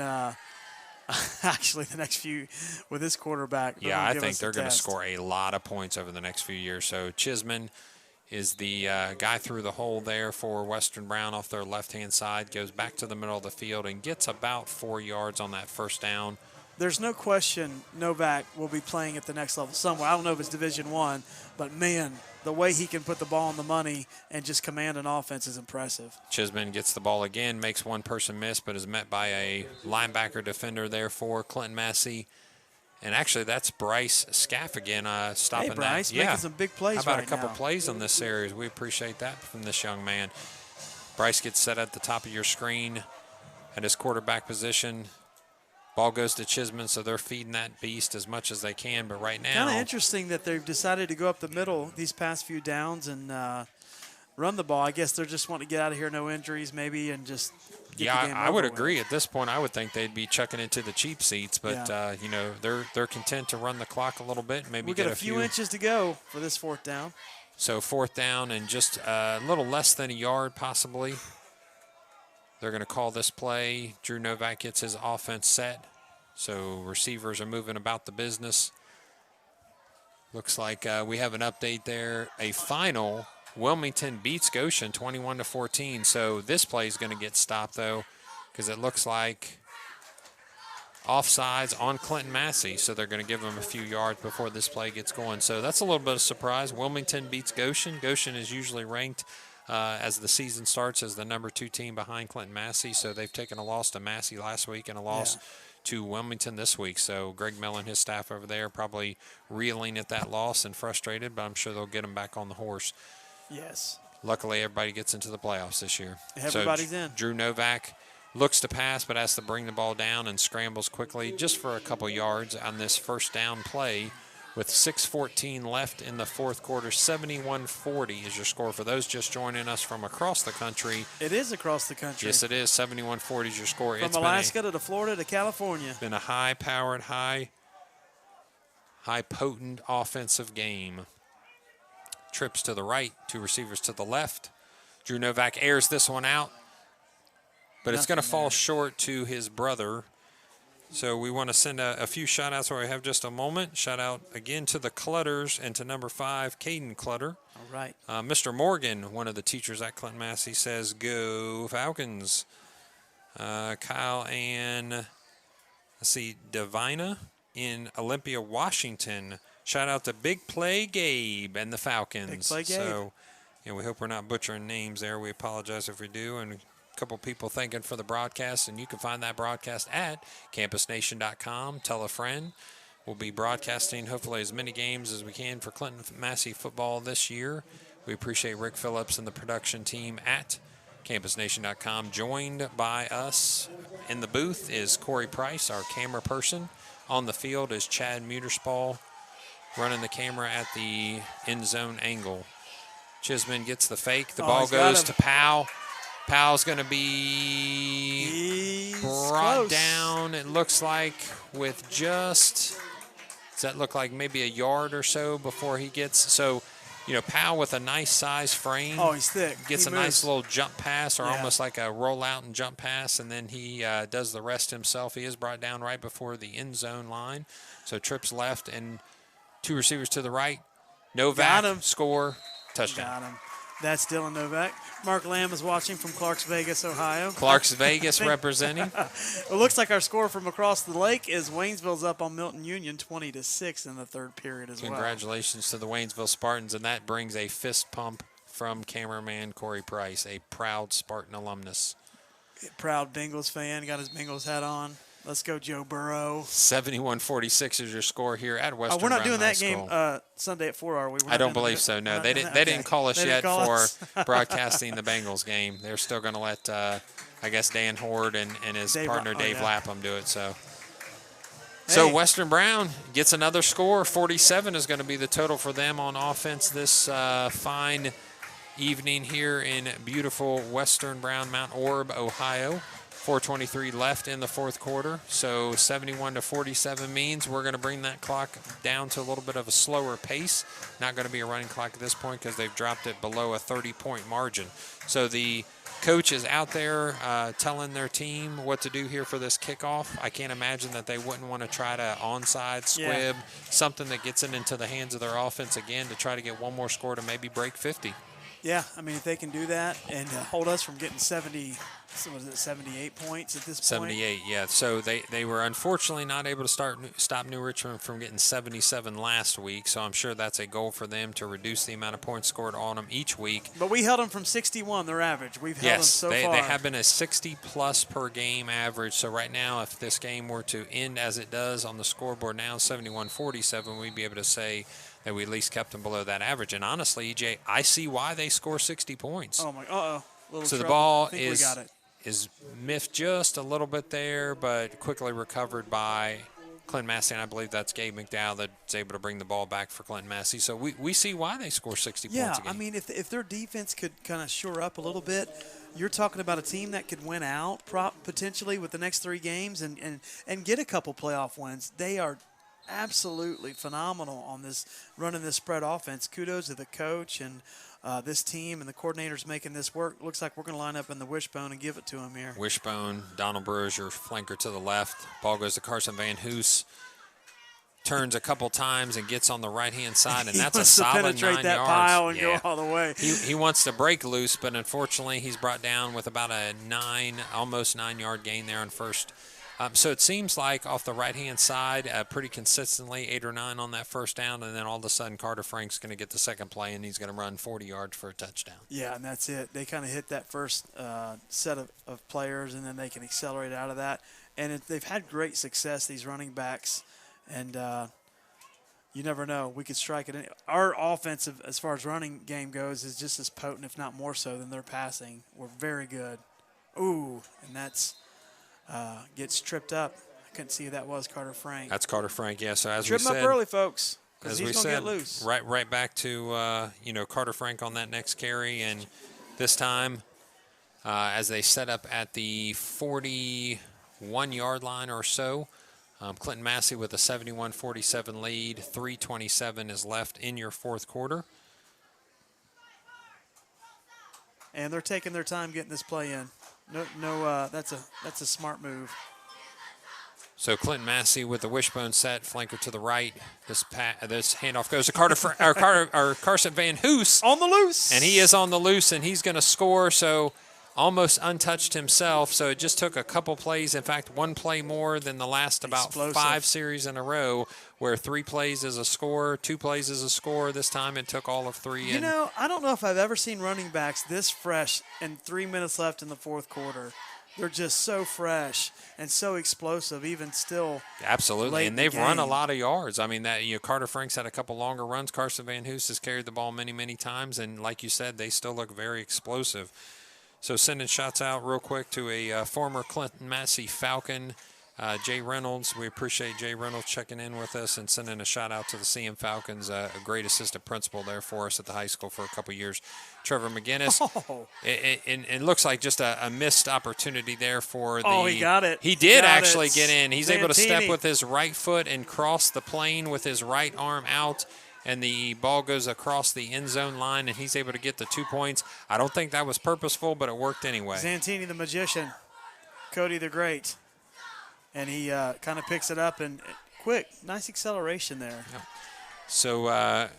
actually the next few with this quarterback. Yeah, I think they're going to score a lot of points over the next few years. So Chisman is the guy through the hole there for Western Brown off their left-hand side, goes back to the middle of the field and gets about 4 yards on that first down. There's no question Novak will be playing at the next level somewhere. I don't know if it's Division I, but, man, the way he can put the ball on the money and just command an offense is impressive. Chisman gets the ball again, makes one person miss, but is met by a linebacker defender there for Clinton Massie. And actually, that's Bryce Scaff again stopping that. Hey, Bryce, making some big plays right now. How about a couple plays on this series? We appreciate that from this young man. Bryce gets set at the top of your screen at his quarterback position. Ball goes to Chisman, so they're feeding that beast as much as they can. But right now, kind of interesting that they've decided to go up the middle these past few downs and run the ball. I guess they're just wanting to get out of here, no injuries maybe, and just get the game I would over agree. with. At this point, I would think they'd be chucking into the cheap seats. But, they're content to run the clock a little bit. Maybe we got a few inches to go for this fourth down. So fourth down and just a little less than a yard possibly. They're going to call this play. Drew Novak gets his offense set. So receivers are moving about the business. Looks like we have an update there. A final, Wilmington beats Goshen 21-14. So this play is going to get stopped, though, because it looks like offsides on Clinton Massie. So they're going to give him a few yards before this play gets going. So that's a little bit of surprise. Wilmington beats Goshen. Goshen is usually ranked as the season starts as the number 2 team behind Clinton Massie. So they've taken a loss to Massie last week and a loss to Wilmington this week. So Greg Mill and his staff over there probably reeling at that loss and frustrated, but I'm sure they'll get them back on the horse. Yes. Luckily, everybody gets into the playoffs this year. Everybody's in. Drew Novak looks to pass, but has to bring the ball down and scrambles quickly just for a couple yards on this first down play. With 6:14 left in the fourth quarter, 71-40 is your score. For those just joining us from across the country. It is across the country. Yes, it is. 71-40 is your score. From Alaska to Florida to California. Been a high-powered, high-potent offensive game. Trips to the right, 2 receivers to the left. Drew Novak airs this one out, but it's going to fall short to his brother. So we want to send a few shout-outs while we have just a moment. Shout-out again to the Clutters and to number 5, Caden Clutter. All right. Mr. Morgan, one of the teachers at Clinton Massie, says, "Go Falcons." Kyle and, let's see, Divina in Olympia, Washington. Shout-out to Big Play Gabe and the Falcons. Big Play Gabe. So, we hope we're not butchering names there. We apologize if we do. And couple people thanking for the broadcast, and you can find that broadcast at campusnation.com. Tell a friend. We'll be broadcasting hopefully as many games as we can for Clinton Massie football this year. We appreciate Rick Phillips and the production team at campusnation.com. Joined by us in the booth is Corey Price, our camera person. On the field is Chad Muterspaw, running the camera at the end zone angle. Chisman gets the fake. The ball goes to Powell. Powell's going to be brought down, it looks like, with just, does that look like maybe a yard or so before he gets, so, Powell with a nice size frame. Oh, he's thick. Gets a nice little jump pass or almost like a rollout and jump pass, and then he does the rest himself. He is brought down right before the end zone line. So trips left and 2 receivers to the right. Novak, score, touchdown. Got him. That's Dylan Novak. Mark Lamb is watching from Clarks Vegas, Ohio. Clarks Vegas representing. It looks like our score from across the lake is Waynesville's up on Milton Union 20-6 in the third period as well. Congratulations to the Waynesville Spartans, and that brings a fist pump from cameraman Corey Price, a proud Spartan alumnus. Proud Bengals fan, got his Bengals hat on. Let's go, Joe Burrow. 71-46 is your score here at Western We're not Brown doing High that School. game Sunday at 4, are we? I don't believe so, no. They didn't call us yet for broadcasting the Bengals game. They're still going to let, I guess, Dan Horde and his partner Dave Lapham do it. So So Hey. Western Brown gets another score. 47 is going to be the total for them on offense this fine evening here in beautiful Western Brown, Mount Orab, Ohio. 4:23 left in the fourth quarter. So 71 to 47 means we're going to bring that clock down to a little bit of a slower pace. Not going to be a running clock at this point because they've dropped it below a 30-point margin. So the coach is out there telling their team what to do here for this kickoff. I can't imagine that they wouldn't want to try to onside, squib, something that gets it into the hands of their offense again to try to get one more score to maybe break 50. Yeah, I mean, if they can do that and hold us from getting 78 points at this point? 78, yeah. So they were unfortunately not able to stop New Richmond from getting 77 last week, so I'm sure that's a goal for them to reduce the amount of points scored on them each week. But we held them from 61, their average. We've held them so far. They have been a 60-plus per game average. So right now, if this game were to end as it does on the scoreboard now, 71-47, we'd be able to say that we at least kept them below that average. And honestly, EJ, I see why they score 60 points. Oh, my, So the ball is miffed just a little bit there, but quickly recovered by Clinton Massie, and I believe that's Gabe McDowell that's able to bring the ball back for Clinton Massie. So we see why they score 60 points a game. Yeah, I mean, if their defense could kind of shore up a little bit, you're talking about a team that could win out potentially with the next 3 games and get a couple playoff wins. They are absolutely phenomenal on this running this spread offense. Kudos to the coach and this team and the coordinators making this work. Looks like we're going to line up in the wishbone and give it to him here. Wishbone, Donald Brewer's your flanker to the left. Ball goes to Carson Van Hoos. Turns a couple times and gets on the right-hand side, and that's a solid 9 yards. Penetrate that pile and go all the way. He wants to break loose, but unfortunately he's brought down with about a almost 9-yard gain there on first. So it seems like off the right-hand side, pretty consistently 8 or 9 on that first down, and then all of a sudden Carter Frank's going to get the second play, and he's going to run 40 yards for a touchdown. Yeah, and that's it. They kind of hit that first set of players, and then they can accelerate out of that. And they've had great success, these running backs, and you never know. We could strike it. Our offensive, as far as running game goes, is just as potent, if not more so, than their passing. We're very good. Ooh, and that's gets tripped up. I couldn't see who that was, Carter Frank. That's Carter Frank, yeah. So as Trip we said, him up early, folks, because as he's we going to said, get loose. right back to Carter Frank on that next carry, and this time as they set up at the 41-yard line or so, Clinton Massie with a 71-47 lead. 3:27 is left in your fourth quarter. And they're taking their time getting this play in. No, that's a smart move. So Clinton Massie with the wishbone set, flanker to the right. This handoff goes to Carson Van Hoos on the loose, and he is on the loose, and he's going to score. So almost untouched himself. So it just took a couple plays. In fact, 1 play more than the last about 5 series in a row, where 3 plays is a score, 2 plays is a score. This time it took all of 3. I don't know if I've ever seen running backs this fresh and 3 minutes left in the fourth quarter. They're just so fresh and so explosive, even still. Absolutely, and they've run a lot of yards. I mean, Carter Frank's had a couple longer runs. Carson Van Hoos has carried the ball many, many times, and like you said, they still look very explosive. So sending shots out real quick to a former Clinton Massie Falcon, Jay Reynolds. We appreciate Jay Reynolds checking in with us and sending a shout out to the CM Falcons, a great assistant principal there for us at the high school for a couple years. Trevor McGinnis. It looks like just a missed opportunity there for the. Oh, he got it. He did actually get in. He's able to step with his right foot and cross the plane with his right arm out. And the ball goes across the end zone line, and he's able to get the 2 points. I don't think that was purposeful, but it worked anyway. Zantini the magician, Cody the great. And he kind of picks it up and quick, nice acceleration there. Yeah. So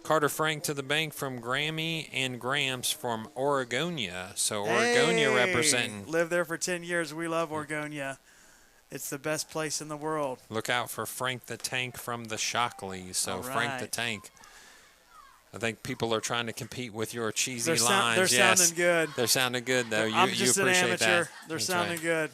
Carter Frank to the bank from Grammy and Gramps from Oregonia. So Oregonia representing. Lived there for 10 years. We love Oregonia. It's the best place in the world. Look out for Frank the Tank from the Shockleys. So Frank the Tank. I think people are trying to compete with your cheesy lines. They're sounding good. They're sounding good, though. I'm just you appreciate an amateur. That. They're sounding good.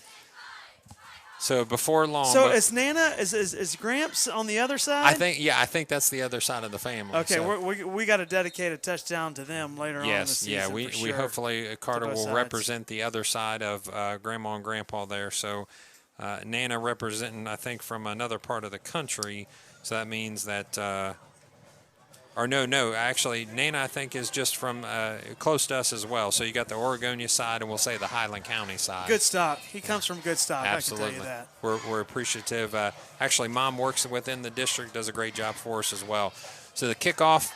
So before long. So is Nana, is Gramps on the other side? I think that's the other side of the family. Okay, so. we got to dedicate a touchdown to them later on in the season. Yes, we hopefully Carter will sides. represent the other side of Grandma and Grandpa there. So Nana representing, I think, from another part of the country. So that means that, actually, Nana, I think, is just from close to us as well. So you got the Oregonia side, and we'll say the Highland County side. Good stock. He comes from good stock. Absolutely. I can tell you that. We're appreciative. Actually, Mom works within the district, does a great job for us as well. So the kickoff,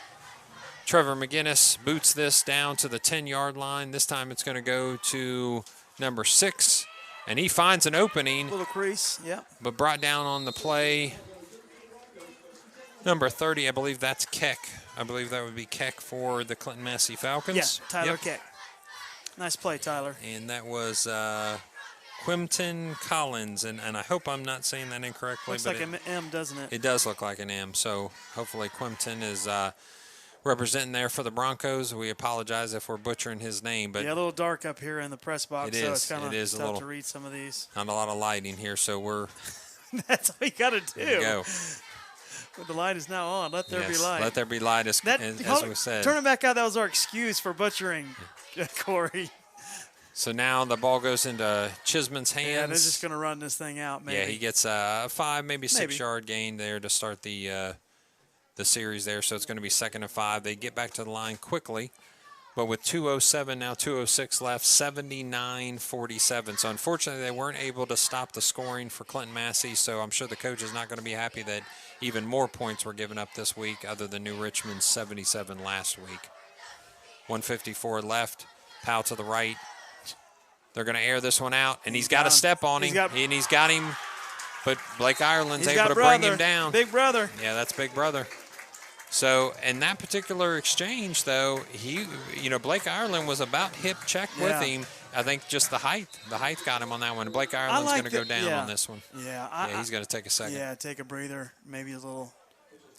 Trevor McGinnis boots this down to the 10-yard line. This time it's going to go to number 6, and he finds an opening. Little crease, yeah. But brought down on the play. Number 30, I believe that's Keck. I believe that would be Keck for the Clinton Massie Falcons. Yeah, Tyler Keck. Nice play, Tyler. And that was Quentin Collins, and I hope I'm not saying that incorrectly. Looks but like an M, doesn't it? It does look like an M, so hopefully Quentin is representing there for the Broncos. We apologize if we're butchering his name. But yeah, a little dark up here in the press box, so it's kind of tough to read some of these. Not a lot of lighting here, so we're... That's all you got to do. There you go. But the light is now on. Let there be light. Let there be light, as we said. Turn it back out. That was our excuse for butchering Corey. So now the ball goes into Chisman's hands. Yeah, they're just going to run this thing out, maybe. Yeah, he gets a 5, maybe 6-yard gain there to start the series there. So it's going to be 2nd and 5. They get back to the line quickly. But with 2:07, now 2:06 left, 79-47. So unfortunately, they weren't able to stop the scoring for Clinton Massie. So I'm sure the coach is not going to be happy that even more points were given up this week, other than New Richmond's 77 last week. 1:54 left. Powell to the right. They're going to air this one out, and he's got a step on him, and he's got him. But Blake Ireland's able to bring him down. Big brother. Yeah, that's Big Brother. So in that particular exchange, though, Blake Ireland was about hip check with him. I think just the height got him on that one. Blake Ireland's going to go down on this one. Yeah, he's going to take a second. Yeah, take a breather, maybe a little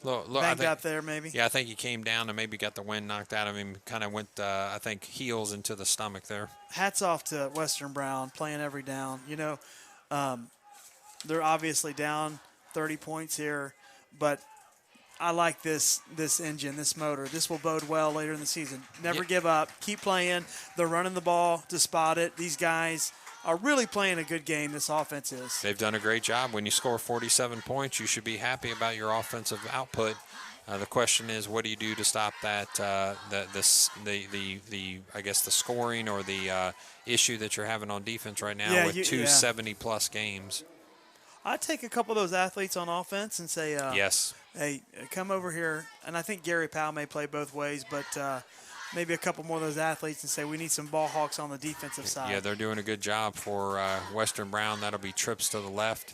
banged up there, maybe. Yeah, I think he came down and maybe got the wind knocked out of him. Kind of went, I think, heels into the stomach there. Hats off to Western Brown, playing every down. They're obviously down 30 points here, but I like this engine, this motor. This will bode well later in the season. Never give up. Keep playing. They're running the ball to spot it. These guys are really playing a good game, this offense is. They've done a great job. When you score 47 points, you should be happy about your offensive output. The question is, what do you do to stop that? I guess the scoring or the issue that you're having on defense right now with 270-plus games. I'd take a couple of those athletes on offense and say, yes. Hey, come over here. And I think Gary Powell may play both ways, but maybe a couple more of those athletes and say we need some ball hawks on the defensive side. Yeah, they're doing a good job for Western Brown. That'll be trips to the left.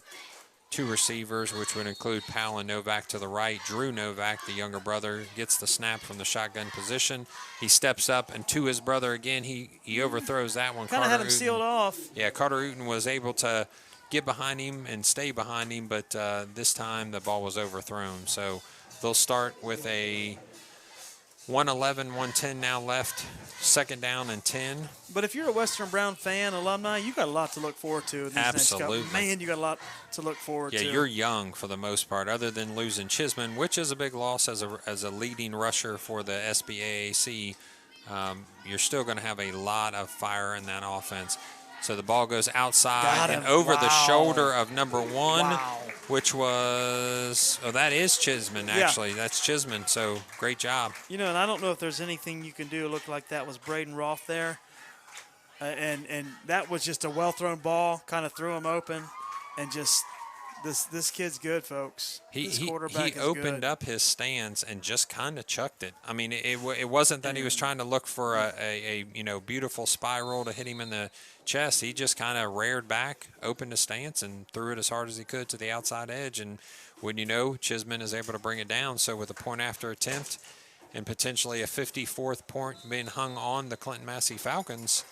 2 receivers, which would include Powell and Novak to the right. Drew Novak, the younger brother, gets the snap from the shotgun position. He steps up, and to his brother again, he overthrows that one. Kind of had him sealed off. Yeah, Carter Uten was able to get behind him and stay behind him, but this time the ball was overthrown. So they'll start with a 1:11, 1:10 now left, 2nd down and 10. But if you're a Western Brown fan, alumni, you got a lot to look forward to. Absolutely. Man, you got a lot to look forward to. Yeah, you're young for the most part, other than losing Chisman, which is a big loss as a leading rusher for the SBAAC. You're still going to have a lot of fire in that offense. So the ball goes outside and over the shoulder of number 1, which was, that is Chisman, actually. Yeah. That's Chisman, so great job. And I don't know if there's anything you can do to look like that was Braden Roth there. And that was just a well-thrown ball, kind of threw him open, and just this kid's good, folks. This quarterback he opened up his stance and just kind of chucked it. I mean, it wasn't that he was trying to look for a beautiful spiral to hit him in the chest. He just kind of reared back, opened his stance, and threw it as hard as he could to the outside edge. And when Chisman is able to bring it down. So with a point after attempt and potentially a 54th point being hung on the Clinton Massie Falcons,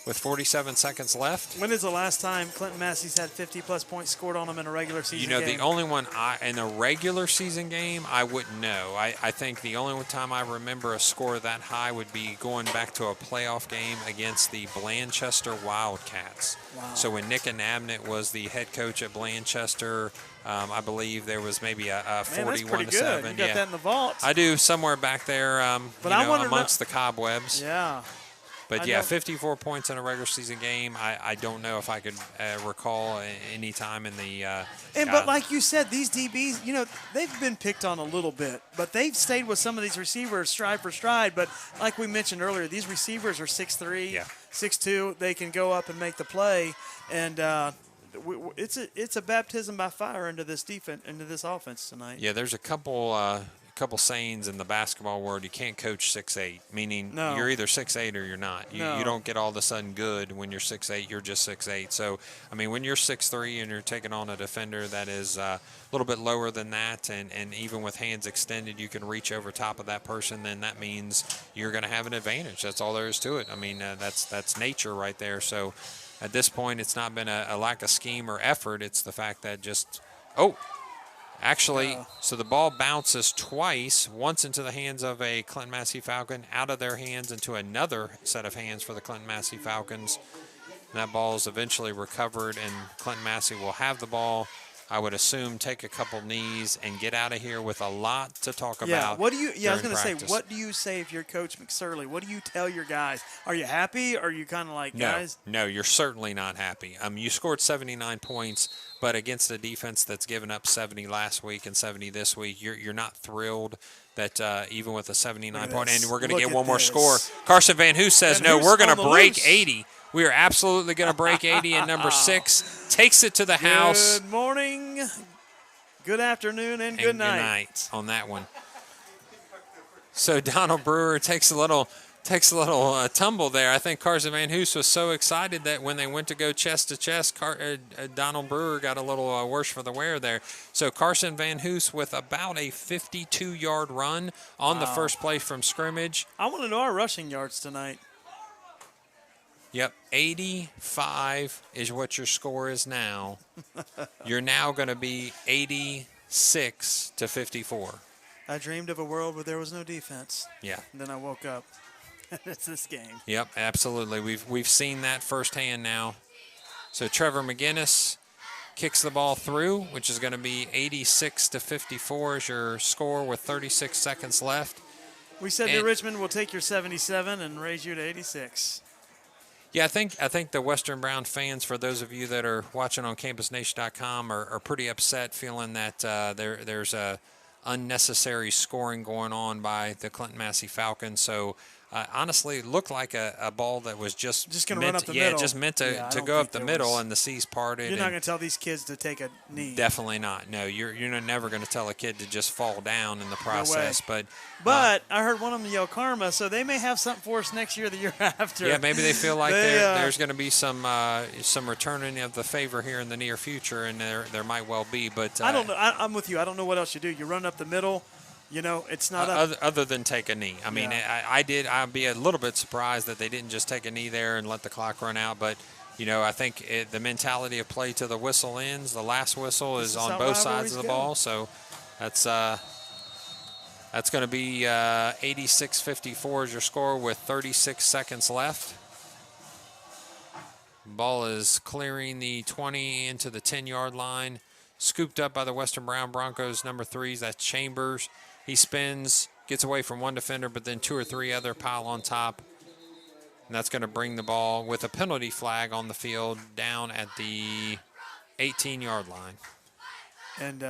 with 47 seconds left. When is the last time Clinton Massie's had 50-plus points scored on them in a regular season game? The only one in a regular season game, I wouldn't know. I think the only time I remember a score that high would be going back to a playoff game against the Blanchester Wildcats. Wow. So when Nick Anabnett was the head coach at Blanchester, I believe there was maybe a 41-7. Good. You got that in the vault. I do, somewhere back there, but I wonder amongst the cobwebs. Yeah. But, yeah, 54 points in a regular season game. I don't know if I could recall any time in the But like you said, these DBs, they've been picked on a little bit, but they've stayed with some of these receivers stride for stride. But like we mentioned earlier, these receivers are 6'3", 6'2". They can go up and make the play, and it's a baptism by fire into this defense, into this offense tonight. Yeah, there's a couple sayings in the basketball world. You can't coach 6'8", meaning you're either 6'8" or you're not. You don't get all of a sudden good when you're 6'8". You're just 6'8". So, I mean, when you're 6'3" and you're taking on a defender that is a little bit lower than that, and even with hands extended, you can reach over top of that person, then that means you're going to have an advantage. That's all there is to it. I mean, that's nature right there. So, at this point, it's not been a lack of scheme or effort. It's the fact that actually, so the ball bounces twice, once into the hands of a Clinton Massie Falcon, out of their hands into another set of hands for the Clinton Massie Falcons. And that ball is eventually recovered, and Clinton Massie will have the ball, I would assume, take a couple knees and get out of here with a lot to talk about. What do you? I was going to say, what do you say if you're Coach McSorley? What do you tell your guys? Are you happy? Or are you kind of like, guys? No, you're certainly not happy. You scored 79 points, but against a defense that's given up 70 last week and 70 this week, you're not thrilled that even with a 79 point, and we're going to get one more score. Carson Van Hoos says, no, we're going to break 80. We are absolutely going to break 80, and number 6 takes it to the house. Good morning, good afternoon, and good night. Good night on that one. So Donald Brewer takes a little tumble there. I think Carson Van Hoos was so excited that when they went to go chest to chest, Donald Brewer got a little worse for the wear there. So Carson Van Hoos with about a 52-yard run on the first play from scrimmage. I want to know our rushing yards tonight. Yep, 85 is what your score is now. You're now going to be 86 to 54. I dreamed of a world where there was no defense. Yeah. And then I woke up. It's this game. Yep, absolutely. We've seen that firsthand now. So Trevor McGinnis kicks the ball through, which is going to be 86 to 54 is your score with 36 seconds left. We said that Richmond will take your 77 and raise you to 86. Yeah, I think the Western Brown fans, for those of you that are watching on campusnation.com, are pretty upset, feeling that there's a unnecessary scoring going on by the Clinton Massie Falcons. So honestly, it looked like a ball that was just going to run up the middle. Yeah, just meant to go up the middle, and the C's parted. You're not going to tell these kids to take a knee. Definitely not. No, you're never going to tell a kid to just fall down in the process. No way. But I heard one of them yell karma, so they may have something for us next year, the year after. Yeah, maybe they feel like there's going to be some returning of the favor here in the near future, and there might well be. But I don't know. I'm with you. I don't know what else you do. You run up the middle. It's not other than take a knee. I mean, I'd be a little bit surprised that they didn't just take a knee there and let the clock run out. But, I think the mentality of play till the whistle ends. The last whistle is on both sides of the ball. So that's going to be 86-54 is your score with 36 seconds left. Ball is clearing the 20 into the 10-yard line. Scooped up by the Western Brown Broncos, number 3. That's Chambers. He spins, gets away from one defender, but then 2 or 3 other pile on top. And that's going to bring the ball with a penalty flag on the field down at the 18-yard line. And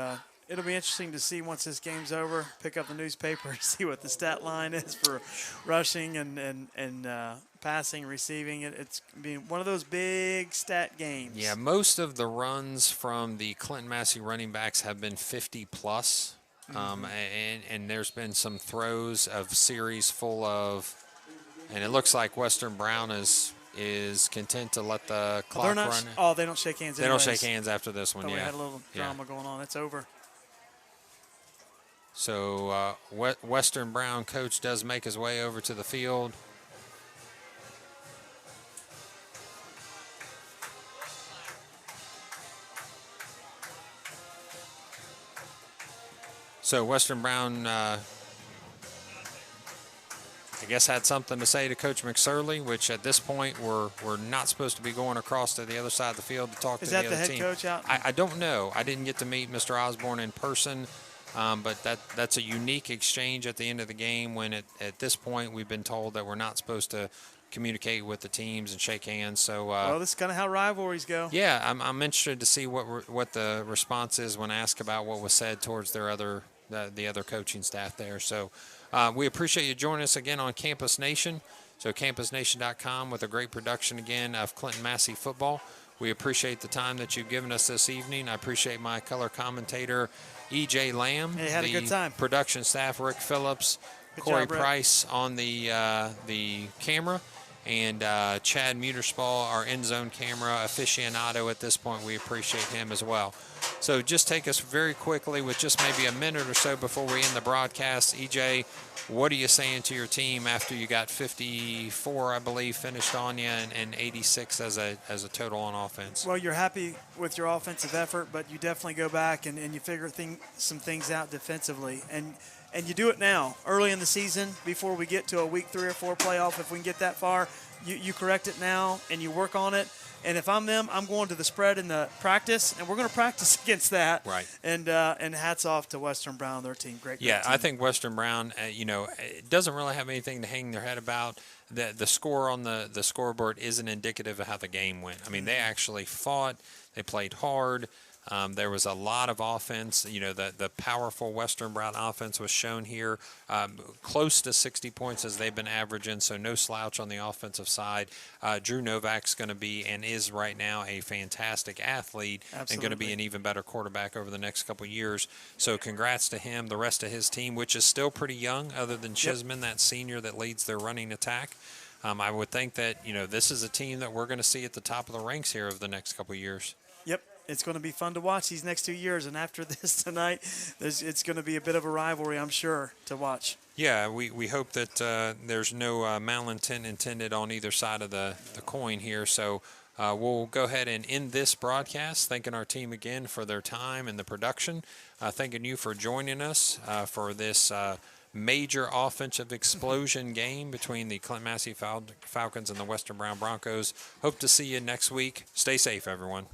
it'll be interesting to see once this game's over, pick up the newspaper, see what the stat line is for rushing and passing, receiving. It's being one of those big stat games. Yeah, most of the runs from the Clinton Massie running backs have been 50-plus. And there's been some throws of series full of, and it looks like Western Brown is content to let the clock run. Oh, they don't shake hands. They don't shake hands after this one. We had a little drama going on. It's over. So Western Brown coach does make his way over to the field. So Western Brown, I guess, had something to say to Coach McSorley, which at this point we're not supposed to be going across to the other side of the field to talk to the other team. Is that the head coach out? I don't know. I didn't get to meet Mr. Osborne in person, but that's a unique exchange at the end of the game when at this point we've been told that we're not supposed to communicate with the teams and shake hands. So, well, this is kind of how rivalries go. yeah, I'm interested to see what the response is when asked about what was said towards their the other coaching staff there. So, we appreciate you joining us again on Campus Nation. So, campusnation.com with a great production again of Clinton Massie football. We appreciate the time that you've given us this evening. I appreciate my color commentator, E.J. Lamb. Hey, had a good time. Production staff, Rick Phillips, Good Corey job, Rick. Price on the camera, and Chad Muterspaw, our end zone camera aficionado at this point. We appreciate him as well. So just take us very quickly with just maybe a minute or so before we end the broadcast. EJ, what are you saying to your team after you got 54, I believe, finished on you, and 86 as a total on offense? Well, you're happy with your offensive effort, but you definitely go back and you figure some things out defensively. And you do it now, early in the season, before we get to a week 3 or 4 playoff. If we can get that far, you correct it now and you work on it. And if I'm them, I'm going to the spread in the practice, and we're going to practice against that. Right. And hats off to Western Brown, their team. Great Yeah, team. I think Western Brown, it doesn't really have anything to hang their head about. The score on the scoreboard isn't indicative of how the game went. I mean, they actually fought. They played hard. There was a lot of offense. The powerful Western Brown offense was shown here, close to 60 points as they've been averaging, so no slouch on the offensive side. Drew Novak's going to be and is right now a fantastic athlete. Absolutely. And going to be an even better quarterback over the next couple of years. So congrats to him, the rest of his team, which is still pretty young other than Chisman, that senior that leads their running attack. I would think that, this is a team that we're going to see at the top of the ranks here over the next couple of years. Yep. It's going to be fun to watch these next 2 years, and after this tonight, it's going to be a bit of a rivalry, I'm sure, to watch. Yeah, we hope that there's no malintent intended on either side of the coin here. So we'll go ahead and end this broadcast, thanking our team again for their time and the production, thanking you for joining us for this major offensive explosion game between the Clinton Massie Falcons and the Western Brown Broncos. Hope to see you next week. Stay safe, everyone.